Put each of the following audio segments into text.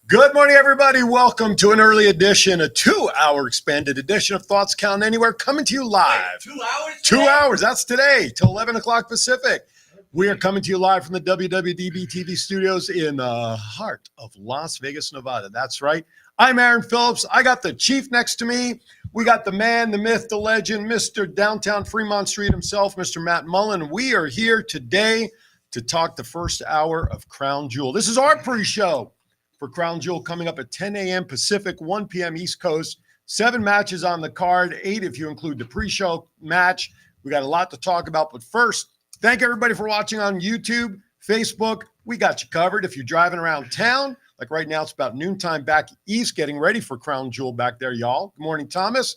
Good morning, everybody. Welcome to an early edition, a 2-hour expanded edition of Thoughts Count Anywhere, coming to you live. Wait, 2 hours? 2 hours, that's today, till 11 o'clock Pacific. We are coming to you live from the WWDB TV studios in the heart of Las Vegas, Nevada. That's right. I'm Aaron Phillips. I got the chief next to me. We got the man, the myth, the legend, Mr. Downtown Fremont Street himself, Mr. Matt Mullen. We are here today to talk the first hour of Crown Jewel. This is our pre-show for Crown Jewel, coming up at 10 a.m. Pacific, 1 p.m. East Coast. 7 matches on the card, 8 if you include the pre-show match. We got a lot to talk about, but first, thank everybody for watching on YouTube, Facebook. We got you covered. If you're driving around town, like right now, it's about noontime back east, getting ready for Crown Jewel back there, y'all. Good morning, Thomas.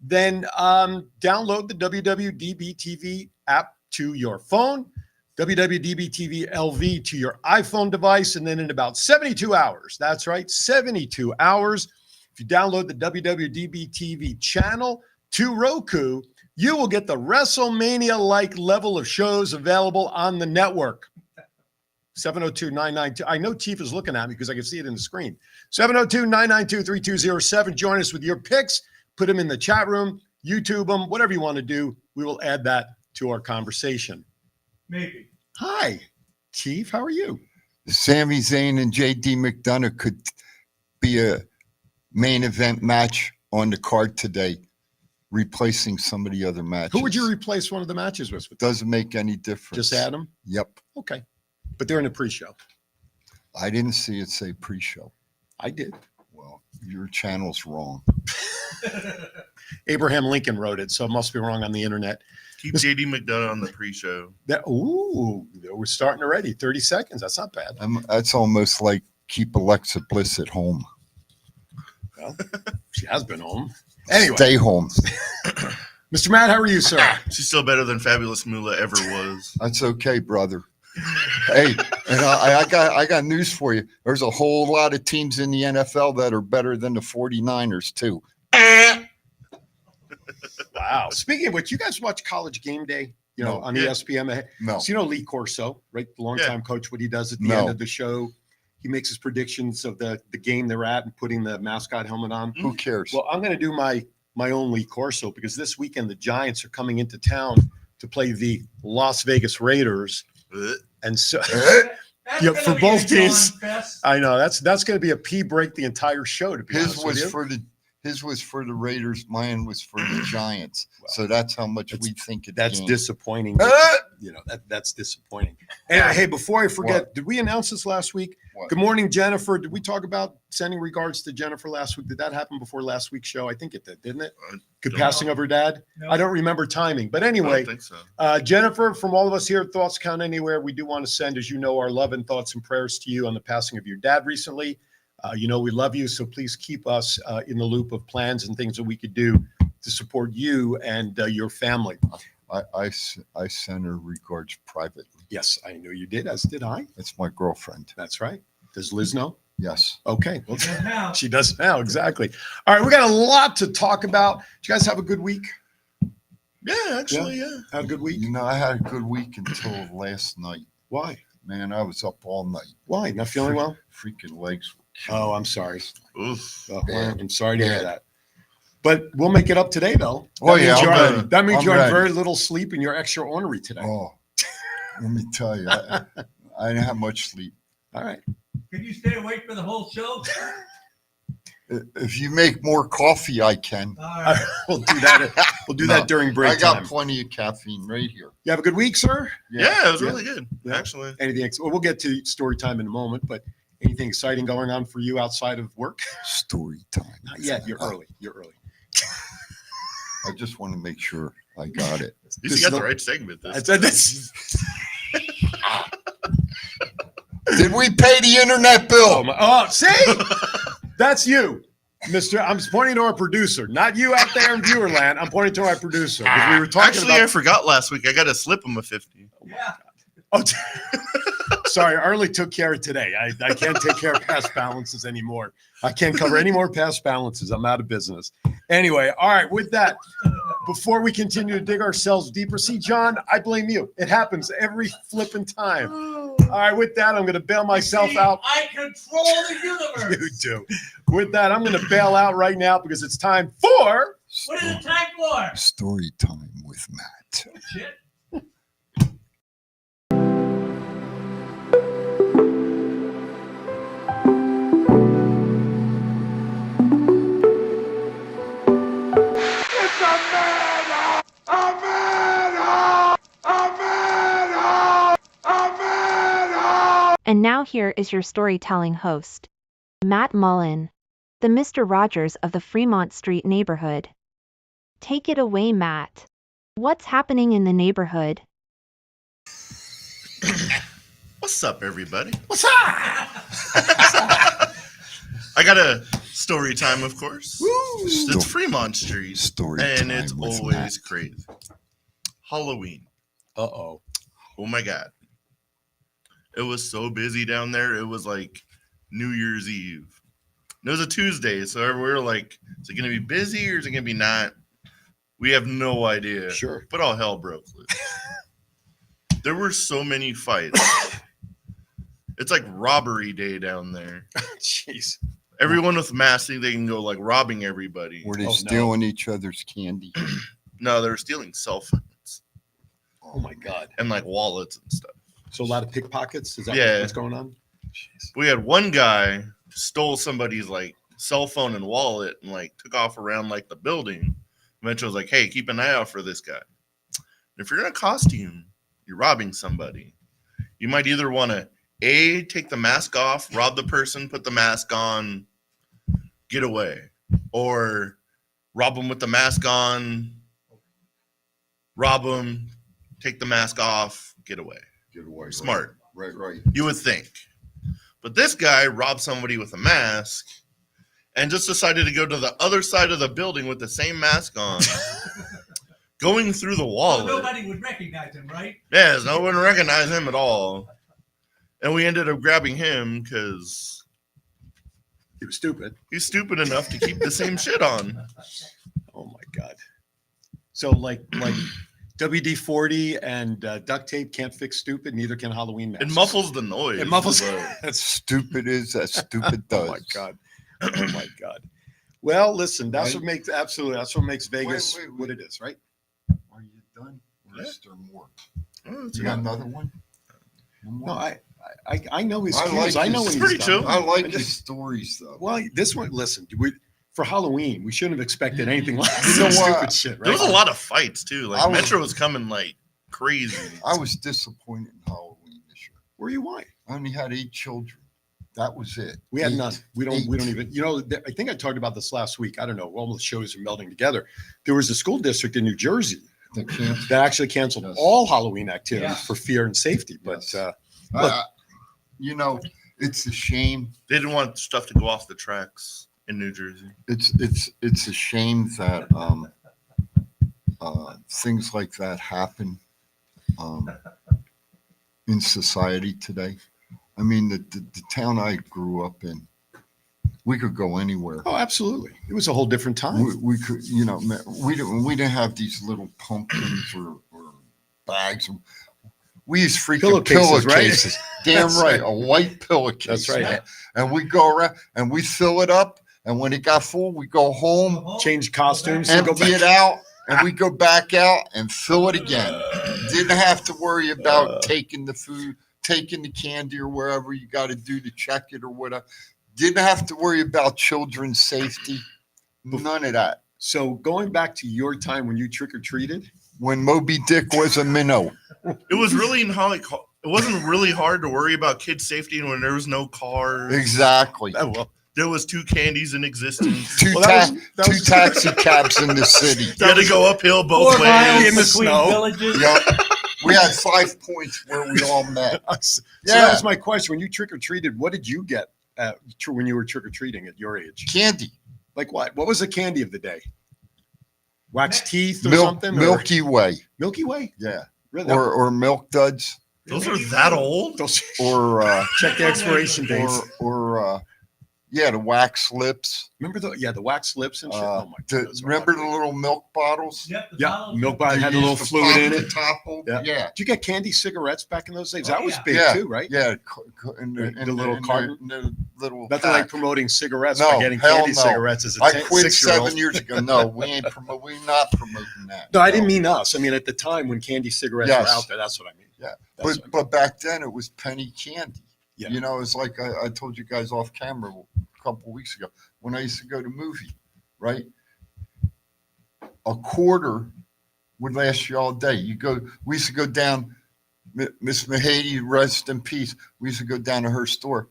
Then download the WWDB TV app to your phone, WWDB TV LV to your iPhone device, and then in about 72 hours, that's right, 72 hours, if you download the WWDB TV channel to Roku, you will get the WrestleMania-like level of shows available on the network. 702-992. I know Chief is looking at me because I can see it in the screen. 702-992-3207. Join us with your picks. Put them in the chat room, YouTube them, whatever you want to do. We will add that to our conversation. Maybe. Hi, Chief. How are you? Sami Zayn and J.D. McDonough could be a main event match on the card today, replacing some of the other matches. Who would you replace one of the matches with? Doesn't make any difference. Just add them? Yep. Okay. But they're in a pre-show. I didn't see it say pre-show. I did. Well, your channel's wrong. Abraham Lincoln wrote it, so it must be wrong on the internet. Keep JD McDonough on the pre-show. We're starting already. 30 seconds. That's not bad. That's almost like keep Alexa Bliss at home. Well, she has been home. Anyway, Stay home. Mr. Matt, how are you, sir? She's still better than Fabulous Moolah ever was. That's okay, brother. Hey, and I got news for you. There's a whole lot of teams in the NFL that are better than the 49ers, too. Wow. Speaking of which, you guys watch College Game Day, No. on Yeah. ESPN? No. So Lee Corso, right? The longtime coach, what he does at the No. end of the show, he makes his predictions of the game they're at and putting the mascot helmet on. Who cares? Well, I'm going to do my own Lee Corso because this weekend the Giants are coming into town to play the Las Vegas Raiders. And so That's Yeah, gonna for be both a teams. John Fest. I know that's going to be a pee break the entire show, to be His honest with was you. for the Raiders. Mine was for the Giants. Well, So that's how much we think of the That's game. disappointing. That's disappointing. And hey, before I forget, What? did we announce this last week? What? Good morning, Jennifer. Did we talk about sending regards to Jennifer last week? Did that happen before last week's show? I think it did, didn't it? Good don't passing of her dad. No. I don't remember timing, but I anyway, don't think so. Jennifer, from all of us here at Thoughts Count Anywhere, we do want to send, as you know, our love and thoughts and prayers to you on the passing of your dad recently. We love you, so please keep us in the loop of plans and things that we could do to support you and your family. I sent her regards privately. Yes, I knew you did, as did I. That's my girlfriend. That's right. Does Liz know? Yes. Okay. Well, And now, she does now, exactly. All right, we got a lot to talk about. Did you guys have a good week? Yeah, actually, yeah. Had a good week? You know, I had a good week until last night. Why? Man, I was up all night. Why? Not feeling well? Freaking legs were killing Oh, me. I'm sorry. Oof. Oh, well, Bad. I'm sorry to hear Bad. that. But we'll make it up today, though. Oh, yeah, means I'm you're on- ready. that means I'm you're on ready. very little sleep and you're extra ornery today. Oh, let me tell you, I didn't have much sleep. All right. can you stay awake for the whole show? If you make more coffee, I can. All All right. right, we'll do that. We'll do No, that during break I got time. plenty of caffeine right here. You have a good week, sir? Yeah, it was Yeah. really good, Yeah. actually. Anything? Well, we'll get to story time in a moment, but anything exciting going on for you outside of work? Story time. Not yet. You're early. You're early. I just want to make sure I got it. At least you got the right segment. I This said this. Did we pay the internet Oh, bill? see? That's you, Mr. I'm pointing to our producer, not you out there in viewer land. I'm pointing to our producer because we were talking Actually, I about. forgot last week. I got to slip him a 50. Yeah. Oh, sorry, I only took care of today. I can't take care of past balances anymore. I can't cover any more past balances. I'm out of business. Anyway, all right, with that, before we continue to dig ourselves deeper, see, John, I blame you. It happens every flipping time. All right, with that, I'm going to bail myself See, out. I control the universe. You do. With that, I'm going to bail out right now because it's time for. What is it time for? Story time with Matt. Shit. And now here is your storytelling host, Matt Mullen, the Mr. Rogers of the Fremont Street neighborhood. Take it away, Matt. What's happening in the neighborhood? What's up, everybody? What's up? I got a story time, of course. It's Sto- Fremont Street, Story and time it's with always Matt. crazy. Halloween. Uh-oh. Oh my God. It was so busy down there. It was like New Year's Eve. And it was a Tuesday, so we were like, is it going to be busy or is it going to be not? We have no idea. Sure. But all hell broke loose. There were so many fights. It's like robbery day down there. Jeez. Everyone with masks, they can go like robbing everybody. Were they Oh, no. stealing each other's candy? No, they were stealing cell phones Oh, my God. and like wallets and stuff. So a lot of pickpockets? Is that Yeah. what's going on? Jeez. We had one guy stole somebody's like cell phone and wallet and like took off around like the building. Eventually was like, hey, keep an eye out for this guy. And if you're in a costume, you're robbing somebody. You might either want to take the mask off, rob the person, put the mask on, get away, or rob them with the mask on, rob them, take the mask off, get away. Get away. Smart. Right. You would think. But this guy robbed somebody with a mask and just decided to go to the other side of the building with the same mask on, going through the Well, wallet. nobody would recognize him, right? Yes, no one recognized him at all. And we ended up grabbing him because He was stupid. he's stupid enough to keep the same shit on. Oh, my God. So like WD-40 and duct tape can't fix stupid. Neither can Halloween masks. It muffles the noise. It muffles. but- That's Stupid is as stupid does. Oh my God. Oh my God. Well, listen, that's Right? what makes that's what makes Vegas Wait. what it is, right? Are you done? Or is there more? Oh, it's You got another one? One No, more? I know his I cues. like I know his- when It's he's pretty done. chill. I like I his just- stories though. Well, this one, listen, for Halloween, we shouldn't have expected anything like You know some what? stupid shit, There right? was a lot of fights too. Like I was- Metro was coming like crazy. I was disappointed in Halloween this year. Were you why? I only had 8 children. That was it. We had 8. none. We don't even, I think I talked about this last week. I don't know. All the shows are melding together. There was a school district in New Jersey They can't. that actually canceled Yes. all Halloween activities Yes. for fear and safety. But Yes. Look. You know, it's a shame. They didn't want stuff to go off the tracks in New Jersey. It's a shame that things like that happen in society today. I mean, the town I grew up in, we could go anywhere. oh, absolutely. It was a whole different time. We could, we didn't have these little pumpkins or bags. We used freaking Pillowcases, right? pillowcases. Damn That's right, right. a white pillowcase. That's right. man. And we go around and we fill it up. And when it got full, we go home, Change costumes. and empty it out, and we go back out and fill it again. Didn't have to worry about taking the food, taking the candy or wherever you got to do to check it or whatever. Didn't have to worry about children's safety. None of that. So going back to your time when you trick or treated, When Moby Dick was a minnow. It was really it wasn't really hard to worry about kids' safety when there was no cars. Exactly. oh, well, There was 2 candies in existence. Two, well, that was- two taxi cabs in the city. You had to go uphill both 4 miles in the ways. between snow. villages. Yep. We had 5 points where we all met. so Yeah. that was my question. When you trick or treated, what did you get when you were trick or treating at your age? Candy. Like what? What was the candy of the day? Wax teeth or Milk, something? Or Milky Way. Milky Way? Yeah. Really? Or Milk Duds. Those are that old? Those- Or check the expiration dates. or Yeah, the wax lips. Remember the wax lips and shit? Uh, Oh my god. remember the little milk bottles? Yep. Yeah, bottles. milk bottle They had a little used to fluid pop in the it. top of- Yeah. Yeah. Did you get candy cigarettes back in those days? Oh, That was yeah. big Yeah. too, right? Yeah, in The little carton? in the little Nothing like pack. promoting cigarettes No, by getting hell candy no. cigarettes as a I quit 6-year-old. 7 years ago. No, we're not promoting that. No, I didn't mean us. I mean at the time when candy cigarettes Yes. were out there. That's what I mean. Yeah. That's But but back then it was penny candy. Yeah. You know, it's like I told you guys off camera a couple of weeks ago when I used to go to movie, right? A quarter would last you all day. We used to go down, Miss Mahady, rest in peace. We used to go down to her store.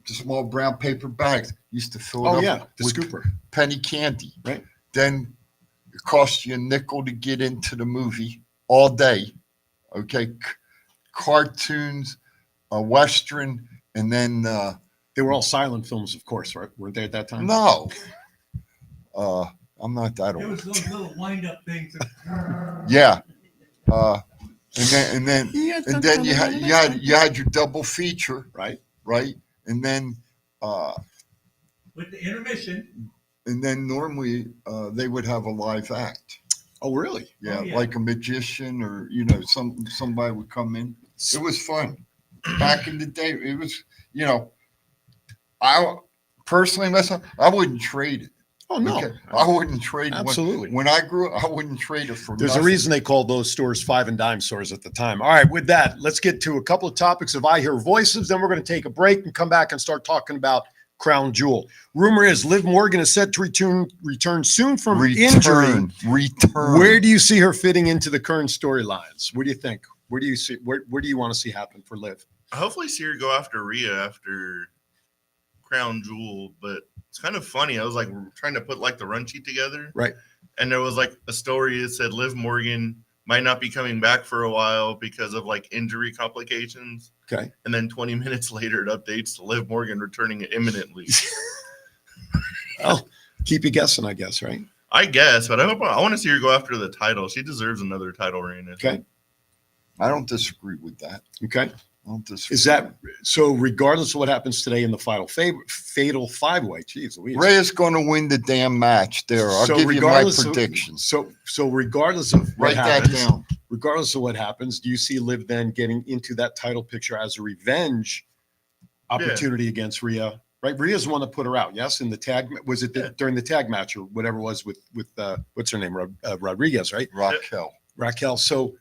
The small brown paper bags used to fill it Oh up yeah, the with scooper. penny candy. Right. Then it cost you a nickel to get into the movie all day. Okay. Cartoons, a Western, and then They were all silent films, of course, right? Weren't they at that time? no. I'm not that There old. was those little wind-up things. Yeah. And then you had your double feature, right. right? And then With the intermission. normally they would have a live act. Oh really? Yeah, Oh, yeah. like a magician or somebody would come in. It was fun. Back in the day, it was, I personally myself, I wouldn't trade it. Oh no, Okay? I wouldn't trade it. absolutely. When I grew up, I wouldn't trade it for There's a nothing. reason they called those stores 5 and dime stores at the time. All right, with that, let's get to a couple of topics of I Hear Voices. Then we're going to take a break and come back and start talking about Crown Jewel. Rumor is Liv Morgan is set to return soon from injury. Return. Where do you see her fitting into the current storylines? What do you think? Where do you see? Where do you want to see happen for Liv? Hopefully see her go after Rhea after Crown Jewel, but it's kind of funny. I was like trying to put like the run sheet together. Right. And there was like a story that said Liv Morgan might not be coming back for a while because of like injury complications. Okay. And then 20 minutes later it updates to Liv Morgan returning imminently. Well, keep you guessing, I guess, right? I guess, but I want to see her go after the title. She deserves another title reign. Okay. I don't disagree with that. Okay. I don't disagree. Is that so? Regardless of what happens today in the fatal five-way, geez Louise. Ray is going to win the damn match? There, I'll So give you my regardless of- predictions. So regardless of what Write that happens, down. regardless of what happens, do you see Liv then getting into that title picture as a revenge opportunity against Rhea? Right, Rhea's the one that put her out. Yes, in the tag was it during the tag match or whatever it was with what's her name Rodriguez, right? Raquel. So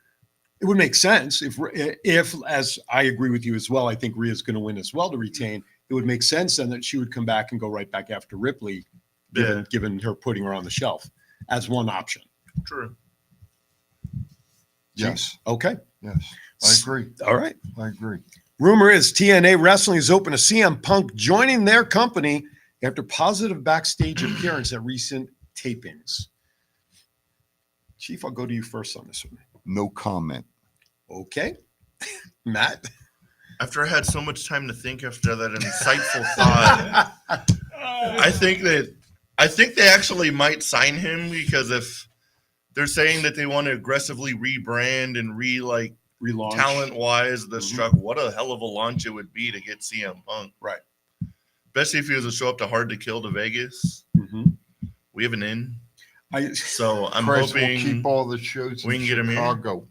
it would make sense if, as I agree with you as well, I think Rhea's going to win as well to retain. It would make sense then that she would come back and go right back after Ripley, given her putting her on the shelf as one option. True. Yes. Okay. Yes. I agree. All right. I agree. Rumor is TNA Wrestling is open to CM Punk joining their company after positive backstage appearance at recent tapings. Chief, I'll go to you first on this one. No comment. Okay. Matt? After I had so much time to think after that insightful thought, I think they actually might sign him because if they're saying that they want to aggressively rebrand and Relaunch. talent-wise, the struck, what a hell of a launch it would be to get CM Punk. Right. Especially if he was to show up to Hard to Kill to Vegas. Mhm. We have an in. I, So I'm Christ will hoping keep all the shows we in can get him here. Chicago.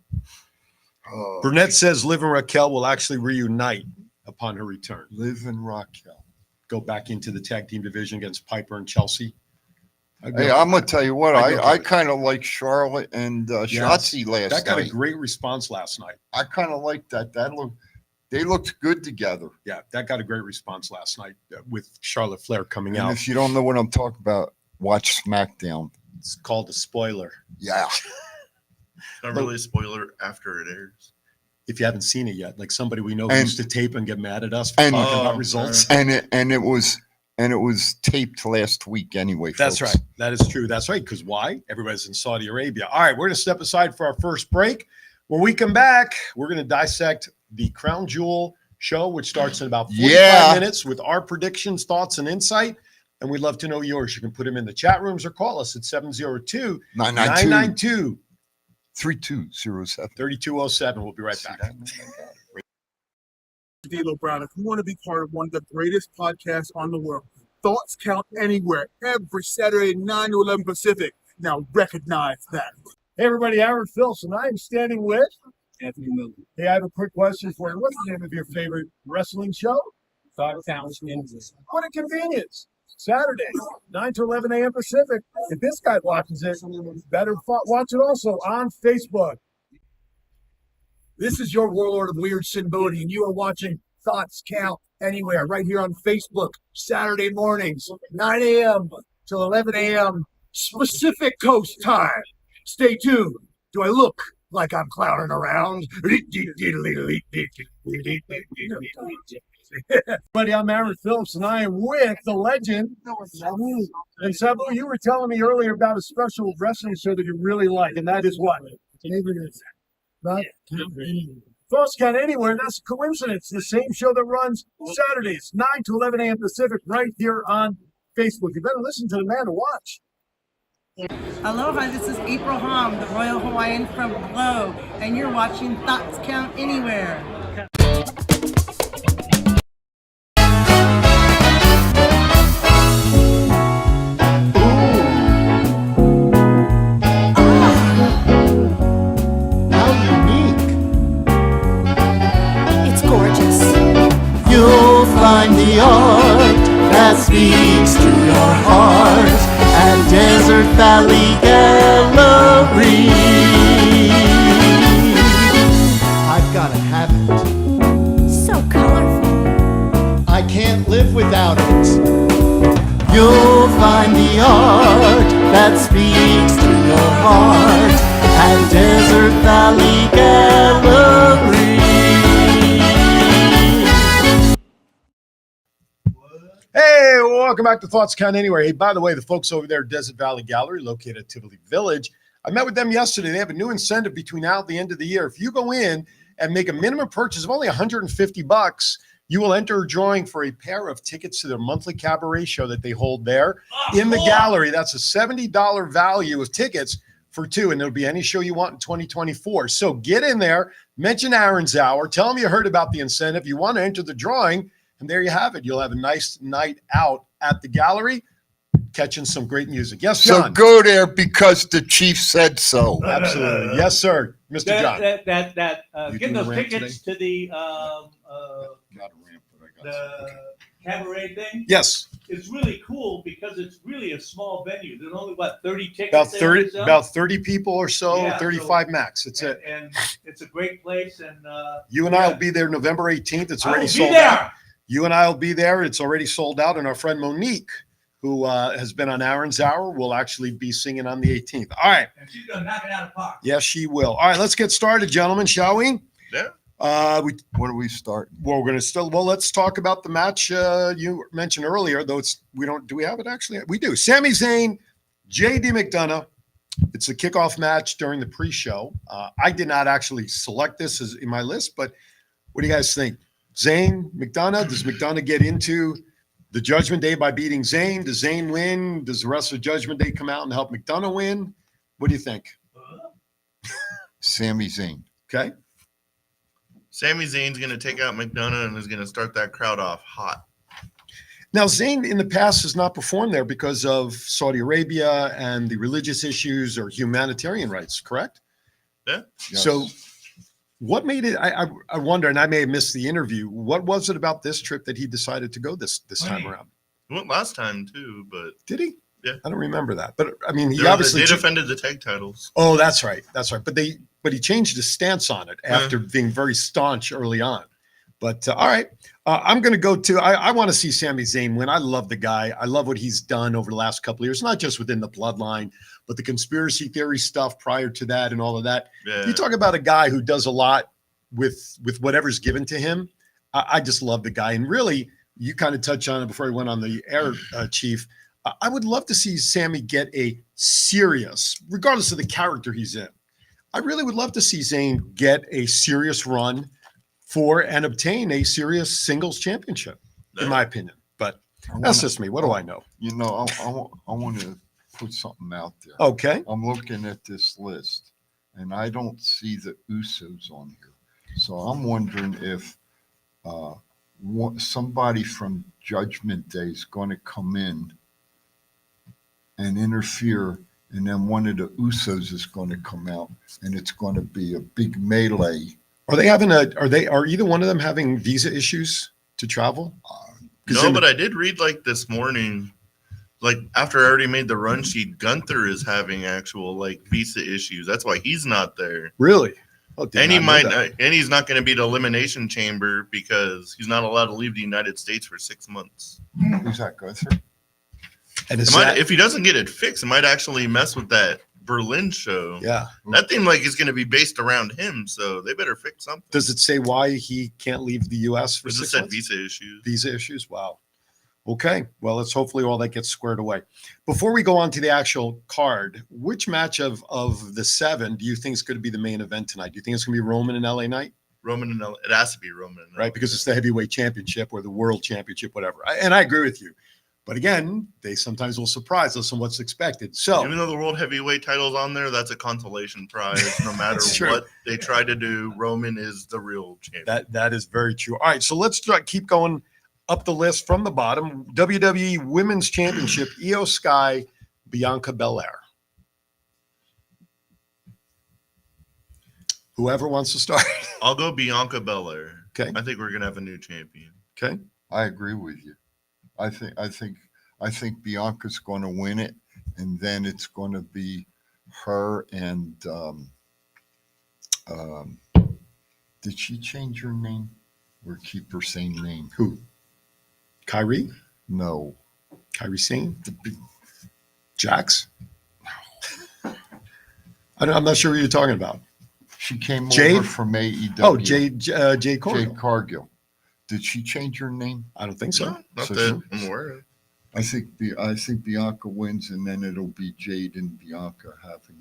Burnett says Liv and Raquel will actually reunite upon her return. Liv and Raquel. Go back into the tag team division against Piper and Chelsea. Hey, I'm gonna tell you what. I go I with it. kind of like Charlotte and Shotzi last That got a night. great response last night. I kind of like that. They looked good together. Yeah, that got a great response last night with Charlotte Flair coming And out. if you don't know what I'm talking about, watch SmackDown. It's called a spoiler. Yeah. not really a spoiler after it airs. If you haven't seen it yet, like somebody we know And- used to tape and get mad at us for and- talking about Oh, results. And it was taped last week anyway. That's folks. right. That is true. That's right. Because why? Everybody's in Saudi Arabia. All right, we're going to step aside for our first break. When we come back, we're going to dissect the Crown Jewel show, which starts in about 45 Yeah. minutes with our predictions, thoughts, and insight. And we'd love to know yours. You can put them in the chat rooms or call us at 702 992 992 3207. 3207. We'll be right back. D'Lo Brown. If you want to be part of one of the greatest podcasts on the world, Thoughts Count Anywhere, every Saturday, 9 to 11 Pacific. Now recognize that. Hey, everybody, Aaron Phillips, and I am standing with Anthony Miller. Hey, I have a quick question for you. What's the name of your favorite wrestling show? Thoughts Count Anywhere. What a convenience. Saturday, 9 to 11 a.m. Pacific. If this guy watches it, better watch it also on Facebook. This is your warlord of weird Sin Bodhi, and you are watching Thoughts Count Anywhere right here on Facebook, Saturday mornings, 9 a.m. till 11 a.m. Pacific Coast time. Stay tuned. Do I look like I'm clowning around? Buddy, I'm Aaron Phillips, and I am with the legend. And Sabu, you were telling me earlier about a special wrestling show that you really like, and that is what? Thoughts Count Anywhere. That's a coincidence. The same show that runs Saturdays, 9 to 11 a.m. Pacific, right here on Facebook. You better listen to the man to watch. Aloha, this is April Hom, the Royal Hawaiian from Glow, and you're watching Thoughts Count Anywhere. How unique. It's gorgeous. You'll find the art that speaks to your heart at Desert Valley Gallery. I've got to have it. So colorful. I can't live without it. You'll find the art that speaks to your heart at Desert Valley Gallery. Hey, welcome back to Thoughts Count Anywhere. Hey, by the way, the folks over there at Desert Valley Gallery, located at Tivoli Village, I met with them yesterday. They have a new incentive between now and the end of the year. If you go in and make a minimum purchase of only $150, you will enter a drawing for a pair of tickets to their monthly cabaret show that they hold there in the gallery. That's a $70 value of tickets for two, and it'll be any show you want in 2024. So get in there, mention Aaron's Hour, tell them you heard about the incentive. You want to enter the drawing, and there you have it. You'll have a nice night out at the gallery, catching some great music. Yes, So John. go there because the chief said so. Absolutely. Yes, sir. Mr. John. You Getting doing those a rant tickets to the Not a ramp, but I got the cabaret thing. Yes. It's really cool because it's really a small venue. There's only 30 tickets. About they 30, only sell? about 30 people or so, Yeah, 35 max. That's it. And it's a great place. And You and I will be there November 18th. It's I will already be sold there. out. You and I will be there. It's already sold out. And our friend Monique, who has been on Aaron's Hour, will actually be singing on the 18th. All right. And she's gonna knock it out of the park. Yes, she will. All right, let's get started, gentlemen, shall we? Yeah. We're What are we going to still, well, let's talk about the match you mentioned earlier, though do we have it actually? We do. Sami Zayn, JD McDonough. It's the kickoff match during the pre-show. I did not actually select this as in my list, but what do you guys think? Zayn, McDonough, does McDonough get into the Judgment Day by beating Zayn? Does Zayn win? Does the rest of Judgment Day come out and help McDonough win? What do you think? Sami Zayn. Okay. Sami Zayn's going to take out McDonough and is going to start that crowd off hot. Now, Zayn in the past has not performed there because of Saudi Arabia and the religious issues or humanitarian rights, correct? Yeah. Yes. So what made it, I wonder, and I may have missed the interview, what was it about this trip that he decided to go this time Money. around? He went last time too, but Did he? Yeah. I don't remember that. But I mean, he they obviously defended the tag titles. Oh, that's right. That's right. But he changed his stance on it after being very staunch early on. But all right, I'm going to go to. I want to see Sami Zayn win. I love the guy. I love what he's done over the last couple of years, not just within the bloodline, but the conspiracy theory stuff prior to that and all of that. Yeah. You talk about a guy who does a lot with whatever's given to him. I just love the guy. And really, you kind of touched on it before I went on the air, Chief. I would love to see Sammy get a serious, regardless of the character he's in. I really would love to see Zayn get a serious run for and obtain a serious singles championship, in my opinion. But that's just me. What do I know? You know, I want to put something out there. Okay. I'm looking at this list, and I don't see the Usos on here. So I'm wondering if somebody from Judgment Day is going to come in and interfere, and then one of the Usos is going to come out, and it's going to be a big melee. Are either one of them having visa issues to travel? 'Cause No, in- but I did read like this morning, like after I already made the run sheet, Gunther is having actual like visa issues. That's why he's not there. Really? Oh, did And he not know might, that. and he's not going to be the elimination chamber because he's not allowed to leave the United States for 6 months. Who's that, Gunther? And It is might, that, if he doesn't get it fixed, it might actually mess with that Berlin show. yeah. That thing like is going to be based around him, so they better fix something. Does it say why he can't leave the U.S. for It just 6 said months? visa issues. Visa issues? Wow. Okay. Well, let's hopefully all that gets squared away. Before we go on to the actual card, which match of the 7 do you think is going to be the main event tonight? Do you think it's going to be Roman and LA Knight? Roman and it has to be Roman, and Right? Because it's the heavyweight championship or the world championship, whatever. And I agree with you. But again, they sometimes will surprise us on what's expected. So even though the world heavyweight title's on there, that's a consolation prize. No matter That's true. what they try to do, Roman is the real champion. that is very true. All right. So let's keep going up the list from the bottom. WWE Women's Championship, Io Sky, Bianca Belair. Whoever wants to start. I'll go Bianca Belair. Okay. I think we're gonna have a new champion. Okay. I agree with you. I think Bianca's going to win it, and then it's going to be her and did she change her name or keep her same name? Who? Kyrie? No, Kyrie Sane? the big Jax? I'm not sure who you're talking about. she came Jade? over from AEW. Oh, Jade Cargill. Jade Cargill. Did she change her name? I don't think so. No, not So that I'm aware of. I think Bianca wins, and then it'll be Jade and Bianca having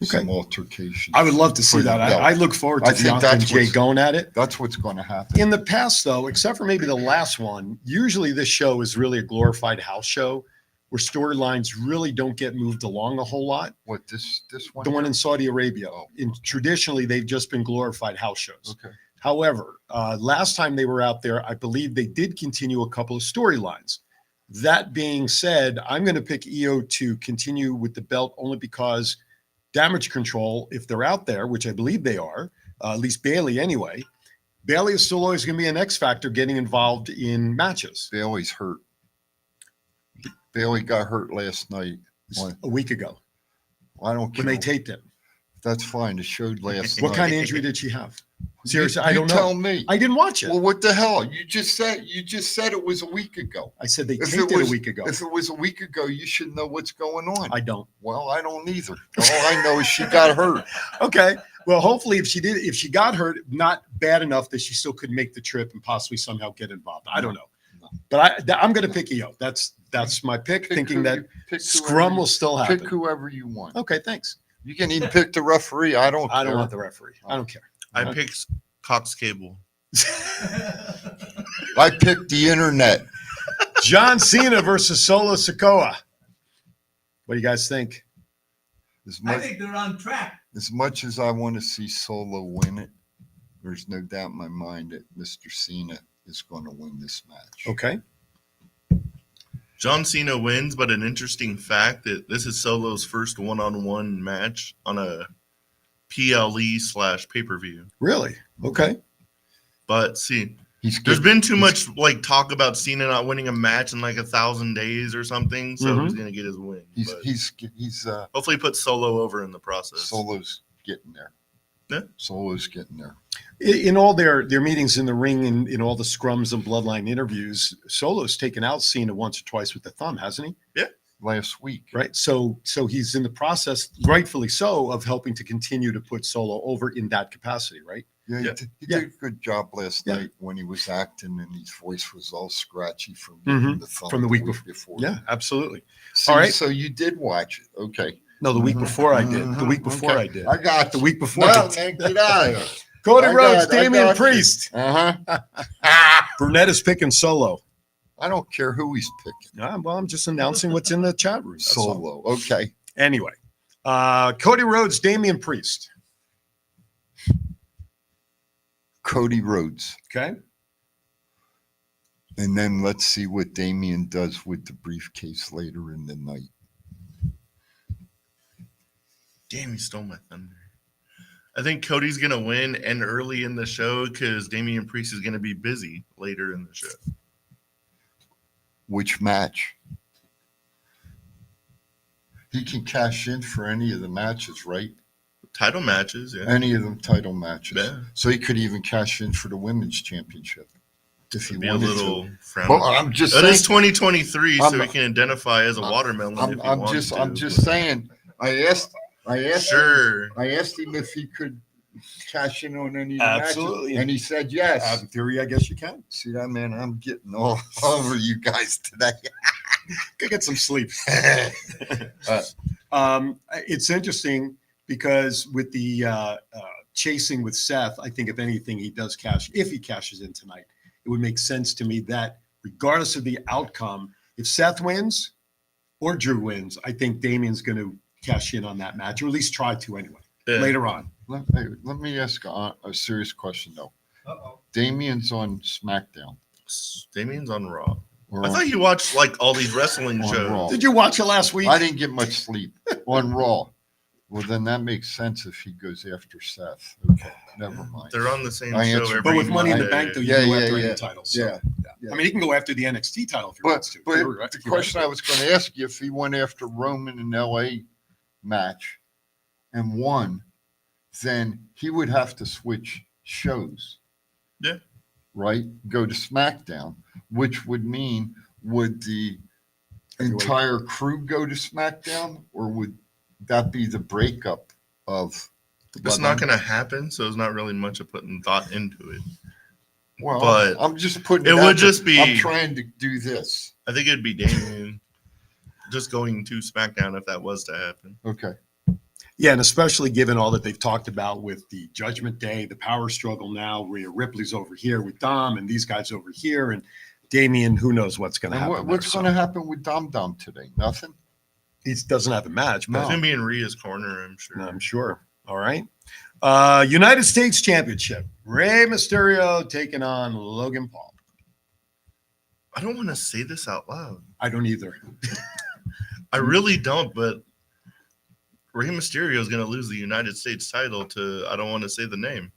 some altercation. I would love to see For the that. belt. I look forward to I think Bianca and that's Jay what's- going at it. That's what's going to happen. In the past, though, except for maybe the last one, usually this show is really a glorified house show where storylines really don't get moved along a whole lot. What this one? The one in Saudi Arabia. Oh. Traditionally, they've just been glorified house shows. Okay. However, last time they were out there, I believe they did continue a couple of storylines. That being said, I'm going to pick Io to continue with the belt only because Damage Control, if they're out there, which I believe they are, at least Bailey anyway, Bailey is still always going to be an X factor getting involved in matches. Bailey's hurt. Bailey got hurt last night. Why? A week ago I don't care. when they taped it. That's fine. It showed last night. What kind of injury did she have? Seriously, I You don't know. Tell me. I didn't watch it. Well, what the hell? You just said it was a week ago. I said they If taped it it was- a week ago. If it was a week ago, you should know what's going on. I don't. Well, I don't either. All I know is she got hurt. Okay. Well, hopefully, if she got hurt, not bad enough that she still could make the trip and possibly somehow get involved. I don't know. No. But I'm going to pick Io. That's my pick, thinking who that you- pick scrum whoever will still happen. Pick whoever you want. Okay, thanks. You can even pick the referee. I don't I don't care. want the referee. I don't care. I picked Cox Cable. I picked the internet. John Cena versus Solo Sikoa. What do you guys think? As I much, think they're on track. as much as I want to see Solo win it, there's no doubt in my mind that Mr. Cena is going to win this match. Okay. John Cena wins, but an interesting fact that this is Solo's first one-on-one match on a PLE/pay-per-view. Really? Okay. But see, He's there's getting- been too much like talk about Cena not winning a match in like 1,000 days or something, so Mhm. he's gonna get his win. He's But he's hopefully put Solo over in the process. Solo's getting there. Yeah. Solo's getting there. In all their meetings in the ring and in all the scrums and bloodline interviews, Solo's taken out Cena once or twice with the thumb, hasn't he? Last week. Right. So he's in the process, rightfully so, of helping to continue to put Solo over in that capacity, right? Yeah, Yeah. he Yeah. did a good job last Yeah. night when he was acting and his voice was all scratchy from Mhm. the thumb From the week before. Yeah, absolutely. See, All right. So you did watch it. Okay. No, the week before I did. The week before Okay. I did. I got The you. week before. No, I did. man, get out of here. Cody I Rhodes, got- I Damian got you. Priest. Uh-huh. Burnett is picking Solo. I don't care who he's picking. Well, I'm just announcing what's in the chat room. That's all. Solo. Okay. Anyway, Cody Rhodes, Damian Priest. Cody Rhodes. Okay. And then let's see what Damian does with the briefcase later in the night. Damn, you stole my thunder. I think Cody's gonna win and early in the show because Damian Priest is gonna be busy later in the show. Which match? He can cash in for any of the matches, right? Title matches, yeah. Any of them title matches. Yeah. So he could even cash in for the women's championship if he Be a wanted little to. frown. Well, I'm just It saying. is 2023, so I'm- we can identify as a watermelon. if he I'm wants just to, I'm just but- saying. I asked Sure. I asked him if he could cash in on any of the Absolutely. matches, and he said yes. In theory, I guess you can. See that, man? I'm getting all over you guys today. Go get some sleep. It's interesting because with the chasing with Seth, I think if anything, if he cashes in tonight, it would make sense to me that regardless of the outcome, if Seth wins or Drew wins, I think Damian's going to cash in on that match, or at least try to anyway, Yeah. later on. Let me ask a serious question though. Damian's on SmackDown. Damian's on Raw. Or I thought you watched like all these wrestling on shows. Raw. Did you watch it last week? I didn't get much sleep on Raw. Well, then that makes sense if he goes after Seth. Okay, never mind. They're on the same I show answered- every But with Money in the Monday. Bank, though, you Yeah, can go yeah, after yeah. any titles. So, Yeah, yeah. I mean, he can go after the NXT title if he But, wants to. but You're right. the You're right. question I was going to ask you, if he went after Roman in LA match and won, then he would have to switch shows. Yeah. Right? Go to SmackDown, which would mean, would the Heavyweight. entire crew go to SmackDown, or would that be the breakup of the It's Bloodline? not going to happen, so it's not really much of putting thought into it. Well, but I'm just putting it out would there. just be- I'm trying to do this. I think it'd be Damian just going to SmackDown if that was to happen. Okay. Yeah, and especially given all that they've talked about with the Judgment Day, the power struggle now, Rhea Ripley's over here with Dom and these guys over here, and Damian, who knows what's going to And happen. what's going to happen with Dom Dom today? Nothing. He doesn't have a match, but It's going to be in Rhea's corner, I'm sure. I'm sure. All right. United States Championship. Rey Mysterio taking on Logan Paul. I don't want to say this out loud. I don't either. I really don't, but Rey Mysterio is going to lose the United States title to, I don't want to say the name.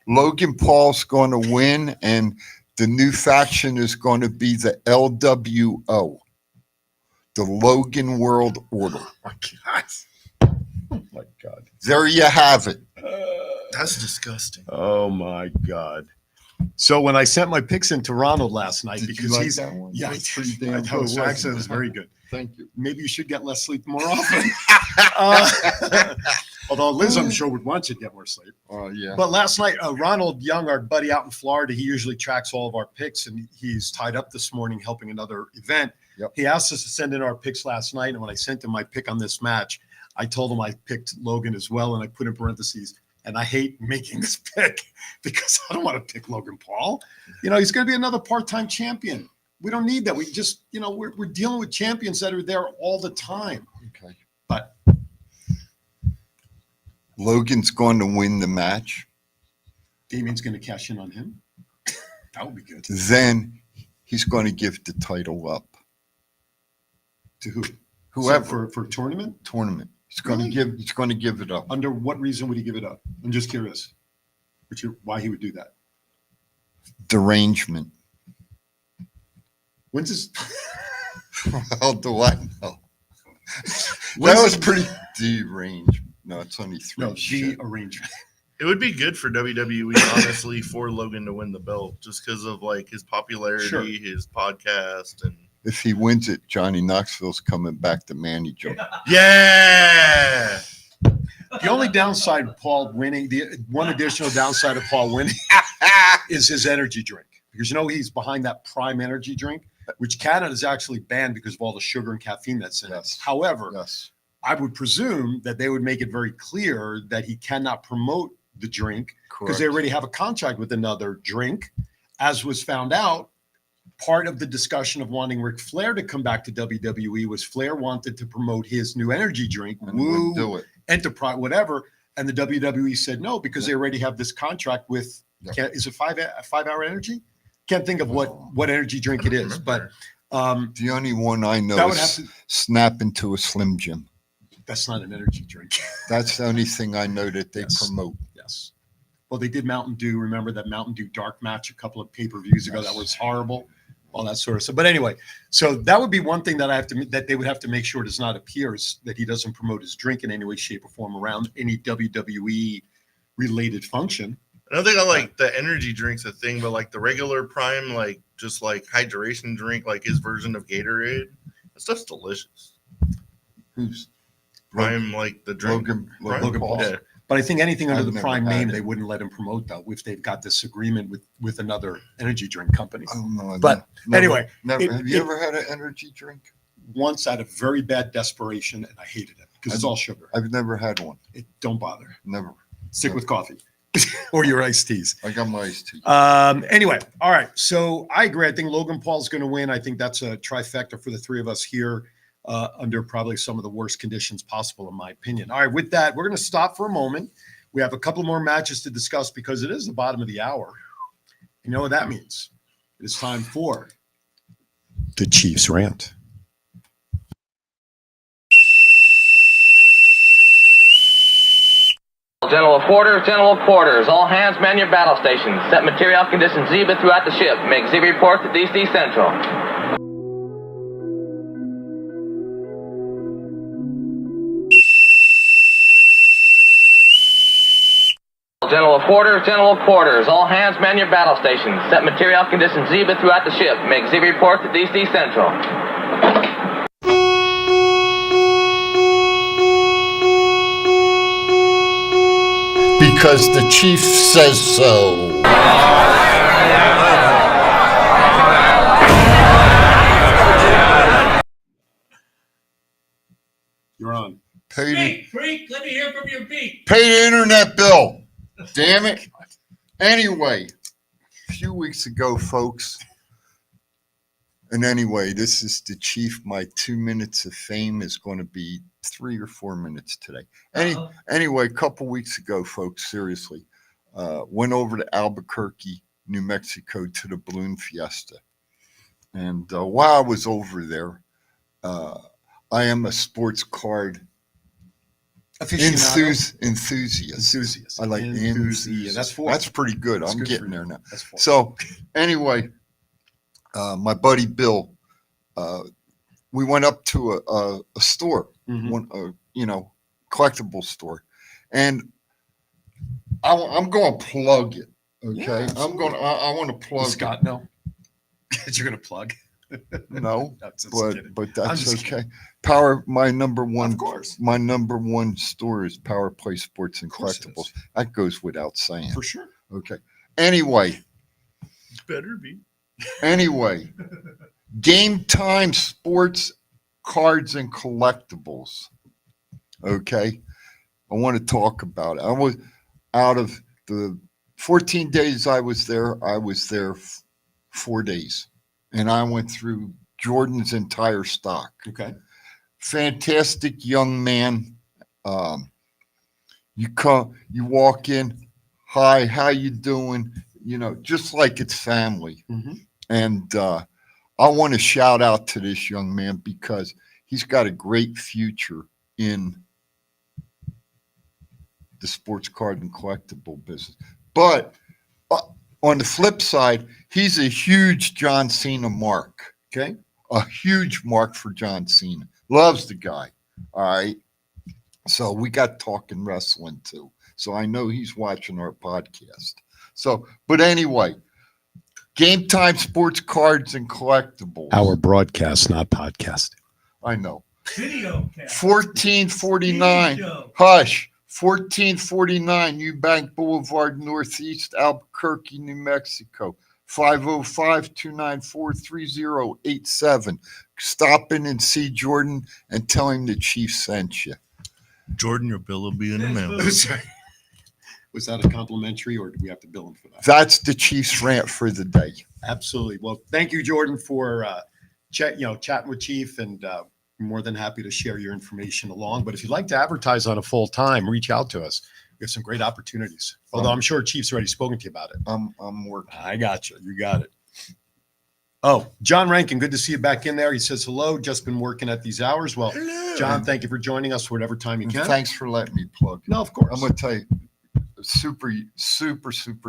Logan Paul's going to win, and the new faction is going to be the LWO, the Logan World Order. Oh my God. There you have it. That's disgusting. Oh my God. So when I sent my picks into Ronald last night, Did because you like he's that one? yeah, That's pretty damn I good, know, wasn't accent it? is very good. Thank you. Maybe you should get less sleep more often. Although Liz, I'm sure, would want you to get more sleep. Yeah. But last night, Ronald Young, our buddy out in Florida, he usually tracks all of our picks, and he's tied up this morning helping another event. Yep. He asked us to send in our picks last night, and when I sent him my pick on this match, I told him I picked Logan as well, and I put in parentheses, and I hate making this pick because I don't want to pick Logan Paul. You know, he's going to be another part-time champion. We don't need that. We just, you know, we're dealing with champions that are there all the time. Okay. But Logan's going to win the match. Damian's going to cash in on him. That would be good. Then he's going to give the title up. To who? Whoever. For tournament? Tournament. He's going Really? to give. He's going to give it up. Under what reason would he give it up? I'm just curious. Why he would do that? Derangement. When's his? How do I know? When's That was his- pretty deranged. No, it's only three. No, the Shit. arrangement. It would be good for WWE, honestly, for Logan to win the belt just because of like his popularity, Sure. his podcast, and If he wins it, Johnny Knoxville's coming back to manage him. yeah. The only downside of Paul winning, the one additional downside of Paul winning is his energy drink. Because you know he's behind that Prime energy drink, which Canada is actually banned because of all the sugar and caffeine that's in Yes. it. However, Yes. I would presume that they would make it very clear that he cannot promote the drink because they Correct. already have a contract with another drink. As was found out, part of the discussion of wanting Ric Flair to come back to WWE was Flair wanted to promote his new energy drink, And wouldn't do it. Enterprise, whatever. And the WWE said no because they already have this contract with Yeah. Is it 5-hour energy? Can't think of what energy drink it is, but The only one I know that would have is to. Snap into a Slim Jim. That's not an energy drink. That's the only thing I know that they Yes. promote. Yes. Well, they did Mountain Dew. Remember that Mountain Dew dark match a couple of pay-per-views ago? That was horrible. All that sort of stuff. But anyway, so that would be one thing that they would have to make sure does not appear is that he doesn't promote his drink in any way, shape, or form around any WWE related function. I don't think I like the energy drinks a thing, but like the regular Prime, like just like hydration drink, like his version of Gatorade, that stuff's delicious. Who's Prime, like the drink. Logan Paul. Yeah. But I think anything under I've the never Prime had name, it. they wouldn't let him promote though, if they've got this agreement with another energy drink company. I don't know. But anyway, never. it- Have you it- ever had an energy drink? Once out of very bad desperation, and I hated it because it's all sugar. I've never had one. Don't bother. Never. Stick with coffee or your iced teas. I got my iced tea. Anyway, all right. So I agree. I think Logan Paul's going to win. I think that's a trifecta for the three of us here under probably some of the worst conditions possible, in my opinion. All right. With that, we're going to stop for a moment. We have a couple more matches to discuss because it is the bottom of the hour. You know what that means? It is time for the Chiefs rant. General quarters, all hands man your battle stations. Set material conditions Zebra throughout the ship. Make Zebra report to DC Central. General quarters, all hands man your battle stations. Set material conditions Zebra throughout the ship. Make Zebra report to DC Central. Because the chief says so. You're on. Pay Speak, freak. Let me hear from your beat. the internet bill. Damn it. Anyway, a few weeks ago, folks. And anyway, this is the chief. My 2 minutes of fame is going to be 3 or 4 minutes today. Anyway, a couple weeks ago, folks, seriously, went over to Albuquerque, New Mexico to the Balloon Fiesta. And while I was over there, I am a sports card enthusiast. I like enthusiast. That's four. That's pretty good. That's I'm good for getting you. there now. That's four. So anyway, my buddy Bill, we went up to a store, Mhm. collectible store, and I'm going to plug it. Okay, Yeah, absolutely. I want to plug Scott, no. You're going to plug. it. No, No, just kidding. but I'm that's just okay. Power, my number one, Of course. my number one store is Power Play Sports and Of course it Collectibles. is. That goes without saying. For sure. Okay. Anyway. Better be. Anyway, Game Time Sports Cards and Collectibles. Okay. I want to talk about it. I was out of the 14 days I was there 4 days. And I went through Jordan's entire stock. Okay. Fantastic young man. You walk in, hi, how you doing? Just like it's family. Mhm. And I want to shout out to this young man because he's got a great future in the sports card and collectible business. But on the flip side, he's a huge John Cena mark. Okay. A huge mark for John Cena. Loves the guy. All right. So we got talking wrestling too. So I know he's watching our podcast. So, but anyway, Game Time Sports Cards and Collectibles. Our broadcast, not podcast. I know. Video cast. 1449. Show. Hush. 1449 Eubank Boulevard, Northeast Albuquerque, New Mexico. 505-294-3087. Stop in and see Jordan and tell him the chief sent you. Jordan, your bill will be in the mail. Sorry. Was that a complimentary or do we have to bill him for that? That's the chief's rant for the day. Absolutely. Well, thank you, Jordan, for chatting with Chief, and more than happy to share your information along. But if you'd like to advertise on a full time, reach out to us. We have some great opportunities. Although I'm sure Chief's already spoken to you about it. I'm working. I got you. You got it. Oh, John Rankin, good to see you back in there. He says hello. Just been working at these hours. Well, Hello. John, thank you for joining us whatever time you And can. thanks for letting me plug. No, of course. I'm gonna tell you, super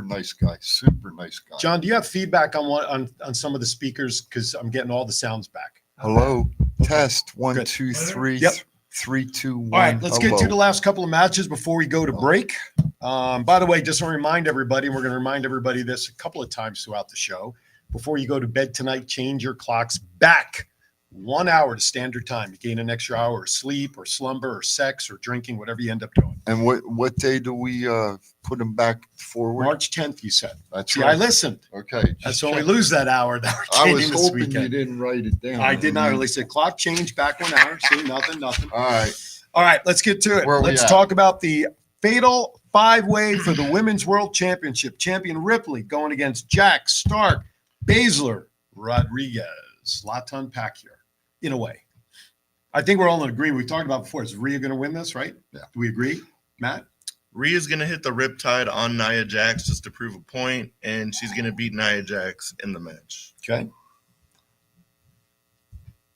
nice guy. Super nice guy. John, do you have feedback on what on some of the speakers? Because I'm getting all the sounds back. Hello. Test one, Good. 2, 3. Yep. 3, 2, 1. All right, let's get to Hello. the last couple of matches before we go to break. By the way, just want to remind everybody, and we're going to remind everybody this a couple of times throughout the show. Before you go to bed tonight, change your clocks back 1 hour to standard time. You gain an extra hour of sleep or slumber or sex or drinking, whatever you end up doing. And what day do we put them back forward? March 10th, you said. That's See, right. I listened. Okay. That's just so we check. lose that hour that we're I gaining was this hoping weekend. you didn't write it down. I did not really say clock change back 1 hour. See, nothing. All right. All right, let's get to it. Where are we Let's at? talk about the fatal five-way for the Women's World Championship. Champion Ripley going against Jack, Stark, Baszler, Rodriguez. Lot to unpack here, in a way. I think we're all in agreement. We talked about before. Is Rhea going to win this, right? Yeah. Do we agree, Matt? Rhea's going to hit the Riptide on Nia Jax just to prove a point, and she's going to beat Nia Jax in the match. Okay.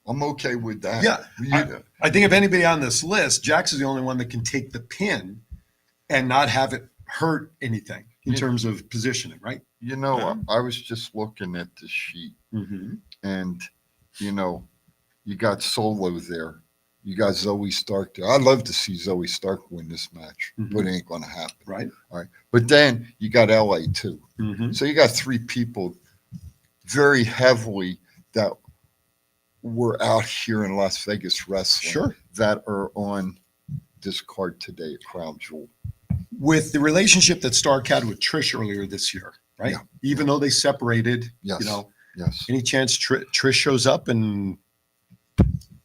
I'm okay with that. Yeah. You- I think if anybody on this list, Jax is the only one that can take the pin and not have it hurt anything in Yeah. terms of positioning, right? You know, I was just looking at the sheet, Mm-hmm. and you know, you got Solo there, you got Zoe Stark there. I'd love to see Zoe Stark win this match, but it ain't gonna happen. Right. All right, but then you got LA too, Mm-hmm. so you got three people very heavily that were out here in Las Vegas wrestling Sure. that are on this card today at Crown Jewel. With the relationship that Stark had with Trish earlier this year, right? Yeah. Even though they separated, Yes. you know, Yes. any chance Trish shows up and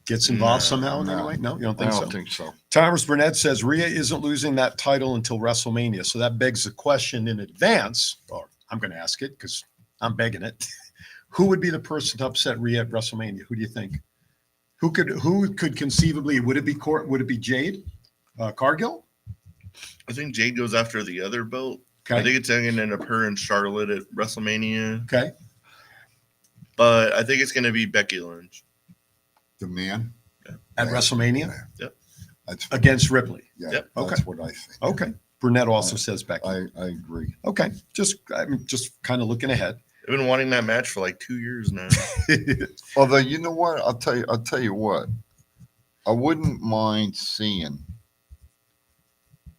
gets involved No, somehow in any no. way? No, you don't I think don't so? think so. Thomas Burnett says Rhea isn't losing that title until WrestleMania. So that begs the question in advance, or I'm going to ask it because I'm begging it. Who would be the person to upset Rhea at WrestleMania? Who do you think? Who could conceivably, would it be Jade Cargill? I think Jade goes after the other belt. I Okay. think it's going to end up her and Charlotte at WrestleMania, Okay. but I think it's going to be Becky Lynch. The man. At Yeah. WrestleMania That's against Ripley. yeah. Yep. That's Okay. what I think. Okay. Burnett also says Becky. I agree. Okay. I'm just kind of looking ahead. I've been wanting that match for like 2 years now. Although you know what, I'll tell you what, I wouldn't mind seeing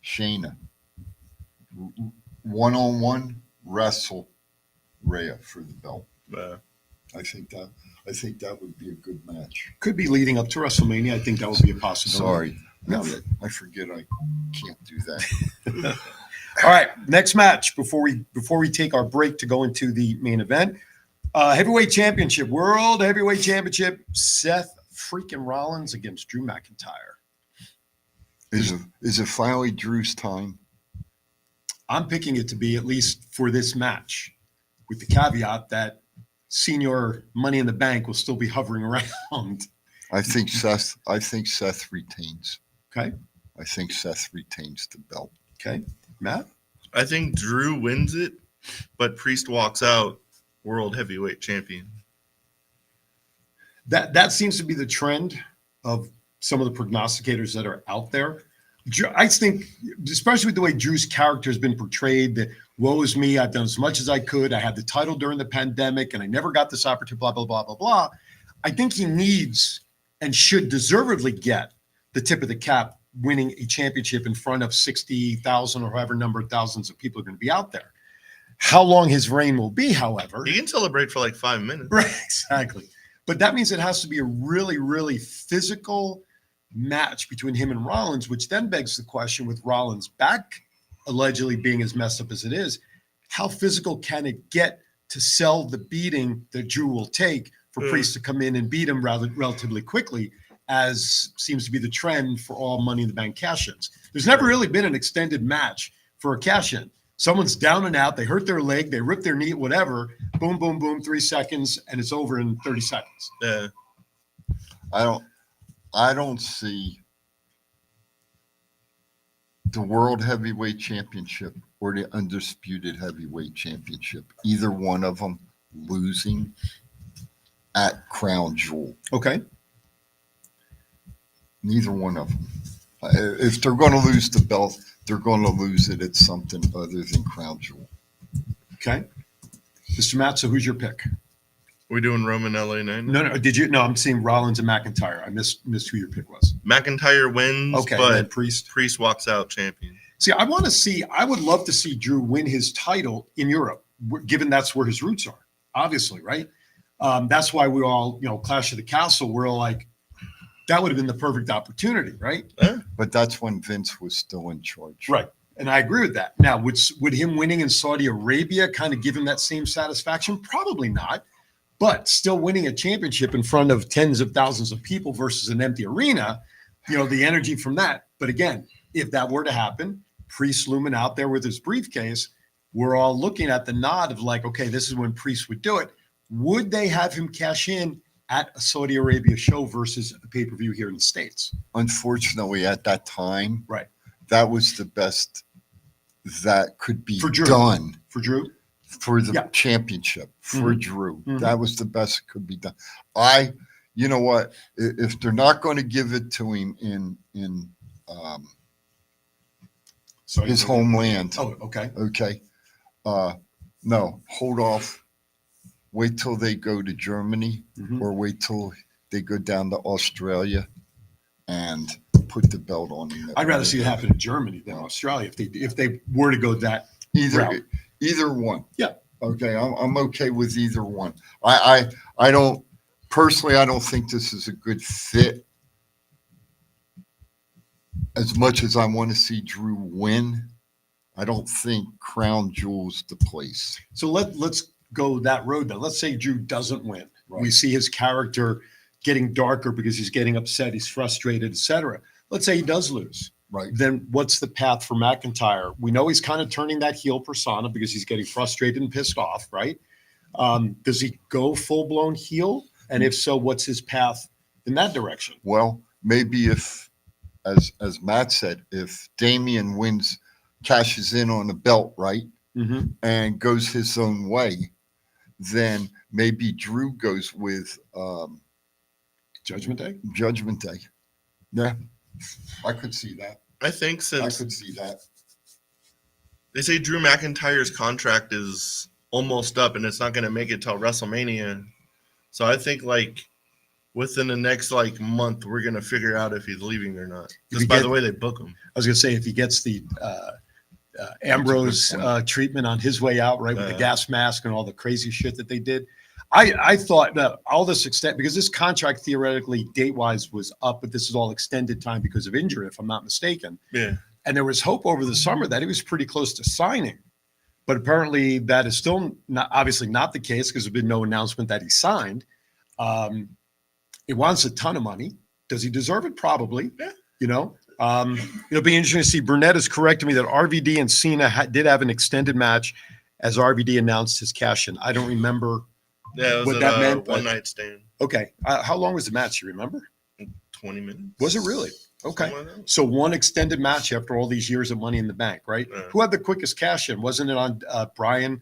Shayna one-on-one wrestle Rhea for the belt. I think that would be a good match. Could be leading up to WrestleMania. I think that would be a possibility. Sorry, No. I forget I can't do that. All right, next match before we take our break to go into the main event. Heavyweight Championship, World Heavyweight Championship, Seth freaking Rollins against Drew McIntyre. Is it finally Drew's time? I'm picking it to be at least for this match, with the caveat that Senior Money in the Bank will still be hovering around. I think Seth retains. Okay. I think Seth retains the belt. Okay. Matt? I think Drew wins it, but Priest walks out world heavyweight champion. That seems to be the trend of some of the prognosticators that are out there. I think, especially with the way Drew's character has been portrayed, that woe is me, I've done as much as I could. I had the title during the pandemic and I never got this opportunity, blah, blah, blah, blah, blah. I think he needs and should deservedly get the tip of the cap winning a championship in front of 60,000 or however number of thousands of people are going to be out there. How long his reign will be, however. He can celebrate for like 5 minutes. Right, exactly. But that means it has to be a really, really physical match between him and Rollins, which then begs the question, with Rollins' back allegedly being as messed up as it is, how physical can it get to sell the beating that Drew will take for Priest to come in and beat him relatively quickly, as seems to be the trend for all Money in the Bank cash-ins. There's never really been an extended match for a cash-in. Someone's down and out, they hurt their leg, they rip their knee, whatever, boom, boom, boom, 3 seconds, and it's over in 30 seconds. Yeah. I don't see the World Heavyweight Championship or the Undisputed Heavyweight Championship. Either one of them losing at Crown Jewel. Okay. Neither one of them. If they're going to lose the belt, they're going to lose it at something other than Crown Jewel. Okay. Mr. Matt, so who's your pick? We doing Roman LA Knight? No, did you? No, I'm seeing Rollins and McIntyre. I missed who your pick was. McIntyre wins, Okay, and then but Priest walks out champion. See, I would love to see Drew win his title in Europe, given that's where his roots are, obviously, right? That's why we all, Clash of the Castle, we're all like, that would have been the perfect opportunity, right? But that's when Vince was still in charge. Right. And I agree with that. Now, would him winning in Saudi Arabia kind of give him that same satisfaction? Probably not. But still winning a championship in front of tens of thousands of people versus an empty arena, the energy from that. But again, if that were to happen, Priest looming out there with his briefcase, we're all looking at the nod of like, okay, this is when Priest would do it. Would they have him cash in at a Saudi Arabia show versus a pay-per-view here in the States? Unfortunately, at that time, right, that was the best that could be For Drew. done. For Drew? For the championship, for Mhm. Drew. Mhm. That was the best that could be done. You know what? If they're not going to give it to him in his homeland. Oh, okay. Okay. No, hold off. Wait till they go to Germany or wait till they go down to Australia and put the belt on him. I'd rather see it happen in Germany than Australia if they were to go that route. Either one. Yeah. Okay. I'm okay with either one. I don't personally, I don't think this is a good fit. As much as I want to see Drew win, I don't think Crown Jewel's the place. So let's go that road then. Let's say Drew doesn't win. Right. We see his character getting darker because he's getting upset, he's frustrated, etc. Let's say he does lose. Right. Then what's the path for McIntyre? We know he's kind of turning that heel persona because he's getting frustrated and pissed off, right? Does he go full-blown heel? And if so, what's his path in that direction? Well, maybe if, as Matt said, if Damian cashes in on the belt, right, and goes his own way, then maybe Drew goes with Judgment Day. Judgment Day. Yeah, I could see that. I think I since could see that. they say Drew McIntyre's contract is almost up and it's not going to make it till WrestleMania, so I think within the next month we're going to figure out if he's leaving or not. Just by the way they book him. I was going to say if he gets the Ambrose treatment on his way out, right, with the gas mask and all the crazy shit that they did. I thought that all this extent, because this contract theoretically date-wise was up, but this is all extended time because of injury, if I'm not mistaken. Yeah. And there was hope over the summer that he was pretty close to signing. But apparently that is still obviously not the case because there's been no announcement that he signed. He wants a ton of money. Does he deserve it? Probably. Yeah. It'll be interesting to see. Burnett is correcting me that RVD and Cena did have an extended match as RVD announced his cash in. I don't remember Yeah, it was what at that meant. one But, night stand. okay. How long was the match? You remember? 20 minutes. Was it really? Okay. Something like that. So one extended match after all these years of Money in the Bank, right? Yeah. Who had the quickest cash in? Wasn't it on Brian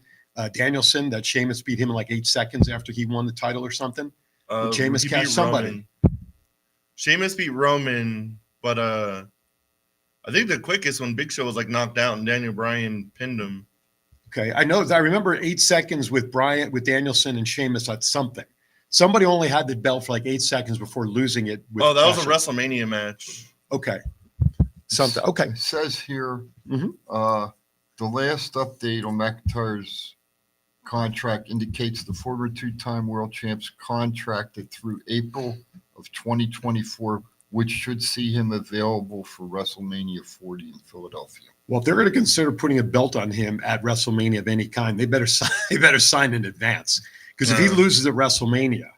Danielson that Sheamus beat him in 8 seconds after he won the title or something? Sheamus He cashed beat somebody. Roman. Sheamus beat Roman, but I think the quickest when Big Show was knocked out and Daniel Bryan pinned him. Okay, I know. I remember 8 seconds with Danielson and Sheamus at something. Somebody only had the belt for 8 seconds before losing it. With That was a Cash. WrestleMania match. Okay, something. Okay, It says here, Mhm. The last update on McIntyre's contract indicates the former two-time world champs contracted through April of 2024, which should see him available for WrestleMania 40 in Philadelphia. well, if they're going to consider putting a belt on him at WrestleMania of any kind, they better sign. They better sign in advance because if he loses at WrestleMania,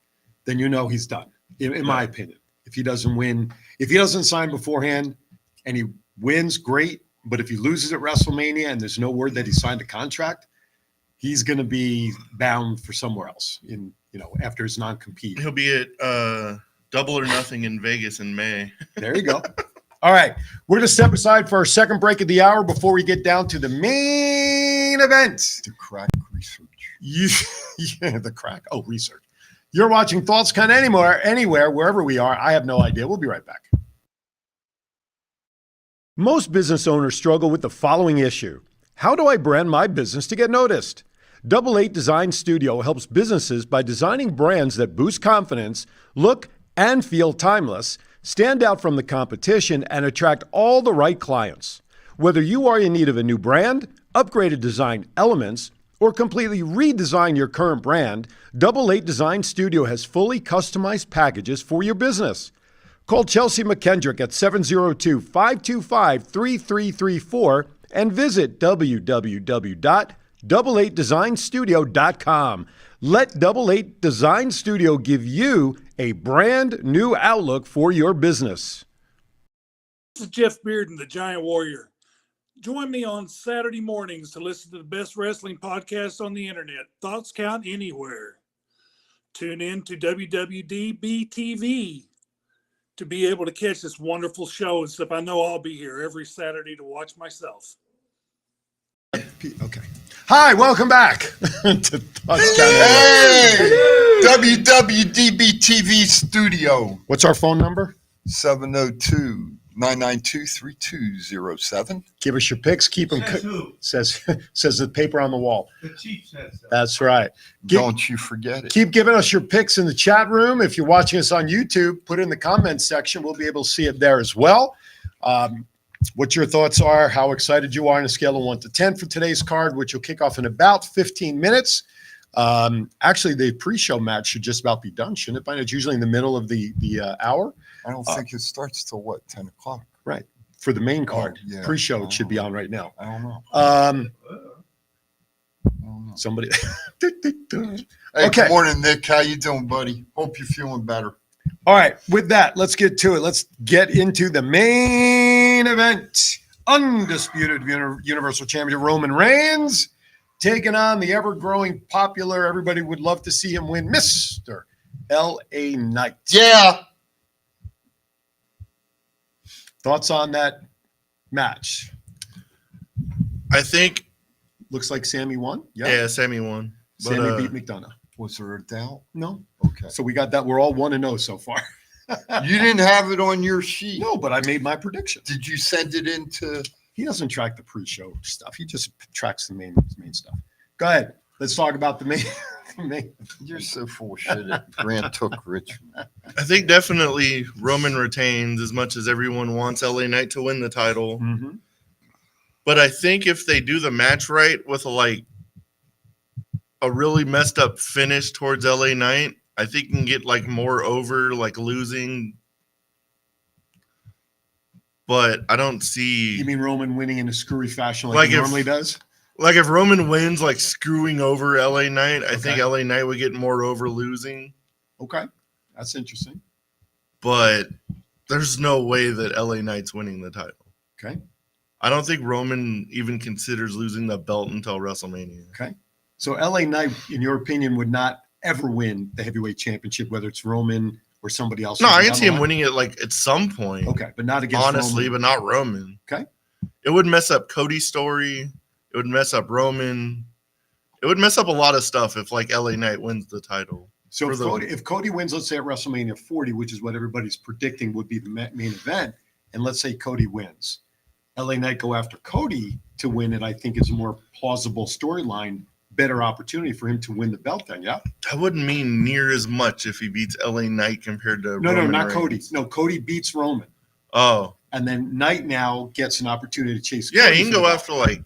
then he's done. In my opinion, if he doesn't win, if he doesn't sign beforehand, and he wins, great. But if he loses at WrestleMania and there's no word that he signed a contract, he's going to be bound for somewhere else after his non-compete. He'll be at Double or Nothing in Vegas in May. There you go. All right. We're going to step aside for our second break of the hour before we get down to the main event. The crack research. Yeah, the crack. Oh, research. You're watching Thoughts Count Anywhere, wherever we are. I have no idea. We'll be right back. Most business owners struggle with the following issue. How do I brand my business to get noticed? Double 8 Design Studio helps businesses by designing brands that boost confidence, look and feel timeless, stand out from the competition, and attract all the right clients. Whether you are in need of a new brand, upgraded design elements, or completely redesign your current brand, Double 8 Design Studio has fully customized packages for your business. Call Chelsea McKendrick at 702-525-3334 and visit www.double8designstudio.com. Let Double 8 Design Studio give you a brand new outlook for your business. This is Jeff Bearden, the Giant Warrior. Join me on Saturday mornings to listen to the best wrestling podcast on the internet, Thoughts Count Anywhere. Tune in to WWDB-TV to be able to catch this wonderful show and stuff. I know I'll be here every Saturday to watch myself. Okay. Hi, welcome back to Thoughts Count Hey! Anywhere. WWDB-TV studio. What's our phone number? 702-992-3207. Give us your picks. Keep them. Says who? Says the paper on the wall. The chief says so. That's right. Don't you forget it. Keep giving us your picks in the chat room. If you're watching us on YouTube, put it in the comments section. We'll be able to see it there as well. What your thoughts are, how excited you are on a scale of 1 to 10 for today's card, which will kick off in about 15 minutes. Actually, the pre-show match should just about be done, shouldn't it? By now, it's usually in the middle of the hour. I don't think it starts till what, 10 o'clock? Right. For the main card. yeah. Pre-show, it should be on right now. I don't know. Um, I don't know. somebody. Hey, Okay. good morning, Nick. How you doing, buddy? Hope you're feeling better. All right, with that, let's get to it. Let's get into the main event. Undisputed Universal Champion Roman Reigns taking on the ever-growing popular, everybody would love to see him win, Mr. L.A. Knight. Yeah. Thoughts on that match? I think, Looks like Sammy won. yeah, Sammy won. But, Sammy beat McDonough. Was there a doubt? No. Okay. So we got that. We're all 1-0 so far. You didn't have it on your sheet. No, but I made my prediction. Did you send it into? He doesn't track the pre-show stuff. He just tracks the main stuff. Go ahead. Let's talk about the main. You're so full of shit. Grant took Richmond. I think definitely Roman retains as much as everyone wants LA Knight to win the title. Mm-hmm. But I think if they do the match right with a really messed up finish towards LA Knight, I think you can get more over losing. But I don't see. You mean Roman winning in a screwy fashion Like he if- normally does? If Roman wins screwing over LA Knight, I think Okay. LA Knight would get more over losing. Okay. That's interesting. But there's no way that LA Knight's winning the title. Okay. I don't think Roman even considers losing the belt until WrestleMania. Okay. So LA Knight, in your opinion, would not ever win the heavyweight championship, whether it's Roman or somebody else. No, I can down see the him line? winning it at some point. Okay, but not against honestly, Roman. but not Roman. Okay. It would mess up Cody's story. It would mess up Roman. It would mess up a lot of stuff if LA Knight wins the title. So for if Cody wins, let's say at WrestleMania 40, which is what everybody's predicting would be the main event, and let's say Cody wins, LA Knight go after Cody to win it, I think is a more plausible storyline, better opportunity for him to win the belt then, yeah? That wouldn't mean near as much if he beats LA Knight compared to No, Roman not Reigns. Cody. No, Cody beats Roman. Oh. And then Knight now gets an opportunity to chase Yeah, Cody he can for go the after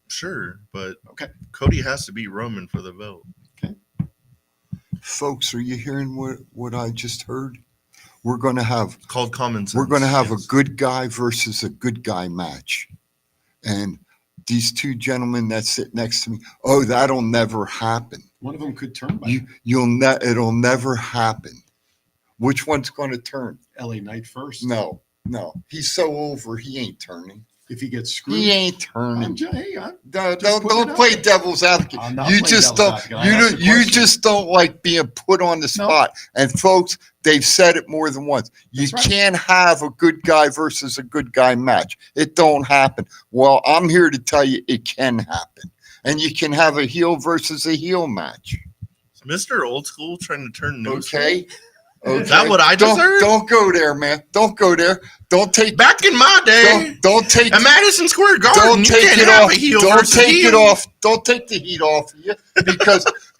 sure, but okay. Cody has to beat Roman for the belt. Folks, are you hearing what I just heard? We're going to have Called common sense. We're going to have yes. a good guy versus a good guy match. And these two gentlemen that sit next to me, that'll never happen. One of them could turn by It'll never happen. Which one's going to turn? LA Knight first. No. He's so over, he ain't turning. if he gets screwed. He ain't I'm turning. just, hey, I'm Don't just putting it don't out play there. devil's advocate. I'm not You playing just devil's don't. advocate. I asked the You question. just don't like being put on the No. spot. And folks, they've said it more than once. You That's right. can't have a good guy versus a good guy match. It don't happen. Well, I'm here to tell you it can happen, and you can have a heel versus a heel match. Mr. Old School trying to turn new school? Okay. Is that what I Don't- deserve? Don't go there, man. Don't go there. Don't take. Back in my day, Don't take. at Madison Square Garden, Don't you take can't it have off. a heel Don't versus take heel. it off. Don't take the heat off of you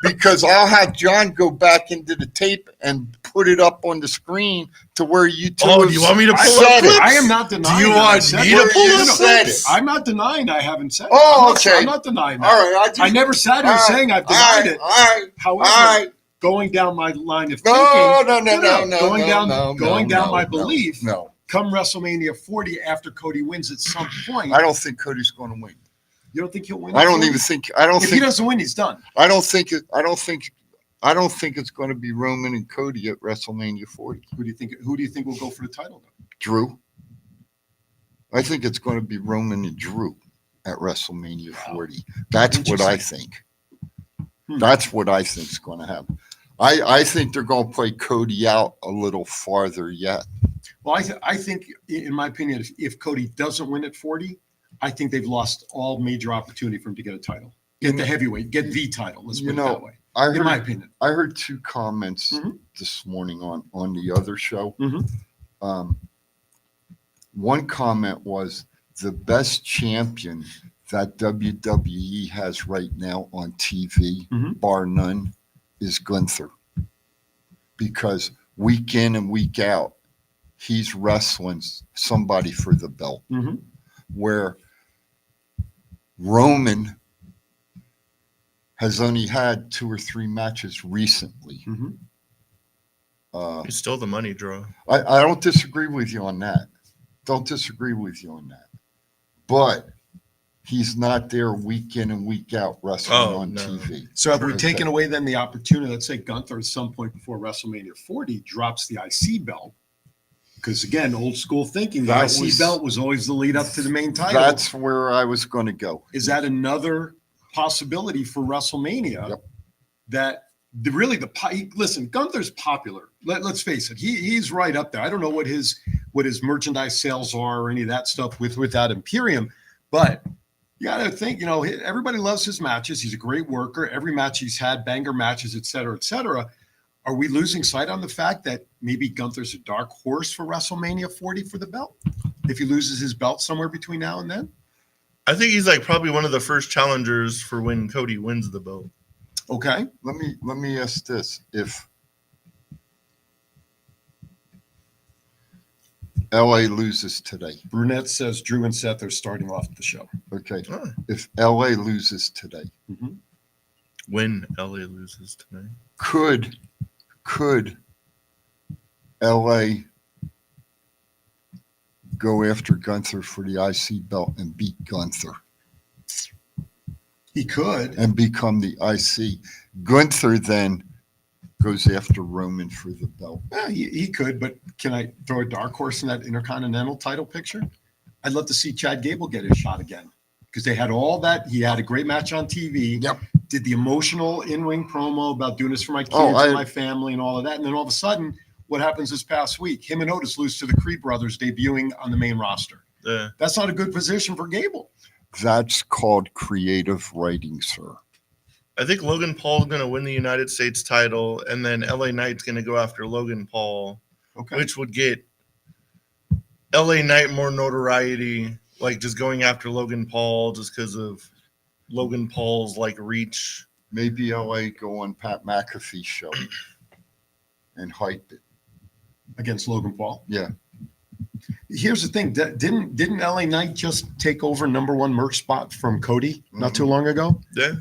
because I'll have John go back into the tape and put it up on the screen to where you two. Oh, have do you want me to I pull said up it. clips? I am not denying. Do you that I want said me it. to pull You up said clips? it. I'm not denying I haven't said it. Oh, I'm not, okay. I'm not denying that. All right. I never sat here All right. saying I've All denied right. it. All right. However, All right. going down my line of thinking, No. going down my belief, No. come WrestleMania 40 after Cody wins at some point, I don't think Cody's going to win. you don't think he'll win? I at don't 40? even think. I don't If he think. doesn't win, he's done. I don't think it's going to be Roman and Cody at WrestleMania 40. Who do you think will go for the title? Then? Drew. I think it's going to be Roman and Drew at WrestleMania 40. That's what I think. That's what I think is going to happen. I think they're going to play Cody out a little farther yet. Well, I think, in my opinion, if Cody doesn't win at 40, I think they've lost all major opportunity for him to get a title. Get the heavyweight, get the title. Let's put it that way. In my opinion. I heard two comments this morning on the other show. One comment was the best champion that WWE has right now on TV, bar none, is Gunther. Because week in and week out, he's wrestling somebody for the belt. Where Roman has only had 2 or 3 matches recently. He's still the money draw. I don't disagree with you on that. Don't disagree with you on that. But he's not there week in and week out wrestling on TV. So have we Okay. taken away then the opportunity? Let's say Gunther at some point before WrestleMania 40 drops the IC belt. Because again, old school thinking, the IC belt was always the lead up to the main title. That's where I was going to go. Is that another possibility for WrestleMania? That listen, Gunther's popular. Let's face it, he's right up there. I don't know what his merchandise sales are or any of that stuff without Imperium, but you got to think, everybody loves his matches. He's a great worker. Every match he's had, banger matches, et cetera, et cetera. Are we losing sight on the fact that maybe Gunther's a dark horse for WrestleMania 40 for the belt? If he loses his belt somewhere between now and then? I think he's like probably one of the first challengers for when Cody wins the belt. Okay. Let me ask this. If LA loses today. Brunette says Drew and Seth are starting off the show. Okay. If LA loses today. When LA loses today. Could LA go after Gunther for the IC belt and beat Gunther? He could. And become the IC. Gunther then goes after Roman for the belt. Yeah, he could, but can I throw a dark horse in that Intercontinental title picture? I'd love to see Chad Gable get his shot again because they had all that. He had a great match on TV. Yep. Did the emotional in-ring promo about doing this for my kids and my family and all of that. And then all of a sudden, what happens this past week? Him and Otis lose to the Creed brothers debuting on the main roster. Yeah. That's not a good position for Gable. That's called creative writing, sir. I think Logan Paul's going to win the United States title, and then LA Knight's going to go after Logan Paul, which would get LA Knight more notoriety, like just going after Logan Paul just because of Logan Paul's like reach. Maybe LA go on Pat McAfee's show and hype it against Logan Paul. Yeah. Here's the thing: didn't LA Knight just take over #1 merch spot from Cody not too long ago? Yeah.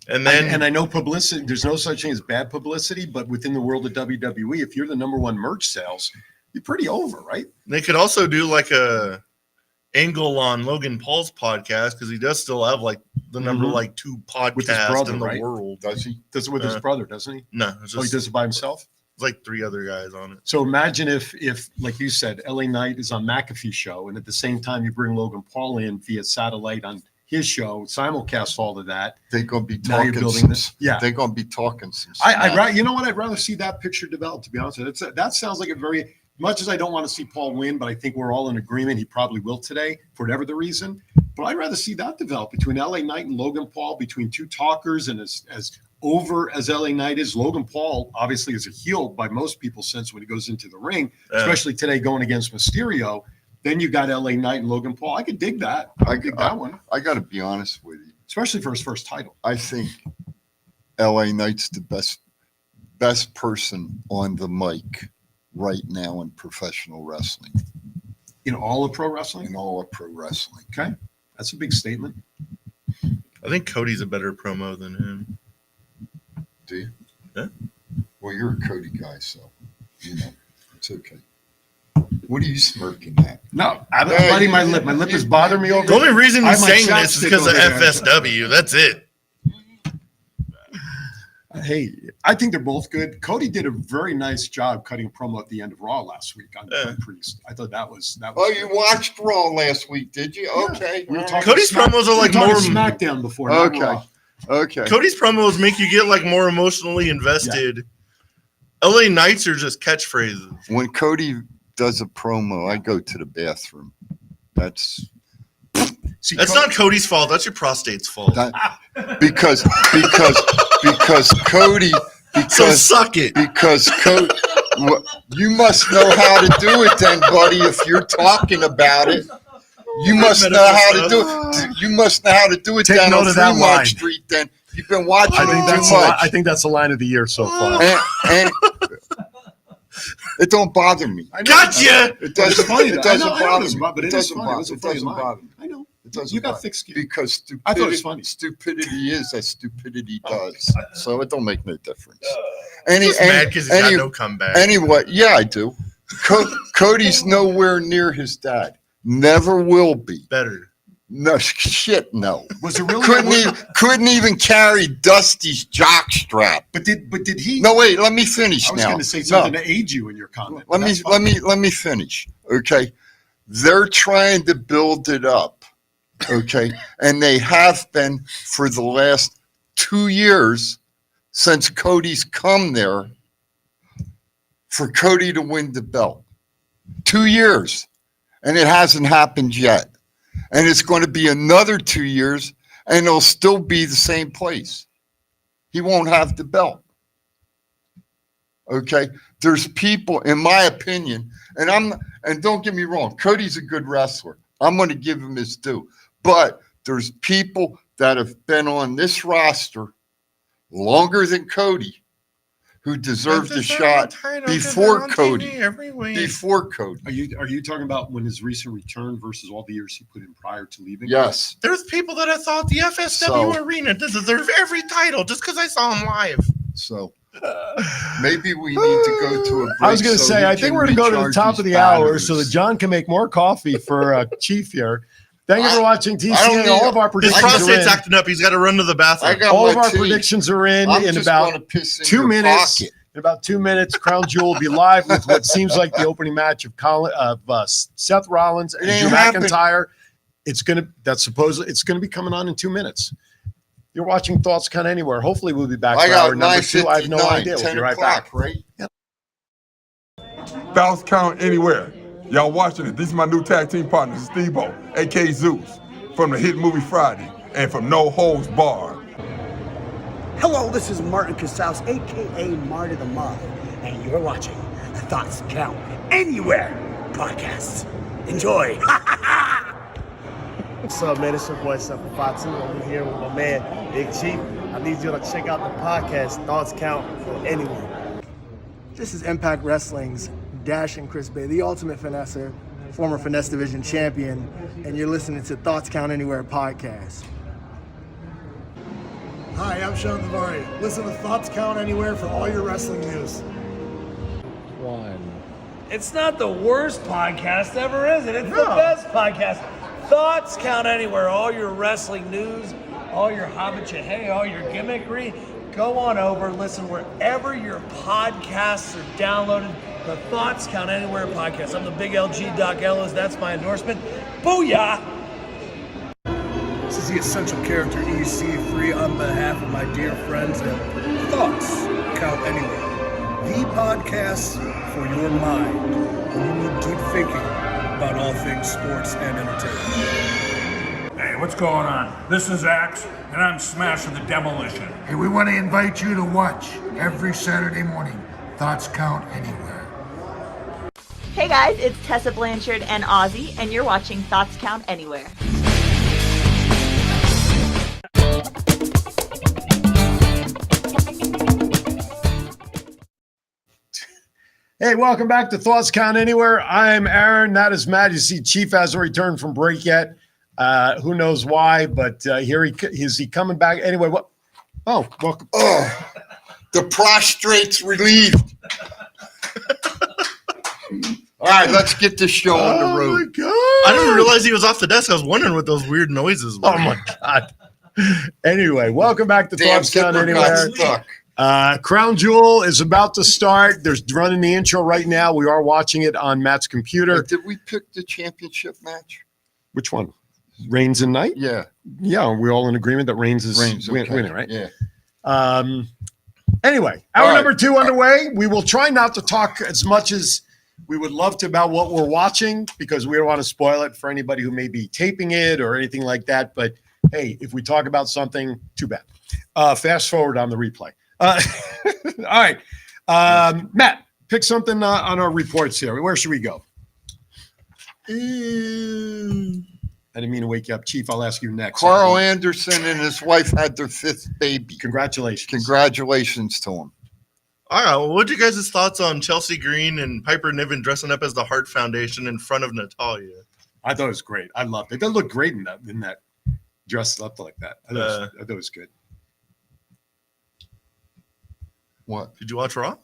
And then and I know publicity, there's no such thing as bad publicity, but within the world of WWE, if you're the #1 merch sales, you're pretty over, right? They could also do like a angle on Logan Paul's podcast because he does still have like the number like 2 podcast with his brother, in the right? world. Does he? Does it with his brother, doesn't he? No. It's He does it by himself? There's like 3 other guys on it. So imagine if, like you said, LA Knight is on McAfee's show, and at the same time you bring Logan Paul in via satellite on his show, simulcast all of that. They're going to be Now you're talking building some, this. Yeah. They're going to be talking some You know what? I'd rather see that picture develop, to be honest with you. That sounds like a very, much as I don't want to see Paul win, but I think we're all in agreement he probably will today for whatever the reason. But I'd rather see that develop between LA Knight and Logan Paul, between two talkers, and as over as LA Knight is, Logan Paul obviously is a heel by most people's sense when he goes into the ring, especially today going against Mysterio. Then you got LA Knight and Logan Paul. I could dig that. I could dig that one. I got to be honest with you. Especially for his first title. I think LA Knight's the best person on the mic right now in professional wrestling. In all of pro wrestling? In all of pro wrestling. Okay. That's a big statement. I think Cody's a better promo than him. Do you? Yeah. Well, you're a Cody guy, so, it's okay. What are you smirking at? No, I'm biting my lip. My lip is bothering me over. The only reason I he's have my saying this is chapstick because of over there. FSW. That's it. Hey, I think they're both good. Cody did a very nice job cutting a promo at the end of Raw last week on Priest. I thought that was. Oh, you watched Raw last week, did you? Yeah. Okay. We were talking Cody's promos are like more SmackDown before. not Okay. Raw. Okay. Cody's promos make you get like more emotionally invested. LA Knights are just catchphrases. When Cody does a promo, I go to the bathroom. That's Not Cody's fault. That's your prostate's fault. because Cody. So suck it. Because Cody, you must know how to do it, then, buddy. If you're talking about it, you must know how to do it. You must know how to do it Take down note on of that Fremont line. Street. Then you've been watching I think it that's too much. I think that's the line of the year so far. And it don't bother me. I know. Gotcha. It doesn't. funny, It though. doesn't I know bother it's me. but it is funny. It was a It funny doesn't line. bother me. I know. It doesn't. You got bother thick skin. because stupidity. I thought it was funny. Stupidity is as stupidity Oh, does. So it don't make no difference. He's mad because he's got no comeback. Anyway, yeah, I do. Cody's nowhere near his dad. Never will be. Better. No shit. No. Was it really? Couldn't even carry Dusty's jockstrap. But did he? No, wait. Let me finish I was now. going to say No. something to aid you in your comment. Let me finish. Okay. They're trying to build it up. Okay. And they have been for the last 2 years since Cody's come there for Cody to win the belt. 2 years. And it hasn't happened yet. And it's going to be another 2 years and it'll still be the same place. He won't have the belt. Okay. There's people, in my opinion, and don't get me wrong, Cody's a good wrestler. I'm going to give him his due. But there's people that have been on this roster longer than Cody who deserve the shot before Cody. Before Cody. Are you talking about when his recent return versus all the years he put in prior to leaving? Yes. There's people that have thought the FSW arena deserve every title just because I saw him live. So maybe we need to go to a break. I was going to say, I think we're going to go to the recharge top his of the hour batteries. so that John can make more coffee for Chief here. Thank you for watching I don't TCA. need- All of our His predictions are prostate's in. acting up. He's got to run to the bathroom. I got All my of our tea. predictions are in I'm in just about gonna piss in 2 your minutes. pocket. In about 2 minutes, Crown Jewel will be live with what seems like the opening match of Seth Rollins and It ain't Drew happened. McIntyre. It's gonna be coming on in 2 minutes. You're watching Thoughts Count Anywhere. Hopefully, we'll be back I for hour got number 2. I have no 9:59, idea. We'll 10 be right o'clock, back. right? Thoughts Count Anywhere. Y'all watching it. These are my new tag team partners, Steve-O, a.k.a. Zeus, from the hit movie Friday, and from No Holds Barred. Hello, this is Martin Casals, aka Marty the Moth, and you're watching the Thoughts Count Anywhere podcast. Enjoy. What's up, man? It's your boy, Seth Foxy. I'm here with my man, Big Chief. I need you to check out the podcast, Thoughts Count Anywhere. This is Impact Wrestling's Dash and Chris Bay, the ultimate finesser, former Finesse Division champion, and you're listening to Thoughts Count Anywhere podcast. Hi, I'm Sean Davari. Listen to Thoughts Count Anywhere for all your wrestling news. It's not the worst podcast ever, is it? It's the best podcast. Thoughts Count Anywhere. All your wrestling news, all your hobbit hey, all your gimmickry. go on over, listen wherever your podcasts are downloaded. The Thoughts Count Anywhere podcast. I'm the big LG Doc Ellis. That's my endorsement. Booyah! This is the Essential Character EC3 on behalf of my dear friends at Thoughts Count Anywhere. The podcast for your mind when you need deep thinking about all things sports and entertainment. Hey, what's going on? This is Axe, and I'm smashing the demolition. Hey, we want to invite you to watch every Saturday morning. Thoughts Count Anywhere. Hey guys, it's Tessa Blanchard and Ozzy, and you're watching Thoughts Count Anywhere. Hey, welcome back to Thoughts Count Anywhere. I'm Aaron. That is Matt. You see, Chief hasn't returned from break yet. Who knows why? But here is he coming back anyway? What? Oh, welcome. Oh, the prostrate's relieved. All right, let's get this show on the road. Oh my God! I didn't realize he was off the desk. I was wondering what those weird noises were. Oh my God! Anyway, welcome back to Damn Thoughts Count Zipper got Anywhere. stuck. Crown Jewel is about to start. There's running the intro right now. We are watching it on Matt's computer. Did we pick the championship match? Which one? Reigns and Knight? Yeah. Yeah, we're all in agreement that Reigns is okay. winning, right? Yeah. Anyway, hour number 2 underway. We will try not to talk as much as we would love to about what we're watching because we don't want to spoil it for anybody who may be taping it or anything like that. But hey, if we talk about something, too bad. Fast forward on the replay. All right. Matt, pick something on our reports here. Where should we go? I didn't mean to wake you up. Chief, I'll ask you next. Carl Anderson and his wife had their 5th baby. Congratulations. Congratulations to him. All right. Well, what'd you guys' thoughts on Chelsea Green and Piper Niven dressing up as the Hart Foundation in front of Natalia? I thought it was great. I loved it. They looked great in that dressed up like that. I thought it was good. What? Did you watch Raw?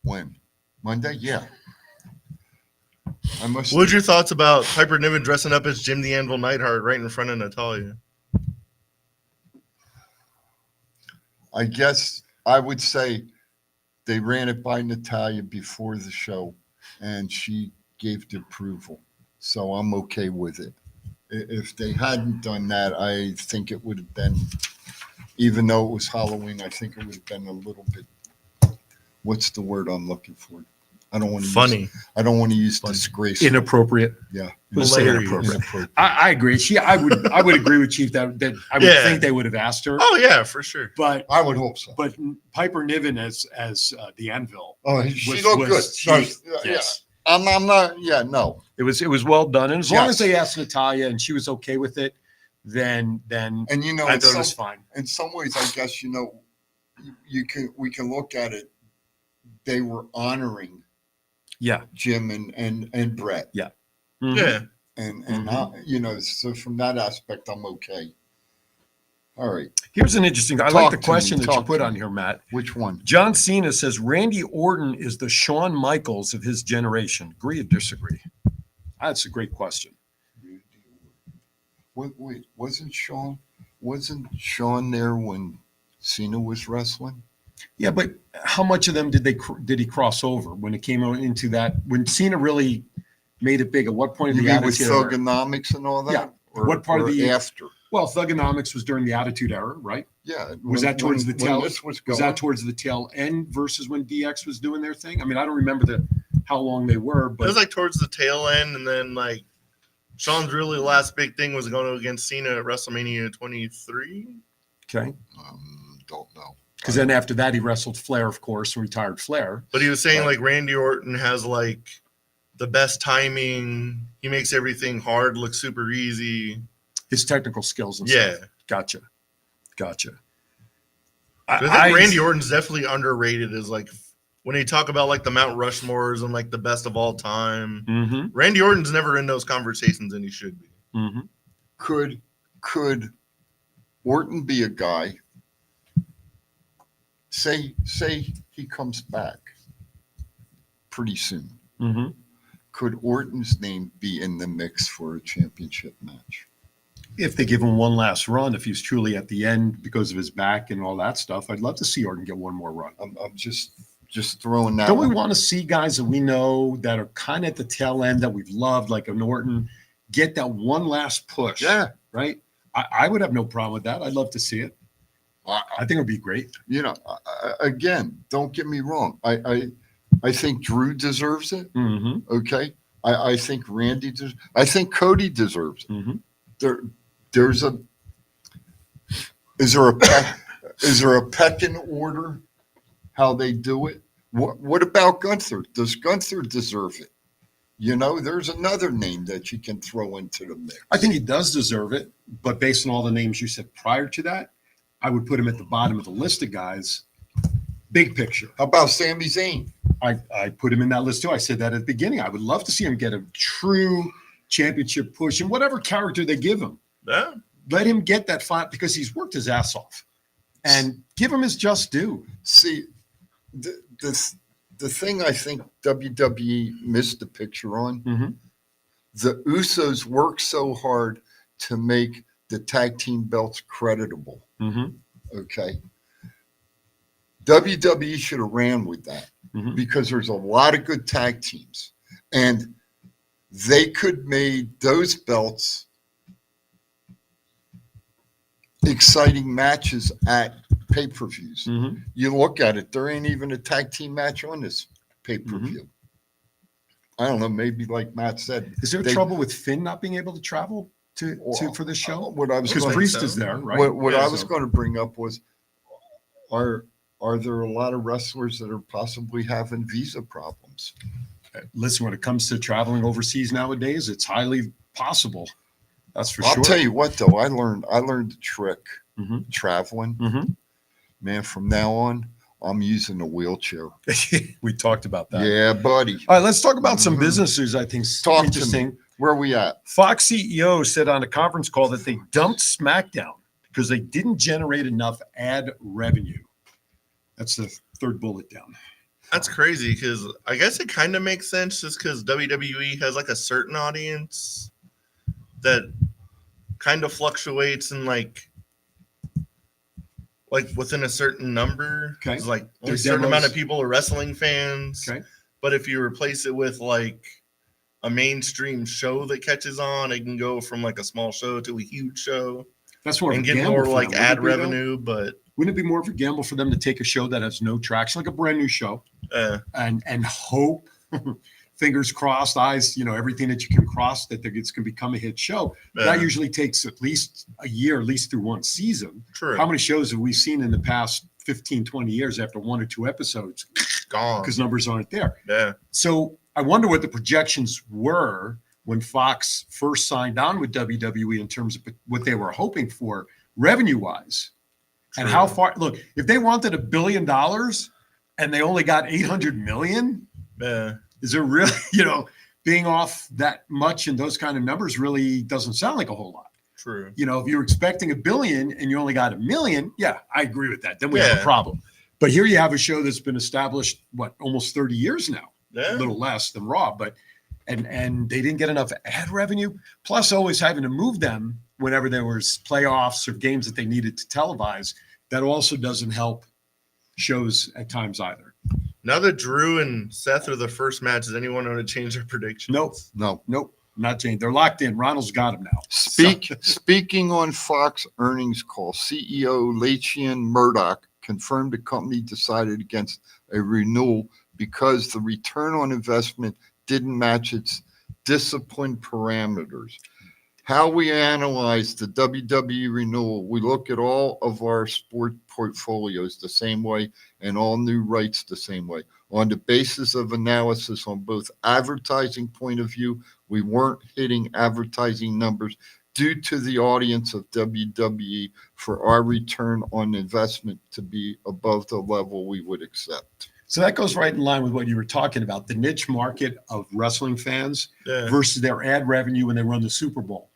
When? Monday? Yeah. What's your thoughts about Piper Niven dressing up as Jim the Anvil Neidhart right in front of Natalia? I guess I would say they ran it by Natalia before the show, and she gave the approval. So I'm okay with it. If they hadn't done that, I think it would have been, even though it was Halloween, I think it would have been a little bit, what's the word I'm looking for? I don't want to funny. I don't want to use disgrace. Inappropriate. Yeah. Let's say inappropriate. I agree. I would agree with Chief that I would think they would have asked her. Oh yeah, for sure. But I would hope so. But Piper Niven as the Anvil. Oh, she looked good. Yes. I'm not. Yeah, no. It was well done, and as long as Yes. they asked Natalia and she was okay with it, then And you know, I thought it was fine. In some ways, I guess we can look at it. They were honoring, Jim and Brett. Yeah, yeah, and so from that aspect, I'm okay. All right. Here's an interesting. I like the question that you put on here, Matt. Which one? John Cena says Randy Orton is the Shawn Michaels of his generation. Agree or disagree? That's a great question. Wait, wasn't Shawn there when Cena was wrestling? Yeah, but how much of them did he cross over when it came into that? When Cena really made it big, at what point of You the mean with Attitude Era? Thugonomics and all that? Yeah. Or, what part or of the after? Well, Thugonomics was during the Attitude Era, right? Yeah. Was that towards the tail? Was that towards the tail end versus when DX was doing their thing? I mean, I don't remember how long they were, but it was like towards the tail end, and then like Shawn's really last big thing was going against Cena at WrestleMania 23. Okay. Don't know. Because then after that, he wrestled Flair, of course, and retired Flair. But he was saying like Randy Orton has like the best timing. He makes everything hard look super easy. His technical skills and Yeah. stuff. Gotcha. I think Randy Orton's definitely underrated as like when you talk about like the Mount Rushmores and like the best of all time. Mm-hmm. Randy Orton's never in those conversations, and he should be. Mm-hmm. Could Orton be a guy? Say he comes back pretty soon. Mm-hmm. Could Orton's name be in the mix for a championship match? if they give him one last run, if he's truly at the end because of his back and all that stuff, I'd love to see Orton get one more run. I'm just throwing that. Don't we want to see guys that we know that are kind of at the tail end that we've loved, like a Norton, get that one last push? Yeah. Right? I would have no problem with that. I'd love to see it. I think it would be great. You know, again, don't get me wrong. I think Drew deserves it. Mm-hmm. Okay. I think Randy does. I think Cody deserves it. Mm-hmm. Is there a pecking order how they do it? What about Gunther? Does Gunther deserve it? You know, there's another name that you can throw into the mix. I think he does deserve it, but based on all the names you said prior to that, I would put him at the bottom of the list of guys. Big picture. How about Sami Zayn? I put him in that list too. I said that at the beginning. I would love to see him get a true championship push in whatever character they give him. Yeah. Let him get that fight because he's worked his ass off, and give him his just due. See, the thing I think WWE missed the picture on, the Usos worked so hard to make the tag team belts creditable. Okay. WWE should have ran with that because there's a lot of good tag teams, and they could made those belts exciting matches at pay-per-views. You look at it, there ain't even a tag team match on this pay-per-view. I don't know, maybe like Matt said. Is there trouble with Finn not being able to travel for this show? What I was because going Priest to, is there, right? What I was going to bring up was, are there a lot of wrestlers that are possibly having visa problems? Listen, when it comes to traveling overseas nowadays, it's highly possible. That's for sure. I'll tell you what, though, I learned the trick traveling. Man, from now on, I'm using a wheelchair. We talked about that. Yeah, buddy. All right, let's talk about some business news. I think Talk interesting. to me. Where are we at? Fox CEO said on a conference call that they dumped SmackDown because they didn't generate enough ad revenue. That's the third bullet down. That's crazy because I guess it kind of makes sense just because WWE has like a certain audience that kind of fluctuates in like within a certain number. Okay. It's like only a Their certain demos. amount of people are wrestling fans. Okay. But if you replace it with like a mainstream show that catches on, it can go from like a small show to a huge show. That's more of and a get gamble more for like them, ad wouldn't it be, though? revenue. But Wouldn't it be more of a gamble for them to take a show that has no traction, like a brand new show, and hope, fingers crossed, eyes, everything that you can cross that it's going to become a hit show? That usually takes at least a year, at least through one season. True. How many shows have we seen in the past 15, 20 years after one or two episodes? Gone. Because numbers aren't there. Yeah. So I wonder what the projections were when Fox first signed on with WWE in terms of what they were hoping for revenue-wise. And how far, look, if they wanted $1 billion and they only got 800 million, is it really, being off that much and those kind of numbers really doesn't sound like a whole lot. True. If you're expecting $1 billion and you only got $1 million, yeah, I agree with that. Then we have a problem. But here you have a show that's been established, almost 30 years now, a little less than Raw, but and they didn't get enough ad revenue, plus always having to move them whenever there was playoffs or games that they needed to televise. That also doesn't help shows at times either. Now that Drew and Seth are the first match, does anyone want to change their predictions? Nope, not changed. They're locked in. Ronald's got them now. Speaking on Fox earnings call, CEO Lachlan Murdoch confirmed the company decided against a renewal because the return on investment didn't match its discipline parameters. How we analyze the WWE renewal, we look at all of our sport portfolios the same way and all new rights the same way. On the basis of analysis on both advertising point of view, we weren't hitting advertising numbers due to the audience of WWE for our return on investment to be above the level we would accept. So that goes right in line with what you were talking about, the niche market of wrestling fans versus their ad revenue when they run the Super Bowl.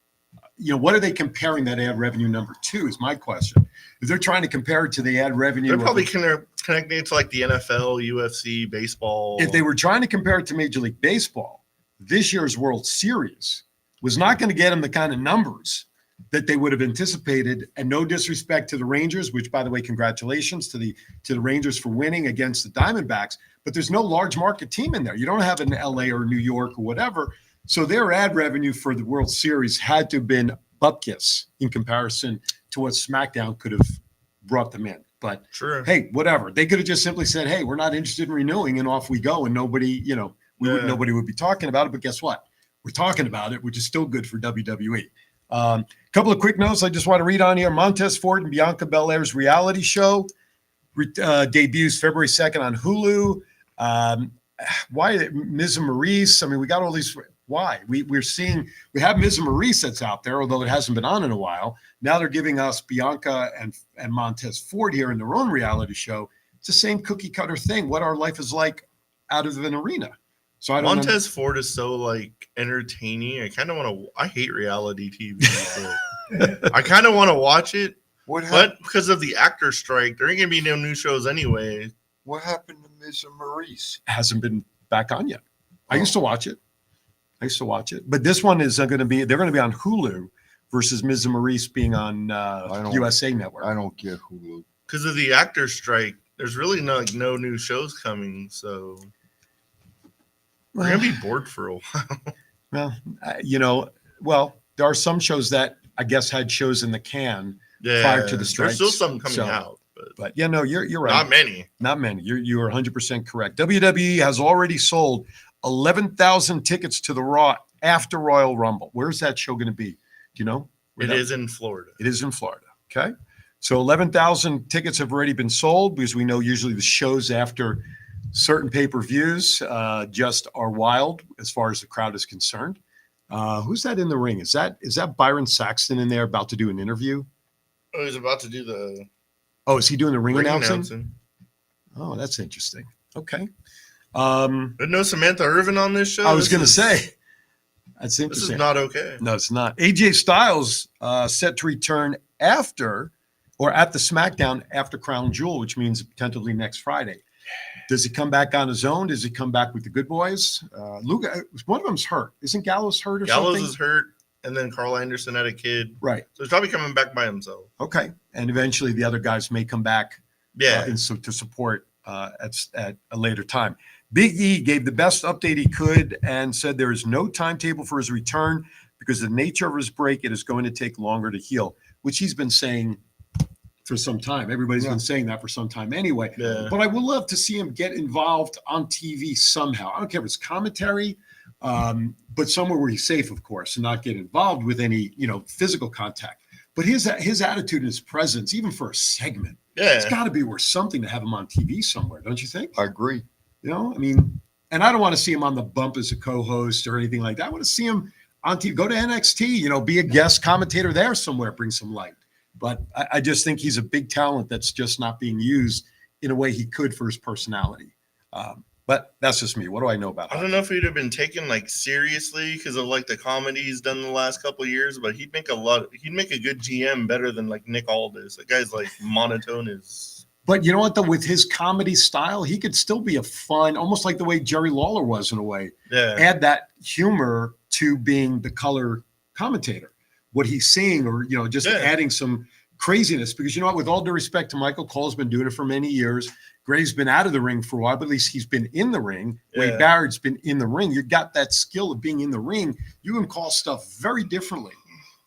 What are they comparing that ad revenue number to is my question. If they're trying to compare it to the ad revenue. They're probably connecting it to like the NFL, UFC, baseball. If they were trying to compare it to Major League Baseball, this year's World Series was not going to get them the kind of numbers that they would have anticipated. And no disrespect to the Rangers, which, by the way, congratulations to the Rangers for winning against the Diamondbacks. But there's no large market team in there. You don't have an LA or New York or whatever. So their ad revenue for the World Series had to have been bupkis in comparison to what SmackDown could have brought them in. But Sure. hey, whatever. They could have just simply said, "Hey, we're not interested in renewing," and off we go, and nobody, nobody would be talking about it. But guess what? We're talking about it, which is still good for WWE. Couple of quick notes I just want to read on here. Montez Ford and Bianca Belair's reality show debuts February 2nd on Hulu. Why Miz and Maurice? I mean, we got all these. Why? We have Miz and Maurice that's out there, although it hasn't been on in a while. Now they're giving us Bianca and Montez Ford here in their own reality show. It's the same cookie cutter thing. What our life is like out of an arena. So I don't know. Montez Ford is so like entertaining. I kind of want to. I hate reality TV. But I kind of want to watch it, but because of the actor strike, there ain't gonna be no new shows anyway. What happened to Miz and Maurice? Hasn't been back on yet. I used to watch it. But this one is going to be. They're going to be on Hulu versus Miz and Maurice being on USA Network. I don't get Hulu because of the actor strike. There's really no new shows coming, so we're gonna be bored for a while. Well, there are some shows that I guess had shows in the can prior to the strike. There's still some coming out, but yeah, no, you're right. Not many. You are 100% correct. WWE has already sold 11,000 tickets to the Raw after Royal Rumble. Where's that show going to be? Do you know? It is in Florida. It is in Florida. Okay. So 11,000 tickets have already been sold because we know usually the shows after certain pay-per-views just are wild as far as the crowd is concerned. Who's that in the ring? Is that Byron Saxton in there about to do an interview? Oh, he's about to do the. Oh, is he doing the ring announcing? Oh, that's interesting. Okay. But no Samantha Irvin on this show. I was going to say that's interesting. This is not okay. No, it's not. AJ Styles set to return after or at the SmackDown after Crown Jewel, which means tentatively next Friday. Does he come back on his own? Does he come back with the good boys? Luke, one of them's hurt. Isn't Gallows hurt or something? Gallows is hurt, and then Carl Anderson had a kid. Right. So he's probably coming back by himself. Okay. And eventually the other guys may come back to support at a later time. Big E gave the best update he could and said there is no timetable for his return because of the nature of his break, it is going to take longer to heal, which he's been saying for some time. Everybody's been saying that for some time anyway. Yeah. But I would love to see him get involved on TV somehow. I don't care if it's commentary, but somewhere where he's safe, of course, and not get involved with any physical contact. But his attitude and his presence, even for a segment, it's got to be worth something to have him on TV somewhere, don't you think? I agree. I mean, and I don't want to see him on the bump as a co-host or anything like that. I want to see him on TV, go to NXT, be a guest commentator there somewhere, bring some light. But I just think he's a big talent that's just not being used in a way he could for his personality. But that's just me. What do I know about him? I don't know if he'd have been taken seriously because of the comedy he's done the last couple of years, but he'd make a good GM better than Nick Aldis. That guy's monotone as. But you know what, though, with his comedy style, he could still be a fun, almost like the way Jerry Lawler was in a way. Yeah. Add that humor to being the color commentator, what he's seeing, or, just adding some craziness. Because you know what, with all due respect to Michael Cole's been doing it for many years. Gray's been out of the ring for a while, but at least he's been in the ring. Yeah. Wade Barrett's been in the ring. You got that skill of being in the ring. You can call stuff very differently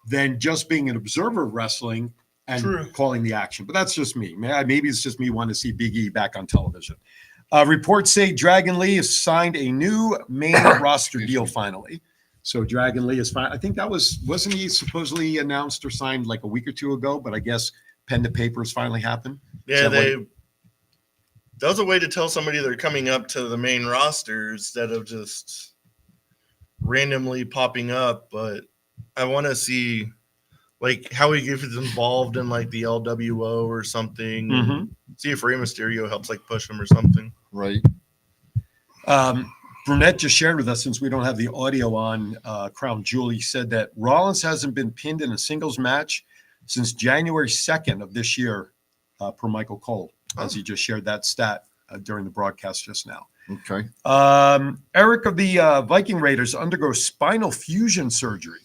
than just being an observer of wrestling and calling the action. But that's just me. Maybe it's just me wanting to see Big E back on television. Reports say Dragon Lee has signed a new main roster deal finally. So Dragon Lee is fine. I think that wasn't he supposedly announced or signed a week or two ago, but I guess pen to paper has finally happened. Yeah, that was a way to tell somebody they're coming up to the main roster instead of just randomly popping up. But I want to see how he gets involved in the LWO or something. Mm-hmm. See if Rey Mysterio helps push him or something. Right. Brunette just shared with us, since we don't have the audio on Crown Jewel, he said that Rollins hasn't been pinned in a singles match since January 2nd of this year, per Michael Cole, as he just shared that stat during the broadcast just now. Okay. Eric of the Viking Raiders undergoes spinal fusion surgery.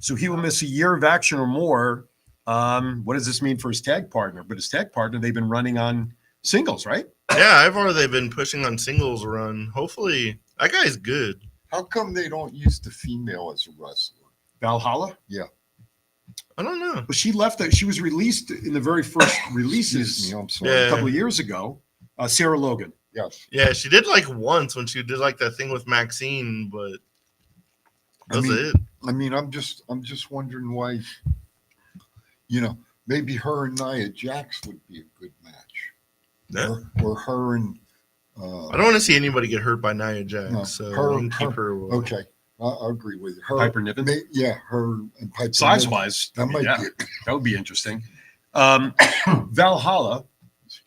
So he will miss a year of action or more. What does this mean for his tag partner? But his tag partner, they've been running on singles, right? Yeah, they've been pushing on singles run. Hopefully, that guy's good. How come they don't use the female as a wrestler? Valhalla? Yeah. I don't know. Well, she left. She was released in the very first releases Excuse me, I'm sorry. Yeah. a couple of years ago. Sarah Logan. Yes. Yeah, she did like once when she did like that thing with Maxine, but that's it. I mean, I'm just wondering why. Maybe her and Nia Jax would be a good match. Yeah. Or her and. I don't want to see anybody get hurt by Nia Jax, No, so her- we can keep her away. Okay, I agree with you. Her, Piper Niven? her and Piper. Size-wise, Niven. That might yeah, be. that would be interesting. Valhalla,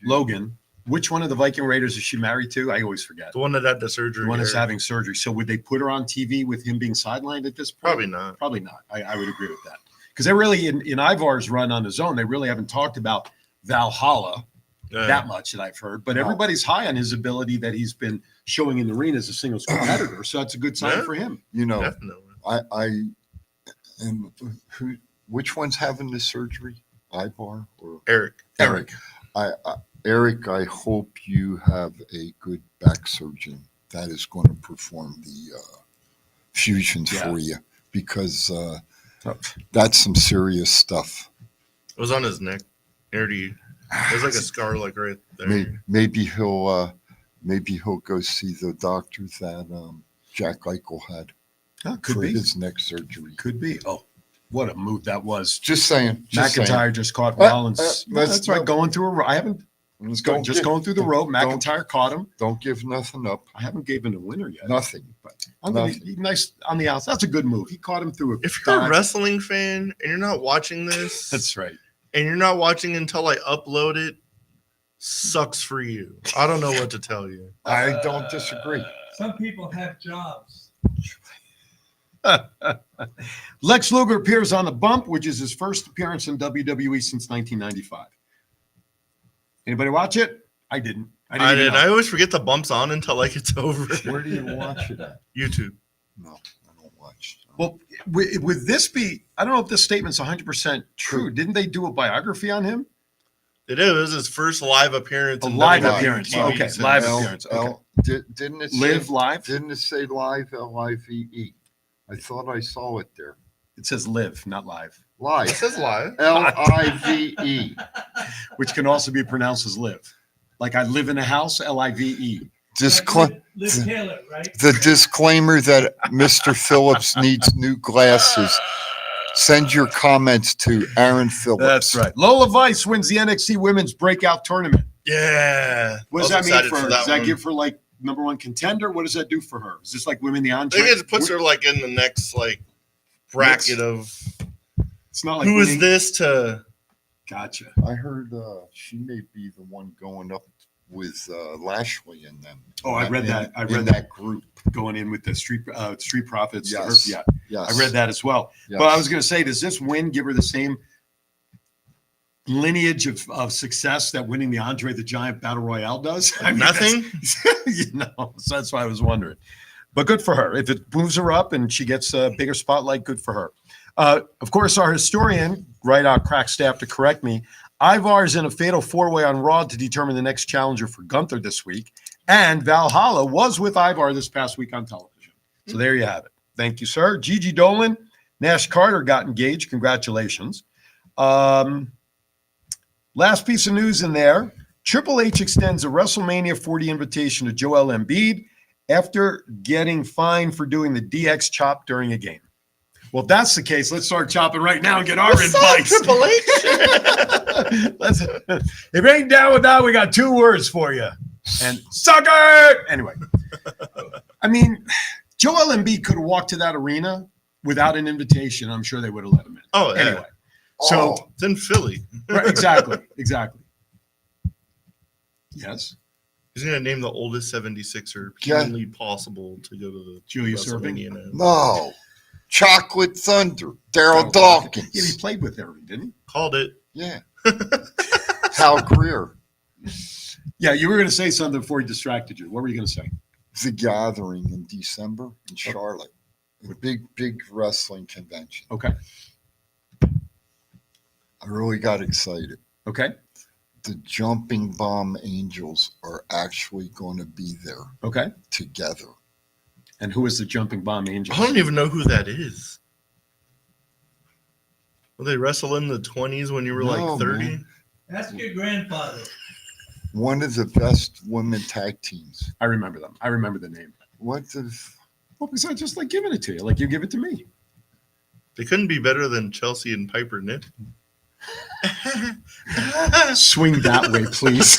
Logan. Which one of the Viking Raiders is she married to? I always forget. The one that had the surgery. The one that's here. having surgery. So would they put her on TV with him being sidelined at this point? Probably not. Probably not. I would agree with that. Because they really, in Ivar's run on his own, they really haven't talked about Valhalla that much that I've heard. But everybody's high on his ability that he's been showing in the ring as a singles competitor. So that's a good sign for him. Definitely. Which one's having the surgery? Ivar or Eric? Eric, I hope you have a good back surgeon that is going to perform the fusions for you, because that's some serious stuff. It was on his neck. There's like a scar, like right there. Maybe he'll go see the doctor that Jack Eichel had could for be his neck surgery. Could be. Oh, what a move that was! Just saying. McIntyre just caught Rollins. That's right. Going through I haven't. Going through the rope. McIntyre caught him. Don't give nothing up. I haven't given a winner yet. Nothing. But I'm gonna be nice on the outside. That's a good move. He caught him through a. If you're a wrestling fan and you're not watching this, that's right. And you're not watching until I upload it, sucks for you. I don't know what to tell you. I don't disagree. Some people have jobs. Lex Luger appears on the bump, which is his first appearance in WWE since 1995. Anybody watch it? I didn't. I didn't. I always forget the bump's on until like it's over. Where do you watch it at? YouTube. No, I don't watch. Well, would this be? I don't know if this statement's 100% true. Didn't they do a biography on him? It is his first live appearance. A live appearance. Okay, live appearance. Okay. Didn't it Live say, live? Didn't it say live? Live. I thought I saw it there. It says live, not live. Live. It says live. Live. Which can also be pronounced as live. Like I live in a house, live. Liv Taylor, right? The disclaimer that Mr. Phillips needs new glasses. Send your comments to Aaron Phillips. That's right. Lola Vice wins the NXT Women's Breakout Tournament. Yeah. What does that mean for her? Does that give her like #1 contender? What does that do for her? Is this like women the I entree? think it puts her like in the next like bracket of. It's not like who is winning- this to. Gotcha. I heard she may be the one going up with Lashley and them. Oh, I read that. I read that group going in with the Street Profits. Yes. Yeah, Yes. I read that as well. Yes. But I was going to say, does this win give her the same lineage of success that winning the Andre the Giant Battle Royale does? I mean, Nothing. So that's why I was wondering. But good for her. If it moves her up and she gets a bigger spotlight, good for her. Of course, our historian, right out Crackstaff to correct me, Ivar is in a fatal four-way on Raw to determine the next challenger for Gunther this week. And Valhalla was with Ivar this past week on television. So there you have it. Thank you, sir. Gigi Dolan, Nash Carter got engaged. Congratulations. Last piece of news in there. Triple H extends a WrestleMania 40 invitation to Joel Embiid after getting fined for doing the DX chop during a game. Well, if that's the case, let's start chopping right now and get our invites. Triple H? If you ain't down with that, we got 2 words for you. And sucker! Anyway, I mean, Joel Embiid could have walked to that arena without an invitation. I'm sure they would have let him in. Oh, yeah. Anyway. So it's in Philly. Right, exactly. Yes. He's going to name the oldest 76er humanly possible to go to the Julius WrestleMania Erving? now. No. Chocolate Thunder. Daryl Dawkins. Yeah, he played with Irving, didn't he? Called it. Yeah. Hal Greer. Yeah, you were going to say something before he distracted you. What were you going to say? The Gathering in December in Charlotte. A big wrestling convention. Okay. I really got excited. Okay. The Jumping Bomb Angels are actually going to be there. Okay. Together. And who is the Jumping Bomb Angels? I don't even know who that is. Will they wrestle in the 20s when you were like 30? Man. Ask your grandfather. One of the best women tag teams. I remember them. I remember the name. What the? Well, because I just like giving it to you, like you give it to me. They couldn't be better than Chelsea and Piper Niven. Swing that way, please.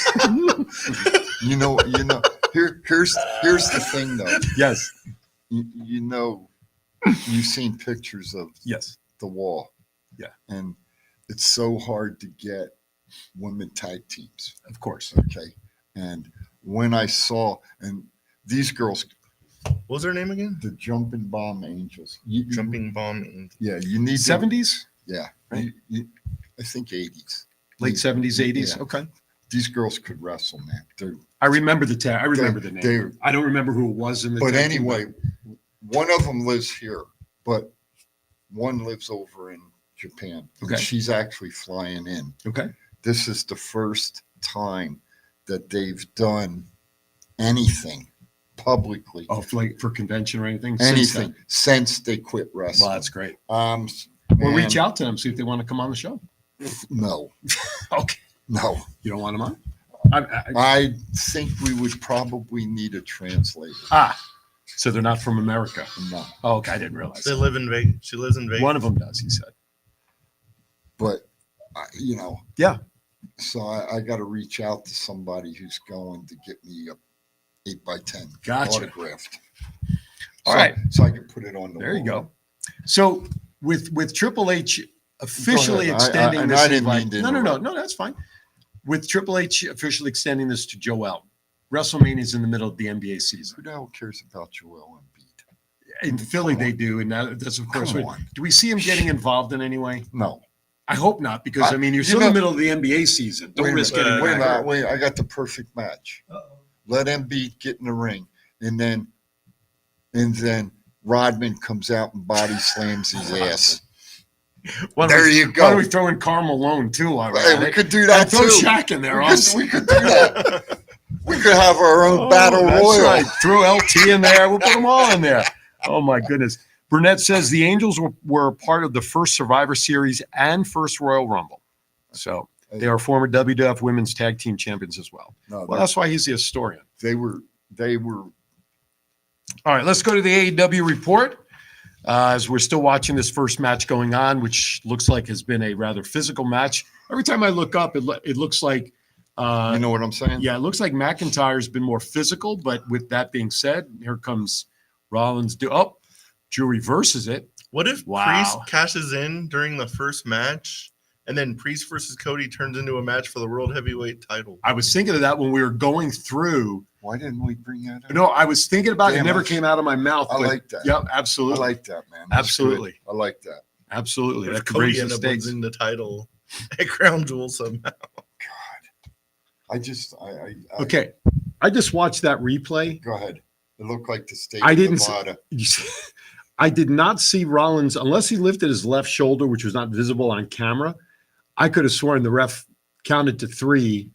you know. Here's the thing, though. Yes. You know, you've seen pictures of the wall. Yeah. And it's so hard to get women tag teams. Of course. Okay. And when I saw, and these girls. What was their name again? The Jumping Bomb Angels. Jumping Bomb Angels. Yeah. You need 70s? Yeah. Right. I think 80s. Late 70s, 80s. Yeah. Okay. These girls could wrestle, man. I remember the tag. I remember the name. they're- I don't remember who it was in the But tag team, anyway, one of them lives here, but one lives over in Japan. And Okay. she's actually flying in. Okay. This is the first time that they've done anything publicly. Oh, like for convention or anything? Anything since they quit wrestling. Well, that's great. We'll We'll reach out to them, see if they want to come on the show. No. Okay. No. You don't want them on? I think we would probably need a translator. So they're not from America. No. Oh, okay. I didn't realize. They live in Vegas. She lives in Vegas. One of them does, he said. But, Yeah. So I got to reach out to somebody who's going to get me a 8x10 Gotcha. autographed. All right. So I can put it on the There you wall. go. So with Triple H officially Go ahead. extending I this, didn't invite- mean to no, interrupt. that's fine. With Triple H officially extending this to Joel, WrestleMania is in the middle of the NBA season. Who the hell cares about Joel Embiid? In Philly, they do, and that's of course. Come what- on. Do we see him getting involved in any way? No. I hope not, because you're you still in know- the middle of the NBA season. Don't Wait a risk minute, getting wait a back. minute, wait, I got the perfect match. Let Embiid get in the ring, and then Rodman comes out and body slams his ass. There you go. Why don't we throw in Karl Malone too? While we're Hey, at we it? could do that And throw too. Shaq in there. We could do that. We could have our own battle that's royal. right. Throw LT in there. We'll put them all in there. Oh my goodness. Burnett says the Angels were part of the first Survivor Series and first Royal Rumble. So they are former WWF Women's Tag Team Champions as well. No, Well, that's why he's the historian. They were. All right, let's go to the AEW report. As we're still watching this first match going on, which looks like has been a rather physical match. Every time I look up, it looks like You know what I'm saying? yeah, it looks like McIntyre's been more physical. But with that being said, here comes Rollins. Drew reverses it. What if Wow. Priest cashes in during the first match, and then Priest versus Cody turns into a match for the World Heavyweight title? I was thinking of that when we were going through. Why didn't we bring that up? No, I was thinking about it. It Damn, never I- came out of my mouth. I but- like that. Yep, I absolutely. like that, man. That's Absolutely. good. I like that. Absolutely. What That if could Cody raise the end up stakes. winning the title at Crown Jewel somehow? I just, I Okay. I just watched that replay. Go ahead. It looked like the state I of didn't Nevada. I did not see Rollins unless he lifted his left shoulder, which was not visible on camera. I could have sworn the ref counted to 3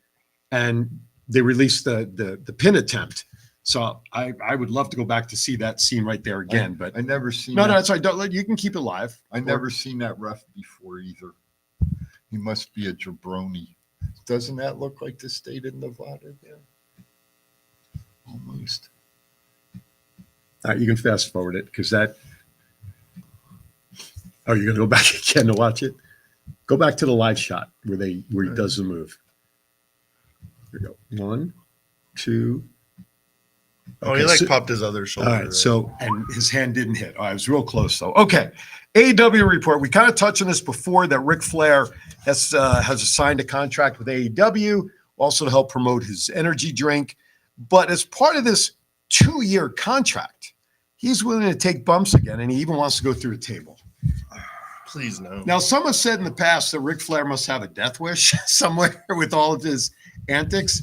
and they released the pin attempt. So I would love to go back to see that scene right there again. But I never seen no, that. that's right. Don't, you can keep it live. I never seen that ref before either. He must be a jabroni. Doesn't that look like the state of Nevada there? Almost. All right, you can fast forward it because that. Oh, you're gonna go back again to watch it. Go back to the live shot where he does the move. Here we go. 1, 2. Oh, he Okay, so- popped his other shoulder. All right, so and his hand didn't hit. I was real close though. Okay, AEW report. We kind of touched on this before that Ric Flair has signed a contract with AEW, also to help promote his energy drink. But as part of this 2-year contract, he's willing to take bumps again, and he even wants to go through a table. Please no. Now, some have said in the past that Ric Flair must have a death wish somewhere with all of his antics.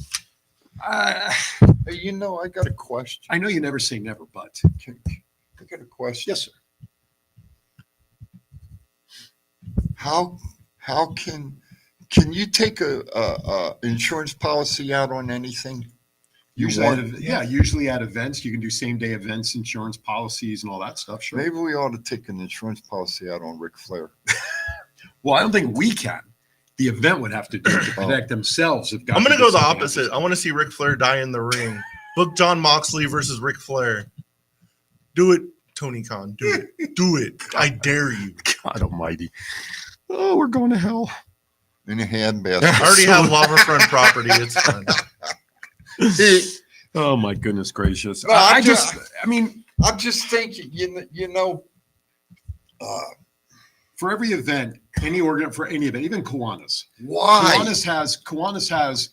Hey, you know, I got a question. I know you never say never, but I got a question. Yes, sir. How can you take a insurance policy out on anything? Usually at events, you can do same day events, insurance policies, and all that stuff. Sure. Maybe we ought to take an insurance policy out on Ric Flair. Well, I don't think we can. The event would have to do it to protect themselves. If God I'm going to forbid go the something opposite. I want to see Ric Flair die in the ring. Book John Moxley versus Ric Flair. Do it, Tony Khan. Do it. Do it. I dare you. God almighty. Oh, we're going to hell. In a handbasket. I already have lava front property. It's fine. Oh my goodness gracious! No, I'm just thinking. For every event, for any event, even Kiwanis. Why? Kiwanis has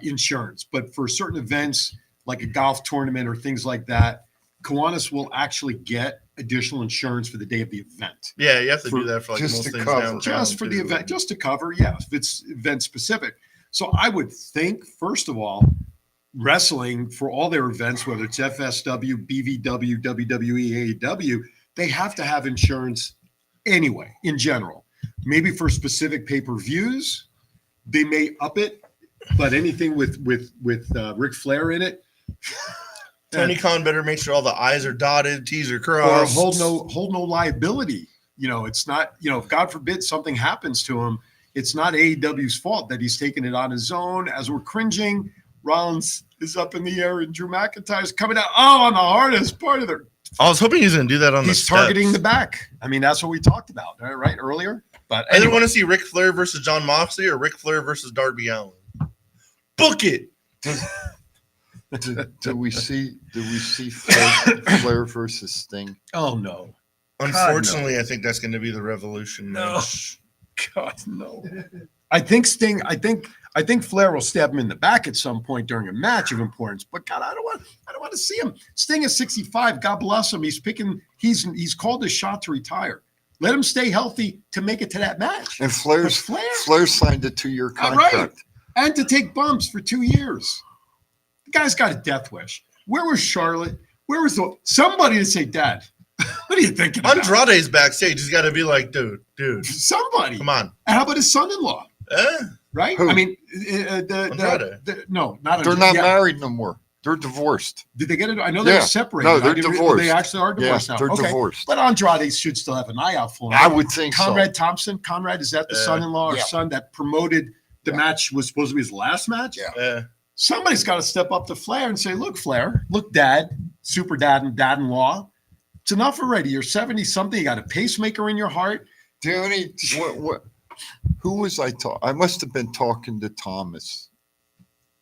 insurance, but for certain events like a golf tournament or things like that, Kiwanis will actually get additional insurance for the day of the event. Yeah, you have to do that for like most things downtown. Just for the event, just to cover, yeah, if it's event specific. So I would think, first of all, wrestling for all their events, whether it's FSW, BVW, WWE, AEW, they have to have insurance anyway, in general. Maybe for specific pay-per-views, they may up it, but anything with Ric Flair in it, Tony Khan better make sure all the I's are dotted, T's are crossed. or hold no liability. It's not, if God forbid something happens to him, it's not AEW's fault that he's taking it on his own. As we're cringing, Rollins is up in the air and Drew McIntyre's coming out. Oh, on the hardest part of the. I was hoping he's going to do that on the steps. He's targeting the back. I mean, that's what we talked about, right, earlier. But I didn't want to see Ric Flair versus John Moxley or Ric Flair versus Darby Allin. Book it. Do we see Flair versus Sting? Oh no. Unfortunately, I think that's going to be the Revolution match. God no. I think Flair will stab him in the back at some point during a match of importance. But God, I don't want to see him. Sting is 65. God bless him. He's called his shot to retire. Let him stay healthy to make it to that match. And Flair signed a 2-year contract. Right. And to take bumps for 2 years. The guy's got a death wish. Where was Charlotte? Where was somebody to say, Dad, what are you thinking about? Andrade's backstage. He's got to be like, dude. Somebody. Come on. And how about his son-in-law? Right? Who? I mean, no, not They're not married no more. They're divorced. Did they get it? I know they're separated. No, they're divorced. They actually are divorced now. They're divorced. But Andrade should still have an eye out for him. I would think Conrad Thompson. Conrad, is that the son-in-law or son that promoted the match was supposed to be his last match? Yeah. Somebody's got to step up to Flair and say, look, Flair, look, Dad, super dad and dad-in-law. It's enough already. You're 70-something. You got a pacemaker in your heart. Danny, who was I talking? I must have been talking to Thomas.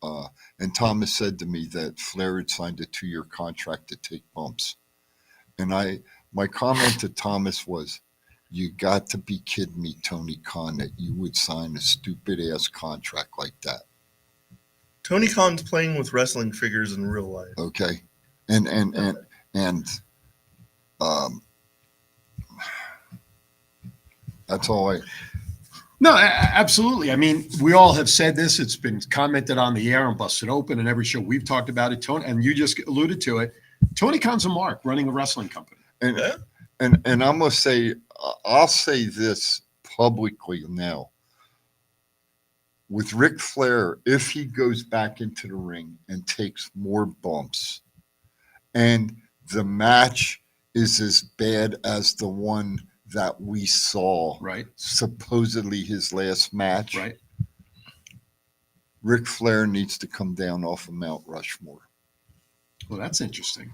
And Thomas said to me that Flair had signed a 2-year contract to take bumps. And my comment to Thomas was, you got to be kidding me, Tony Khan, that you would sign a stupid-ass contract like that. Tony Khan's playing with wrestling figures in real life. Okay. And that's all No, absolutely. I mean, we all have said this. It's been commented on the air and busted open and every show we've talked about it. Tony, and you just alluded to it. Tony Khan's a mark running a wrestling company. And I'm going to say, I'll say this publicly now. With Ric Flair, if he goes back into the ring and takes more bumps and the match is as bad as the one that we saw, right? Supposedly his last match, right? Ric Flair needs to come down off of Mount Rushmore. Well, that's interesting.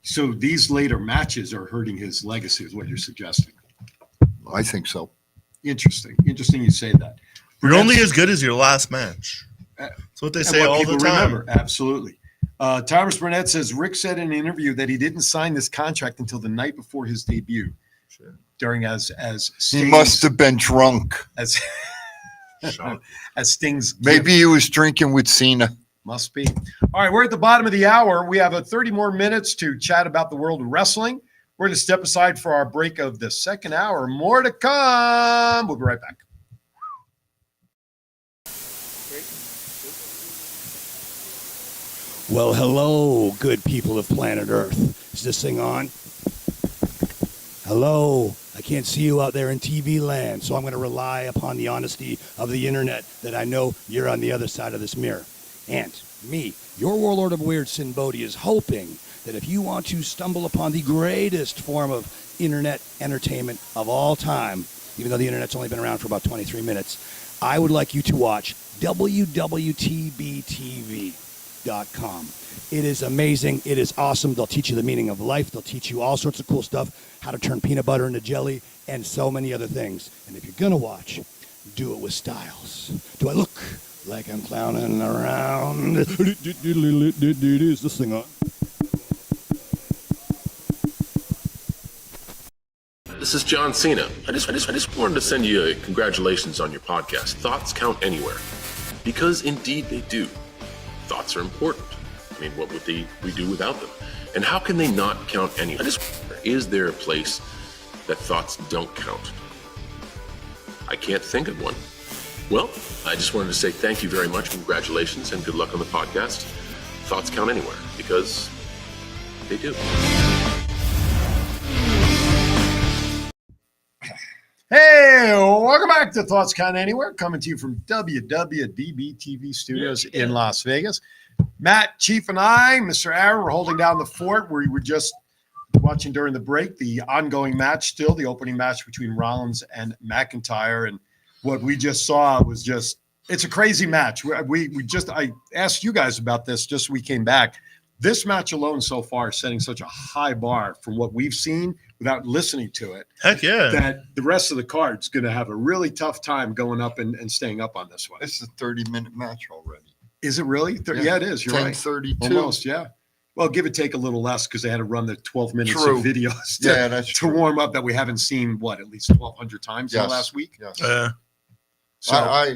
So these later matches are hurting his legacy, is what you're suggesting. I think so. Interesting you say that. You're only as good as your last match. That's what they say all the time. Remember. Absolutely. Thomas Burnett says Rick said in an interview that he didn't sign this contract until the night before his debut. Sure. During as he must have been drunk. As Sting's maybe he was drinking with Cena. Must be. All right, we're at the bottom of the hour. We have 30 more minutes to chat about the world of wrestling. We're going to step aside for our break of the second hour. More to come. We'll be right back. Well, hello, good people of planet Earth. Is this thing on? Hello, I can't see you out there in TV land, so I'm going to rely upon the honesty of the internet that I know you're on the other side of this mirror. And me, your warlord of weird, Sin Bodhi, is hoping that if you want to stumble upon the greatest form of internet entertainment of all time, even though the internet's only been around for about 23 minutes, I would like you to watch www.tbtv.com. It is amazing. It is awesome. They'll teach you the meaning of life. They'll teach you all sorts of cool stuff, how to turn peanut butter into jelly, and so many other things. And if you're going to watch, do it with styles. Do I look like I'm clowning around? Is this thing on? This is John Cena. I just wanted to send you a congratulations on your podcast. Thoughts count anywhere. Because indeed they do. Thoughts are important. I mean, what would we do without them? And how can they not count anywhere? Is there a place that thoughts don't count? I can't think of one. Well, I just wanted to say thank you very much, congratulations, and good luck on the podcast. Thoughts count anywhere, because they do. Hey, welcome back to Thoughts Count Anywhere, coming to you from WWDB-TV studios in Las Vegas. Matt, Chief, and I, Mr. Aaron, we're holding down the fort where we were just watching during the break, the ongoing match still, the opening match between Rollins and McIntyre. And what we just saw was just, it's a crazy match. I asked you guys about this just as we came back. This match alone so far is setting such a high bar from what we've seen without listening to it. Heck yeah. That the rest of the card's going to have a really tough time going up and staying up on this one. It's a 30-minute match already. Is it really? Yeah, it is. You're right. 10:32. Almost, yeah. Well, give or take a little less because they had to run the 12 minutes True. of videos to warm up that we haven't seen, at least 1,200 times in the last week? Yes. So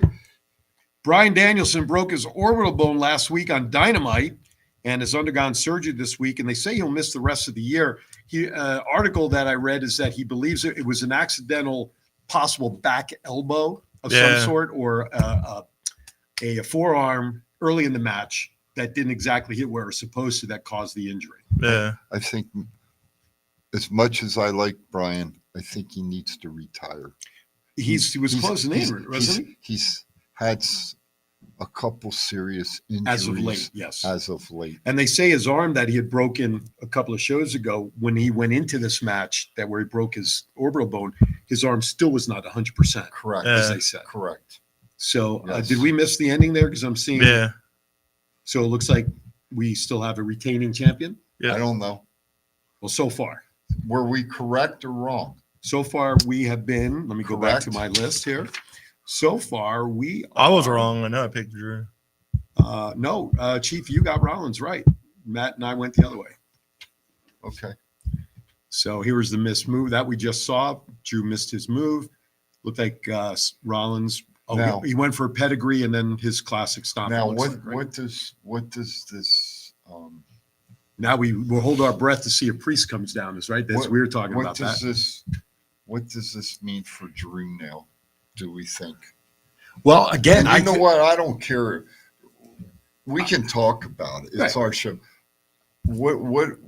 Bryan Danielson broke his orbital bone last week on Dynamite and has undergone surgery this week, and they say he'll miss the rest of the year. Article that I read is that he believes it was an accidental possible back elbow of some sort or a forearm early in the match that didn't exactly hit where it was supposed to that caused the injury. Yeah. I think as much as I like Bryan, I think he needs to retire. He was closing in, wasn't he? He's had a couple serious injuries. As of late, yes. As of late. And they say his arm that he had broken a couple of shows ago when he went into this match, that where he broke his orbital bone, his arm still was not 100%. Correct. As they said. Correct. So did we miss the ending there? Because I'm seeing. Yeah. So it looks like we still have a retaining champion. I don't know. Well, so far. Were we correct or wrong? So far we have been, let me go back to my list here. So far I was wrong. I know I picked Drew. No, Chief, you got Rollins right. Matt and I went the other way. Okay. So here was the missed move that we just saw. Drew missed his move. Looked like Rollins. Now, he went for a pedigree and then his classic stomp. Now, what does this? Now we'll hold our breath to see if Priest comes down. Is right. That's we were talking about that. What does this mean for Drew now? Do we think? Well, again, you know what? I don't care. We can talk about it. It's our show. What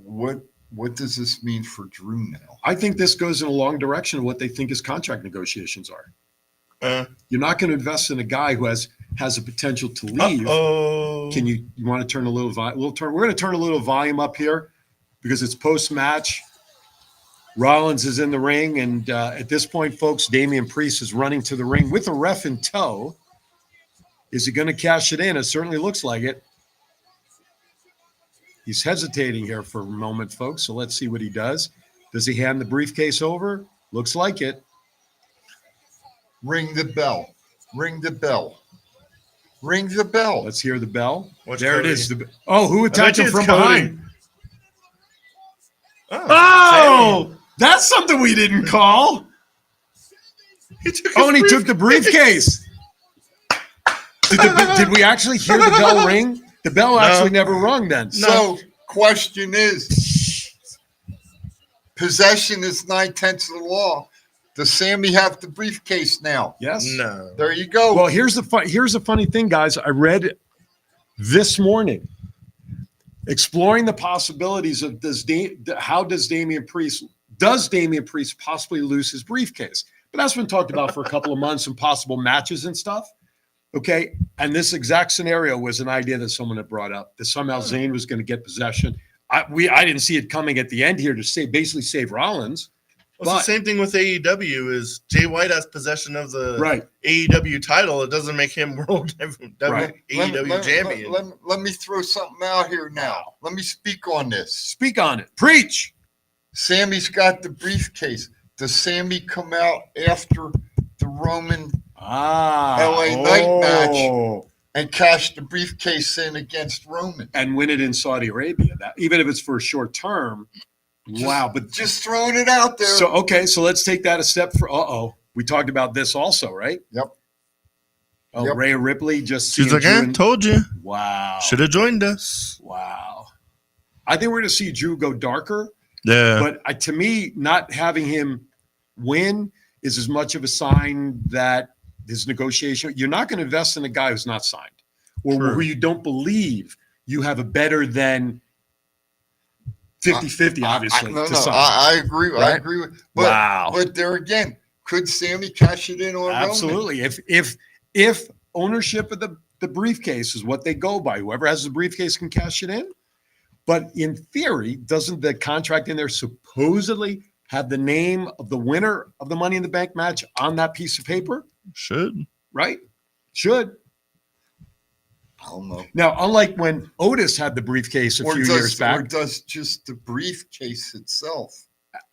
does this mean for Drew now? I think this goes in a long direction of what they think his contract negotiations are. You're not going to invest in a guy who has a potential to leave. Can you want to turn a little volume? We're going to turn a little volume up here because it's post-match. Rollins is in the ring, and at this point, folks, Damian Priest is running to the ring with a ref in tow. Is he going to cash it in? It certainly looks like it. He's hesitating here for a moment, folks, so let's see what he does. Does he hand the briefcase over? Looks like it. Ring the bell. Ring the bell. Ring the bell. Let's hear the bell. What's there Cody? It is. Who attacked him from Cody. behind? Oh, that's something we didn't call. And he took the briefcase. Did we actually hear the bell ring? The bell actually never rung then. So, question is, possession is 9/10 of the law. Does Sammy have the briefcase now? Yes. No. There you go. Well, here's the funny thing, guys. I read this morning, exploring the possibilities of how does Damian Priest Does Damian Priest possibly lose his briefcase? But that's been talked about for a couple of months and possible matches and stuff. Okay. And this exact scenario was an idea that someone had brought up, that somehow Zayn was going to get possession. I didn't see it coming at the end here to basically save Rollins. Well, it's the same thing with AEW is Jay White has possession of the Right. AEW title. It doesn't make him world Right. AEW champion. Let me throw something out here now. Let me speak on this. Speak on it. Preach. Sammy's got the briefcase. Does Sammy come out after the Roman LA Knight match and cash the briefcase in against Roman? And win it in Saudi Arabia. That, even if it's for a short term. Wow. But just throwing it out there. So let's take that a step for we talked about this also, right? Yep. Oh, Yep. Rhea Ripley just She's seeing like, I Drew told you. Wow. Should have joined us. Wow. I think we're going to see Drew go darker. Yeah. But to me, not having him win is as much of a sign that his negotiation, you're not going to invest in a guy who's not signed or True. who you don't believe you have a better than 50-50, obviously. No, to sign. I agree. I Right? agree with. Wow. But there again, could Sammy cash it in on Roman? Absolutely. If ownership of the briefcase is what they go by, whoever has the briefcase can cash it in. But in theory, doesn't the contract in there supposedly have the name of the winner of the Money in the Bank match on that piece of paper? Should. Right? Should. I don't know. Now, unlike when Otis had the briefcase a few years back, Or does just the briefcase itself?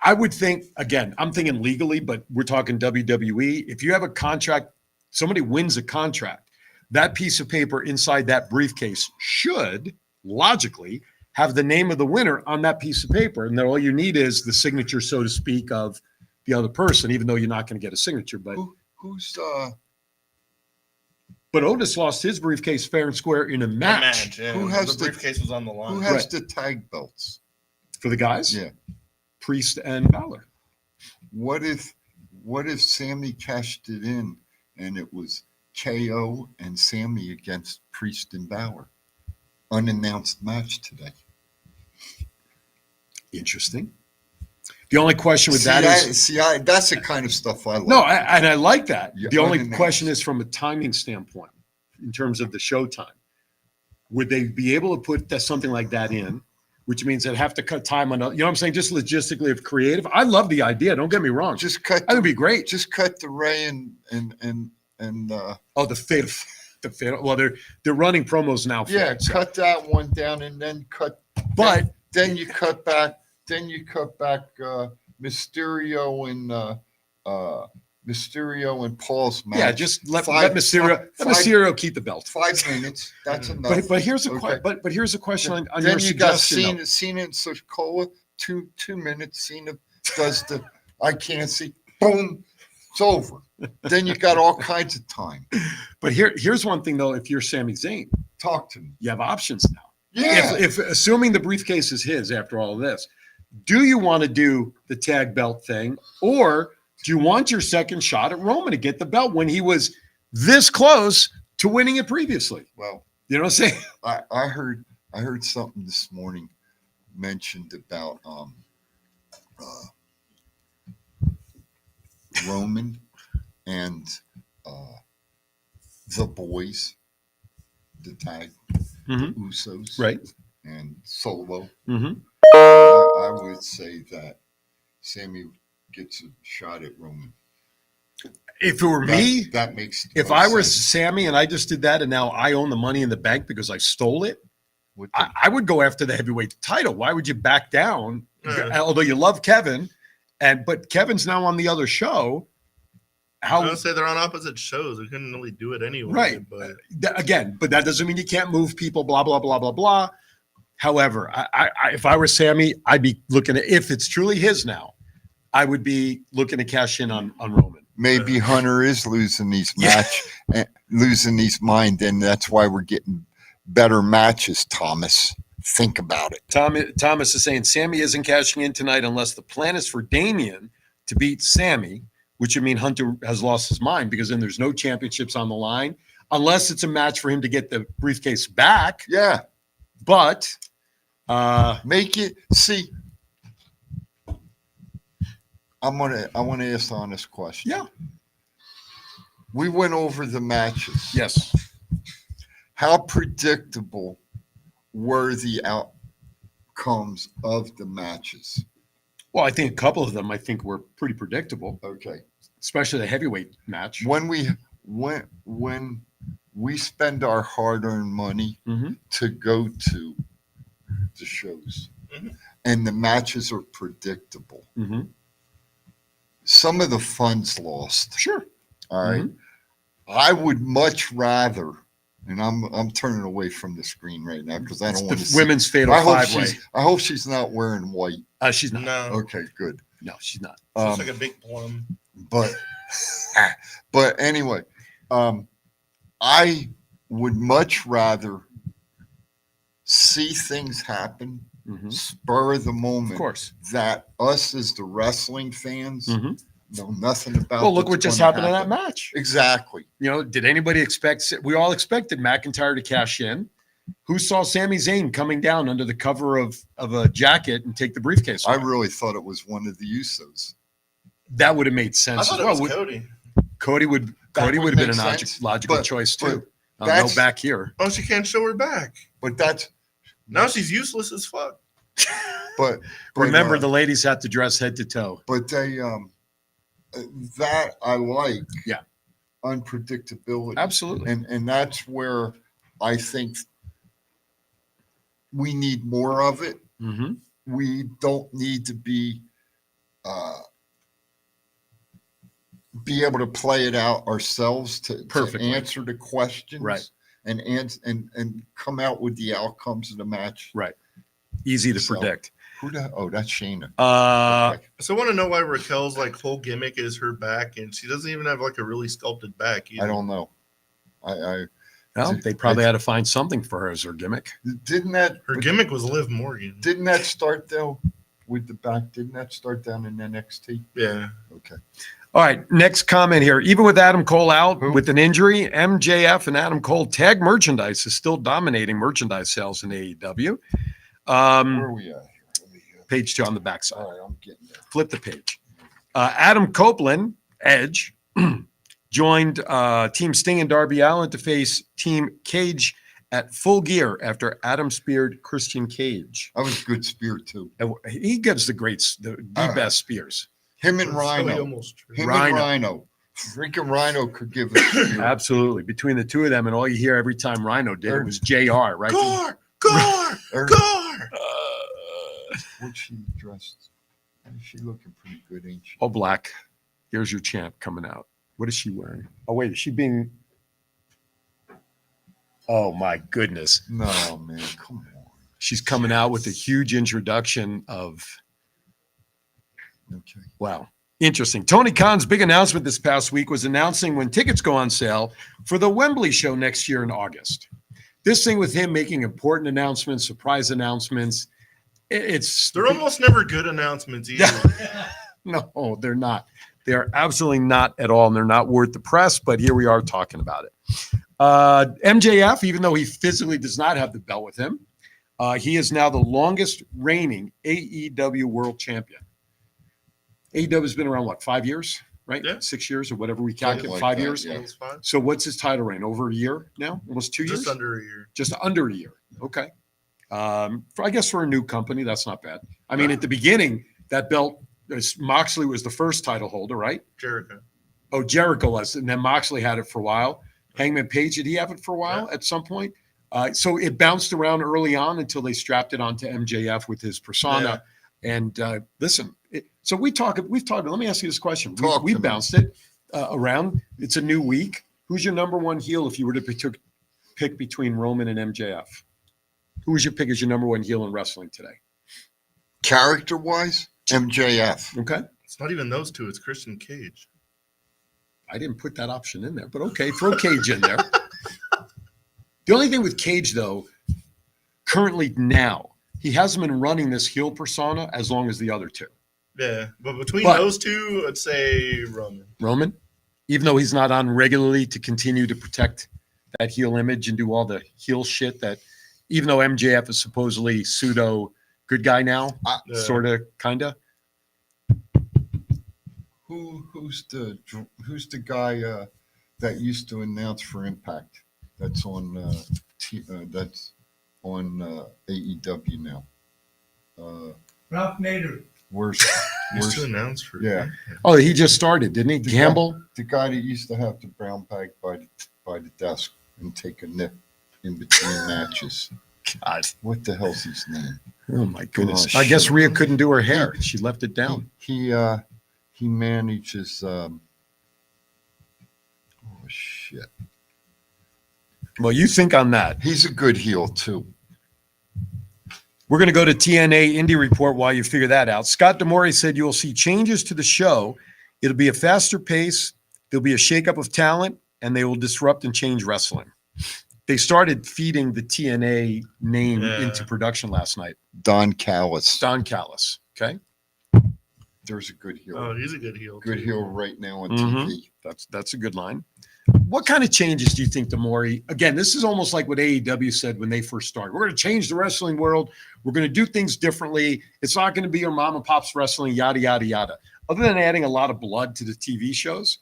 I would think, again, I'm thinking legally, but we're talking WWE. If you have a contract, somebody wins a contract, that piece of paper inside that briefcase should logically have the name of the winner on that piece of paper. And then all you need is the signature, so to speak, of the other person, even though you're not going to get a signature. But But Otis lost his briefcase fair and square in a match. Yeah. Who has the briefcase was on the line? Who has Right. the tag belts? For the guys? Yeah. Priest and Balor. What if Sammy cashed it in and it was KO and Sammy against Priest and Balor? Unannounced match today. Interesting. The only question with that is that's the kind of stuff I like. no, and I like that. Yeah, The only unannounced. question is from a timing standpoint, in terms of the show time. Would they be able to put something like that in, which means they'd have to cut time on, you know what I'm saying? Just logistically, if creative. I love the idea. Don't get me wrong. Just cut. That would be great. Just cut the Ray and Oh, the fatal. Well, they're running promos now. For yeah, it, so. cut that one down and then cut. But then you cut back. Then you cut back Mysterio and Paul's match. yeah, just let Mysterio keep the belt. 5 minutes. That's enough. But here's a Okay. but here's a question on Then your you got suggestion. though. Cena and Sikoa. 2 minutes. Cena does the I can't see. Boom. It's over. Then you got all kinds of time. But here's one thing though. If you're Sami Zayn, Talk to me. you have options now. Yeah. If assuming the briefcase is his after all of this, do you want to do the tag belt thing, or do you want your second shot at Roman to get the belt when he was this close to winning it previously? Well, you know what I'm saying? I heard something this morning mentioned about Roman and the boys, the tag, the Usos, Right. and Solo. Mm-hmm. I would say that Sammy gets a shot at Roman. If it were me, that makes. if I were Sammy and I just did that and now I own the Money in the Bank because I stole it, I would go after the heavyweight title. Why would you back down? Although you love Kevin, but Kevin's now on the other show. I would say they're on opposite shows. We couldn't really do it anyway. Right. But But that doesn't mean you can't move people, blah, blah, blah, blah, blah. However, I if I were Sammy, I'd be looking at, if it's truly his now, I would be looking to cash in on Roman. Maybe Hunter is losing these losing these mind, and that's why we're getting better matches, Thomas. Think about it. Thomas is saying Sammy isn't cashing in tonight unless the plan is for Damian to beat Sammy, which would mean Hunter has lost his mind because then there's no championships on the line unless it's a match for him to get the briefcase back. Yeah. But make it see. I want to ask the honest question. Yeah. We went over the matches. Yes. How predictable were the outcomes of the matches? Well, I think a couple of them were pretty predictable. Okay. Especially the heavyweight match. When we spend our hard-earned money to go to the shows, and the matches are predictable, some of the fun's lost. Sure. All right. I would much rather, and I'm turning away from the screen right now because I don't want to see women's fatal five-way. I hope she's not wearing white. She's not. No. Okay, good. No, she's not. Looks like a big plum. But anyway, I would much rather see things happen, spur of the moment. Of course. That us as the wrestling fans know nothing about. Well, look what's what just gonna happened in that happen. match. Exactly. You know, did anybody expect? We all expected McIntyre to cash in. Who saw Sami Zayn coming down under the cover of a jacket and take the briefcase? I away? really thought it was one of the Usos. That would have made I sense thought as it well. was Cody. Cody would That have would been a make sense, logical but- choice but too. No that's- back here. Oh, she can't show her back. But that's Now she's useless as fuck. but Remember, the ladies had to dress head to toe. but they that I like. Yeah. Unpredictability. Absolutely. And that's where I think we need more of it. We don't need to be able to play it out ourselves to Perfectly. answer the questions, Right. and come out with the outcomes of the match. Right. Easy to So, predict. That's Shayna. So I want to know why Raquel's like whole gimmick is her back, and she doesn't even have like a really sculpted back. Either. I don't know. Well, they probably had to find something for her as her gimmick. Didn't that Her gimmick was Liv Morgan. Didn't that start though with the back? Didn't that start down in NXT? Yeah. Okay. All right, next comment here. Even with Adam Cole out with an injury, MJF and Adam Cole tag merchandise is still dominating merchandise sales in AEW. Where are we at? Page 2 on the backside. All right, I'm getting there. Flip the page. Adam Copeland, Edge, joined Team Sting and Darby Allin to face Team Cage at Full Gear after Adam speared Christian Cage. That was a good spear too. He gives the best spears. Him and So Rhino. he almost tripped. Him Rhino. and Rhino. Freaking Rhino could give a spear. Absolutely. Between the two of them, and all you hear every time Rhino did it was JR, right? Gar. What's she dressed? She looking pretty good, ain't she? All black. Here's your champ coming out. What is she wearing? Oh, wait, is she being. Oh, my goodness. No, man, come on. She's coming out with a huge introduction of. Okay. Wow. Interesting. Tony Khan's big announcement this past week was announcing when tickets go on sale for the Wembley show next year in August. This thing with him making important announcements, surprise announcements, They're almost never good announcements either. No, they're not. They're absolutely not at all, and they're not worth the press, but here we are talking about it. MJF, even though he physically does not have the belt with him, he is now the longest reigning AEW world champion. AEW has been around, 5 years, right? Yeah. 6 years or whatever we calculate, like 5 that, years. yeah. It's fine. So what's his title reign? Over a year now? Almost 2 years? Just under a year. Just under a year. Okay. I guess for a new company, that's not bad. I mean, at the beginning, that belt, Moxley was the first title holder, right? Jericho. Oh, Jericho was, and then Moxley had it for a while. Hangman Page, did he have it for a while at some point? So it bounced around early on until they strapped it onto MJF with his persona. And listen, so we've talked. Let me ask you this question. We bounced it around. It's a new week. Who's your number one heel if you were to pick between Roman and MJF? Who would you pick as your number one heel in wrestling today? Character-wise, MJF. Okay. It's not even those two. It's Christian Cage. I didn't put that option in there, but okay, throw Cage in there. The only thing with Cage, though, currently now, he hasn't been running this heel persona as long as the other two. Yeah, but between those two, I'd say Roman. Roman, even though he's not on regularly to continue to protect that heel image and do all the heel shit that, even though MJF is supposedly pseudo good guy now, sort of, kind of. Who's the guy that used to announce for Impact? That's on AEW now. Ralph Nader. Where's Used to announce for yeah. Oh, he just started, didn't he? Gamble? The guy that used to have the brown bag by the desk and take a nip in between matches. God, what the hell's his name? Oh my goodness! Oh, I guess shit. Rhea couldn't do her hair. She left it down. He manages. Oh shit! Well, you think on that. He's a good heel too. We're going to go to TNA Indie Report while you figure that out. Scott D'Amore said you will see changes to the show. It'll be a faster pace. There'll be a shakeup of talent, and they will disrupt and change wrestling. They started feeding the TNA name into production last night. Don Callis. Don Callis. Okay. There's a good heel. Oh, he's a good heel. Good heel right now on Mhm. TV. That's a good line. What kind of changes do you think, D'Amore? Again, this is almost like what AEW said when they first started. We're going to change the wrestling world. We're going to do things differently. It's not going to be your mom and pop's wrestling, yada, yada, yada. Other than adding a lot of blood to the TV shows,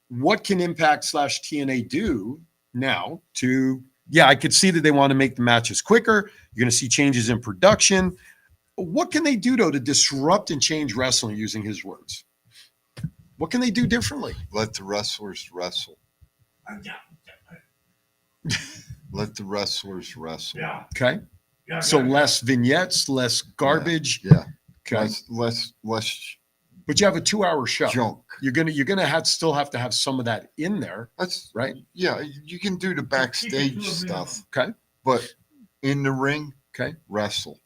what can Impact / TNA do now to, I could see that they want to make the matches quicker. You're going to see changes in production. What can they do, though, to disrupt and change wrestling, using his words? What can they do differently? Let the wrestlers wrestle. Let the wrestlers wrestle. Yeah. Okay. So less vignettes, less garbage. Yeah. Okay. Less But you have a 2-hour show. junk. You're gonna still have to have some of that in there. That's right. Yeah, you can do the backstage stuff. Okay. But in the ring, okay, wrestle.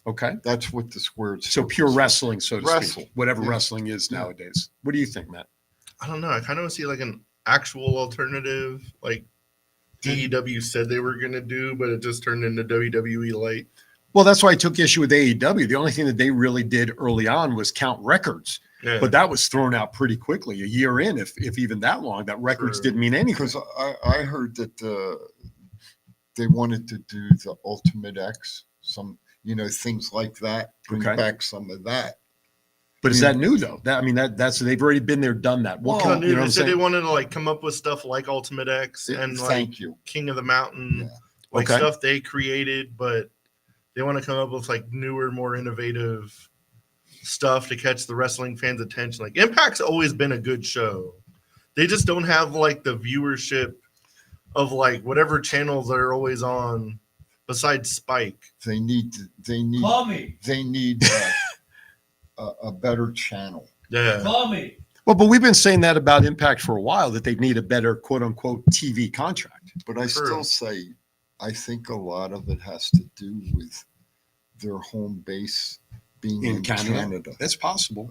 Okay. That's what the squared. So pure wrestling, so to Wrestle. speak. Whatever Yeah. wrestling is nowadays. What do you think, Matt? I don't know. I kind of see like an actual alternative, like AEW said they were going to do, but it just turned into WWE Light. Well, that's why I took issue with AEW. The only thing that they really did early on was count records. Yeah. But that was thrown out pretty quickly, a year in, if even that long, that records didn't mean anything. Because I heard that they wanted to do the Ultimate X, some things like that, bring Okay. back some of that. But is that new though? That's they've already been there, done that. What Well, can, dude, you know what they I'm said they saying? wanted to like come up with stuff like Ultimate X and like Thank you. King of the Mountain, like Okay. stuff they created, but they want to come up with like newer, more innovative stuff to catch the wrestling fans' attention. Like Impact's always been a good show. They just don't have like the viewership of like whatever channels they're always on besides Spike. They need Call me. They need a better channel. Yeah. Call me. Well, but we've been saying that about Impact for a while, that they need a better quote unquote TV contract. But I still say, I think a lot of it has to do with their home base being in Canada. That's possible.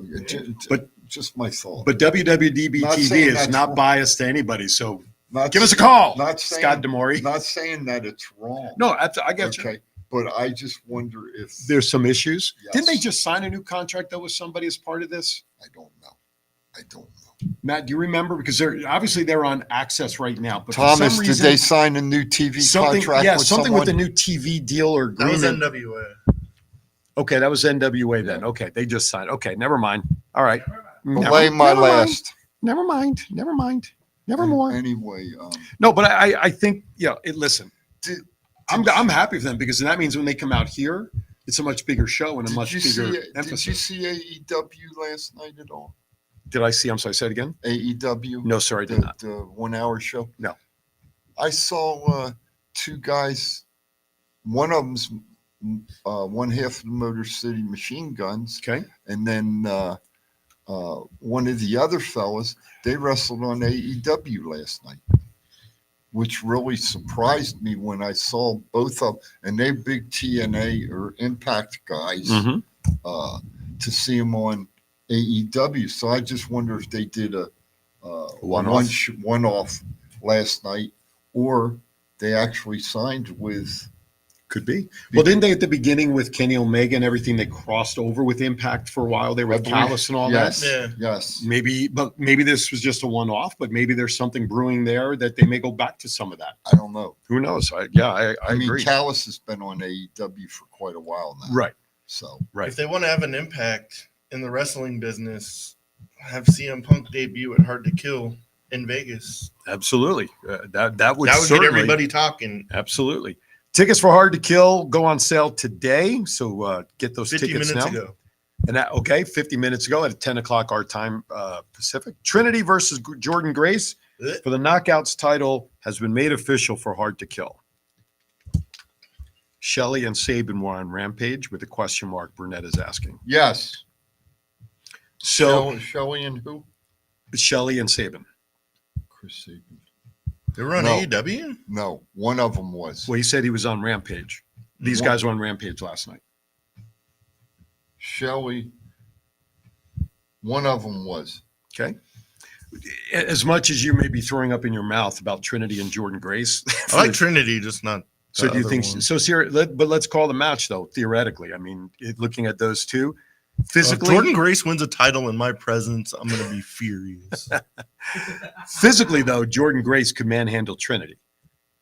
But just my thought. But WWDB Not TV saying is that's not wrong. biased to anybody. So Not give us a saying- call, Not saying, Scott D'Amore. Not saying that it's wrong. No, I get you. Okay, but I just wonder if There's some issues. Yes. Didn't they just sign a new contract though with somebody as part of this? I don't know. Matt, do you remember? Because they're on Access right now. But for Thomas, some did reason, they sign a new TV something? contract? Yeah, with something with the someone? new TV deal or That was agreement. NWA. Okay, that was NWA then. Okay, they just signed. Okay, never mind. All right. Belay my last. Never mind. Never mind. Never more. Anyway, No, but I think listen, I'm happy for them because that means when they come out here, it's a much bigger show and a much bigger emphasis. Did you see AEW last night at all? Did I see? I'm sorry. Say it again. AEW? No, sir, I did not. The 1 hour show? No. I saw two guys. One of them's one half of the Motor City Machine Guns. Okay. And then one of the other fellas, they wrestled on AEW last night, which really surprised me when I saw both of them. And they're big TNA or Impact guys Mhm. to see them on AEW. So I just wonder if they did a One-off. one-off last night, or they actually signed with. Could be. Well, didn't they at the beginning with Kenny Omega and everything? They crossed over with Impact for a while. They were with Callis and all yes, that. Yes. Maybe this was just a one-off. But maybe there's something brewing there that they may go back to some of that. I don't know. Who knows? I mean, agree. Callis has been on AEW for quite a while now. Right. So Right. If they want to have an impact in the wrestling business, have CM Punk debut at Hard to Kill in Vegas. Absolutely. That would That would get certainly, everybody talking. Absolutely. Tickets for Hard to Kill go on sale today, so get those 50 tickets minutes now. ago. And 50 minutes ago at 10 o'clock our time Pacific. Trinity versus Jordan Grace for the Knockouts title has been made official for Hard to Kill. Shelley and Sabin were on Rampage with a question mark Burnett is asking. Yes. So Shelley and who? Shelley and Sabin. Chris Sabin. They were on AEW? No, one of them was. Well, he said he was on Rampage. These guys were on Rampage last night. Shelley, one of them was. Okay. As much as you may be throwing up in your mouth about Trinity and Jordan Grace. I like Trinity, just not. So do you think so? But let's call the match though. Theoretically, I mean, looking at those two, physically, if Jordan Grace wins a title in my presence, I'm going to be furious. Physically, though, Jordan Grace could manhandle Trinity,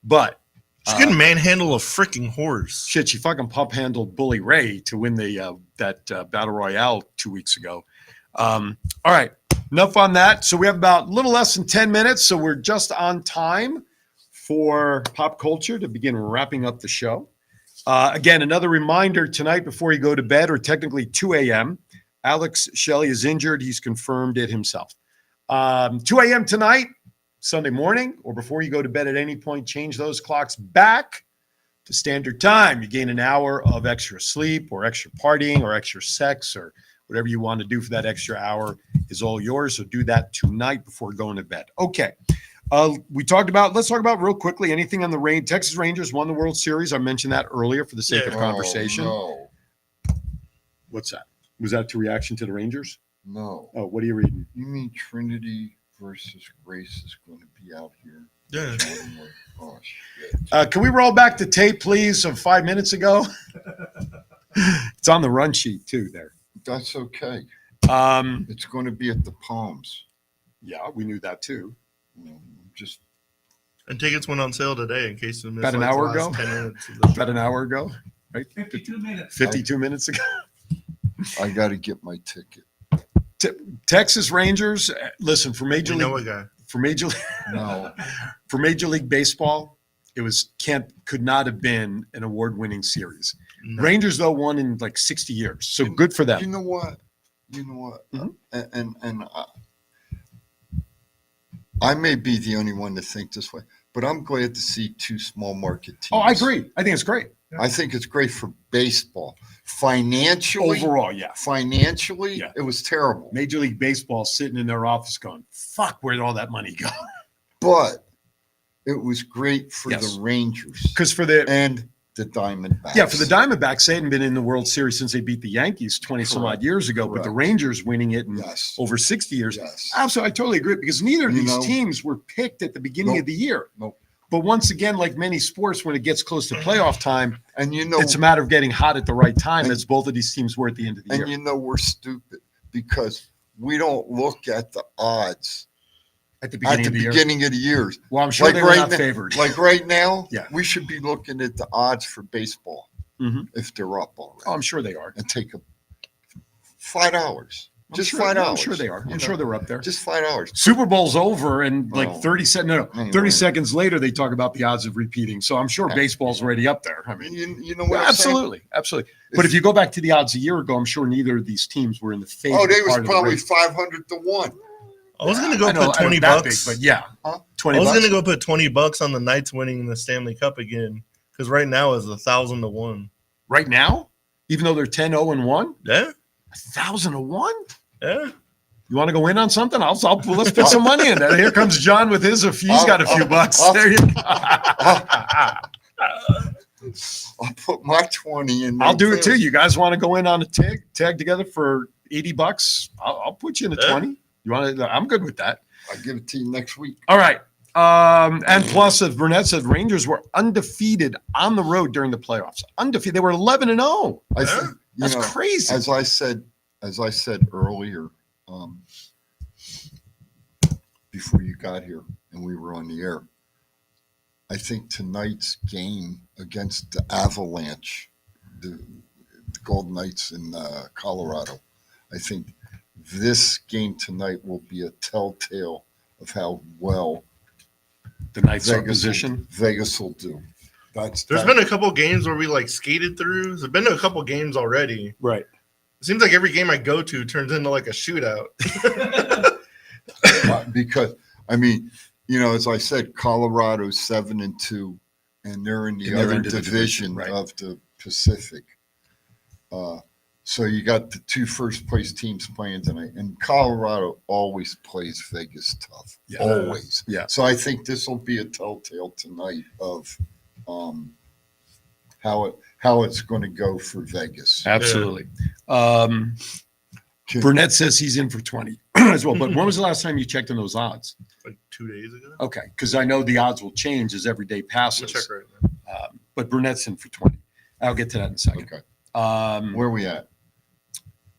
but she couldn't manhandle a freaking horse. Shit, she fucking pump handled Bully Ray to win the that battle royale 2 weeks ago. All right, enough on that. So we have about a little less than 10 minutes, so we're just on time for pop culture to begin wrapping up the show. Again, another reminder tonight before you go to bed, or technically 2 a.m., Alex Shelley is injured. He's confirmed it himself. 2 a.m. tonight, Sunday morning, or before you go to bed at any point, change those clocks back to standard time. You gain an hour of extra sleep or extra partying or extra sex or whatever you want to do for that extra hour is all yours. So do that tonight before going to bed. Okay. Let's talk about real quickly anything on the Texas Rangers won the World Series. I mentioned that earlier for the sake of conversation. No. What's that? Was that a reaction to the Rangers? No. Oh, what are you reading? You mean Trinity versus Grace is going to be out here? Yeah. Oh, shit. Can we roll back the tape, please, of 5 minutes ago? It's on the run sheet, too, there. That's okay. It's going to be at the Palms. Yeah, we knew that, too. Just and tickets went on sale today in case you missed about an hour the last ago. 10 minutes of the show. About an hour ago, right? 52 minutes. 52 minutes ago. I got to get my ticket. Texas Rangers. Listen, for Major We League, know a guy. for Major No. for Major League Baseball, it could not have been an award-winning series. No. Rangers though won in like 60 years, so good for them. You know what? Mm-hmm. And I may be the only one to think this way, but I'm glad to see two small market teams. Oh, I agree. I think it's great. I think it's great for baseball. Financially, Overall, yeah. it was terrible. Major League Baseball sitting in their office going, "Fuck, where'd all that money go?" But it was great for Yes. the Rangers Because for the the Diamondbacks. Yeah, for the Diamondbacks, they hadn't been in the World Series since they beat the Yankees 20 some odd years ago, but the Rangers winning it in over 60 years. Yes. Absolutely, I totally agree because neither of You these know- teams were picked at the beginning Nope. of the year. Nope. But once again, like many sports, when it gets close to playoff time, And you know, it's a matter of getting hot at the right time, as both of these teams were at the end of the year. and you know we're stupid because we don't look at the odds At the at beginning the of the year. beginning of the years. Well, I'm sure they were not favored. Like right now, Yeah. we should be looking at the odds for baseball Mhm. if they're up already. Oh, I'm sure they are. And take $5. Just sure, $5. I'm sure they are. You I'm know, sure they're up there. Just $5. Super Bowl's over, and like Oh. 30 Anyway. seconds later, they talk about the odds of repeating. So I'm sure baseball's already up there. I mean, You know what I'm saying? absolutely. But if you go back to the odds a year ago, I'm sure neither of these teams were in the favor. Oh, they was part of the probably race. 500 to 1. I was going to go I know, put I know 20 that bucks. big, but yeah, Huh? 20 I was bucks. going to go put $20 on the Knights winning the Stanley Cup again because right now is 1,000 to 1. Right now, even though they're 10-0-1, Yeah, 1,000 to 1. yeah. You want to go in on something? Let's put some money in there. Here comes John with his. He's got a few bucks. There you go. I'll put my 20 in there. I'll do it too. You guys want to go in on a tag together for $80? I'll put you in a 20. You want to? I'm good with that. I'll give it to you next week. All right. And plus, as Burnett said, Rangers were undefeated on the road during the playoffs. Undefeated. They were 11-0. I think, you That's know, crazy. As I said earlier, before you got here and we were on the air, I think tonight's game against the Avalanche, the Golden Knights in Colorado, I think this game tonight will be a telltale of how well the Knights are Vegas positioned. Vegas will do. There's been a couple games where we like skated through. There's been a couple games already. Right. It seems like every game I go to turns into like a shootout. Because I mean, you know, as I said, Colorado's 7-2, and they're in the other division right. of the Pacific. So you got the 2 first place teams playing tonight, and Colorado always plays Vegas tough, always. Yeah. So I think this will be a telltale tonight of how it's going to go for Vegas. Absolutely. Burnett says he's in for 20 as well. But when was the last time you checked on those odds? Like 2 days ago. Okay, because I know the odds will change as every day passes. We'll check right now. But Burnett's in for 20. I'll get to that in a second. Okay. Where are we at?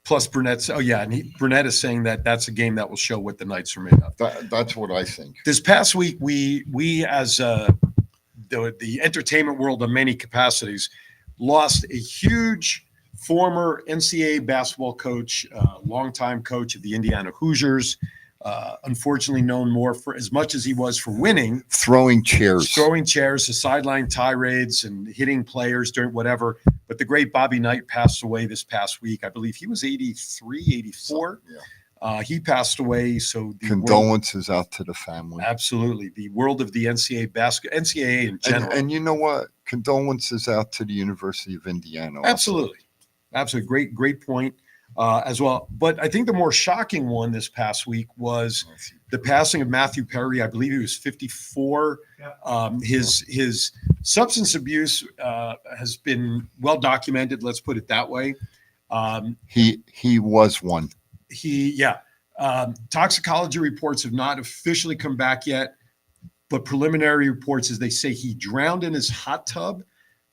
Plus Burnett's. Oh yeah, and Burnett is saying that that's a game that will show what the Knights are made of. That's what I think. This past week, we as the entertainment world in many capacities lost a huge former NCAA basketball coach, longtime coach of the Indiana Hoosiers. Unfortunately known more for as much as he was for winning, throwing chairs, the sideline tirades and hitting players during whatever. But the great Bobby Knight passed away this past week. I believe he was 83, 84. Yeah. He passed away. So the condolences out to the family. Absolutely. The world of the NCAA in general. And you know what? Condolences out to the University of Indiana. Absolutely. Absolutely. Great point. As well. But I think the more shocking one this past week was the passing of Matthew Perry. I believe he was 54. His substance abuse has been well documented. Let's put it that way. He was one. Toxicology reports have not officially come back yet, but preliminary reports, as they say, he drowned in his hot tub.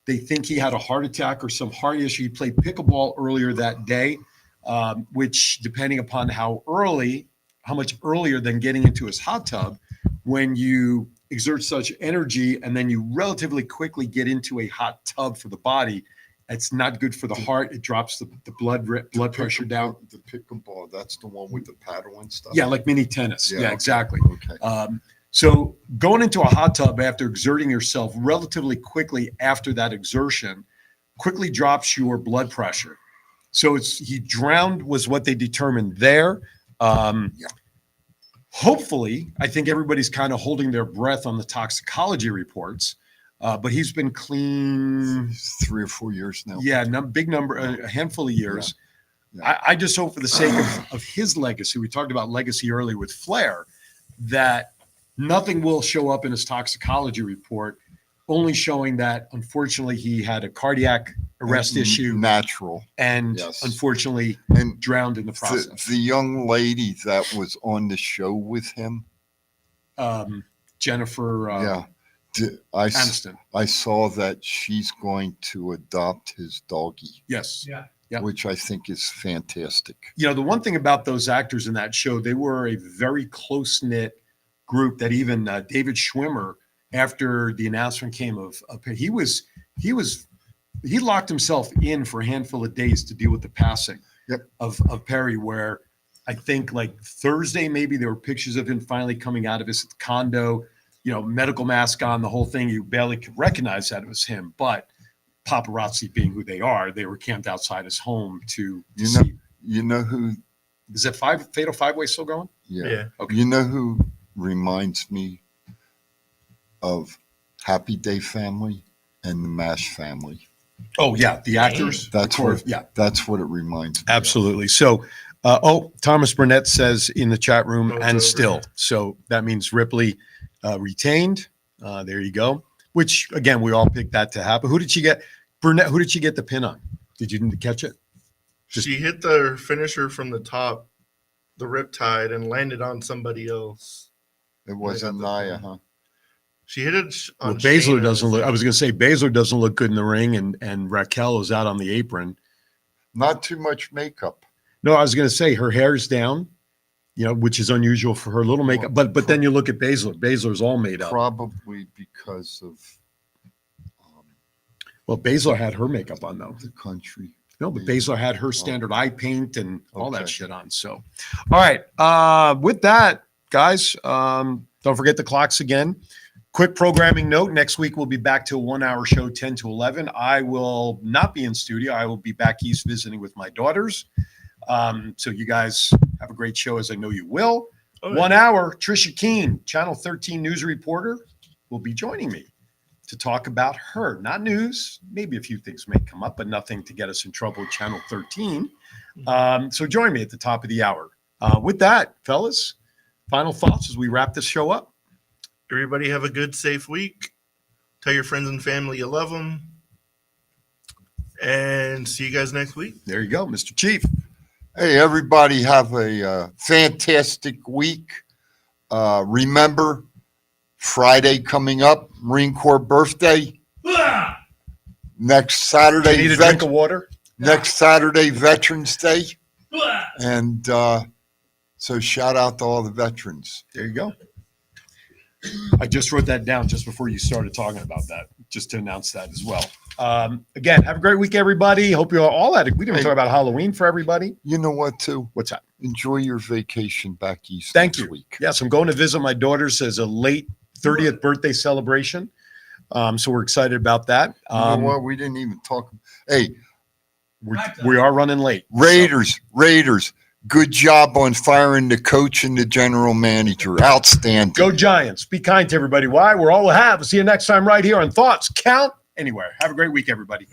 They think he had a heart attack or some heart issue. He played pickleball earlier that day. Which, depending upon how much earlier than getting into his hot tub, when you exert such energy and then you relatively quickly get into a hot tub for the body, it's not good for the heart. It drops the blood pressure down. The pickleball, that's the one with the paddle and stuff. Yeah, like mini tennis. Yeah, okay. Exactly. Okay. So going into a hot tub after exerting yourself relatively quickly after that exertion quickly drops your blood pressure. So he drowned was what they determined there. Hopefully, I think everybody's kind of holding their breath on the toxicology reports, but he's been clean 3 or 4 years now. Yeah, big number, a handful of years. Yeah. I just hope for the sake of his legacy, we talked about legacy earlier with Flair, that nothing will show up in his toxicology report, only showing that unfortunately he had a cardiac arrest issue, natural, and unfortunately drowned in the process. The young lady that was on the show with him, Jennifer Aniston. I saw that she's going to adopt his doggy. Yes. Yeah. Which I think is fantastic. You know, the one thing about those actors in that show, they were a very close-knit group that even David Schwimmer, after the announcement came of he locked himself in for a handful of days to deal with the passing of Perry, where I think like Thursday, maybe there were pictures of him finally coming out of his condo, you know, medical mask on, the whole thing. You barely could recognize that it was him, but paparazzi being who they are, they were camped outside his home to see. You know who? Is that Fatal Five-Way still going? Yeah. Okay. You know who reminds me of Happy Day Family and the MASH family? Oh yeah, the actors. That's what it reminds me. Absolutely. So, Thomas Burnett says in the chat room, and still. So that means Ripley retained. There you go. Which again, we all picked that to happen. Who did she get? Burnett. Who did she get the pin on? Did you catch it? She hit the finisher from the top, the riptide, and landed on somebody else. It wasn't Nia, huh? She hit it on Baszler doesn't look. I was going to say Baszler doesn't look good in the ring, and Raquel is out on the apron. Not too much makeup. No, I was going to say her hair's down, you know, which is unusual for her. Little makeup, but then you look at Baszler. Baszler's all made up. Probably because of. Well, Baszler had her makeup on though. The country. No, but Baszler had her standard eye paint and all that shit on. So, all right. With that, guys, don't forget the clocks again. Quick programming note. Next week, we'll be back to a 1-hour show, 10 to 11. I will not be in studio. I will be back east visiting with my daughters. So you guys have a great show, as I know you will. 1 hour, Trisha Keene, Channel 13 news reporter, will be joining me to talk about her. Not news. Maybe a few things may come up, but nothing to get us in trouble with Channel 13. So join me at the top of the hour. With that, fellas, final thoughts as we wrap this show up. Everybody have a good, safe week. Tell your friends and family you love them. And see you guys next week. There you go, Mr. Chief. Hey, everybody have a fantastic week. Remember, Friday coming up, Marine Corps birthday. Next Saturday, You need a drink of water? Next Saturday, Veterans Day. And so shout out to all the veterans. There you go. I just wrote that down just before you started talking about that, just to announce that as well. Again, have a great week, everybody. Hope you all had it. We didn't talk about Halloween for everybody. You know what, too? What's that? Enjoy your vacation back east. Thank you. Yes, I'm going to visit my daughters as a late 30th birthday celebration. So we're excited about that. You know what? We didn't even talk. Hey, we are running late. Raiders. Good job on firing the coach and the general manager. Outstanding. Go Giants. Be kind to everybody. Why? We're all we have. We'll see you next time right here on Thoughts Count Anywhere. Have a great week, everybody.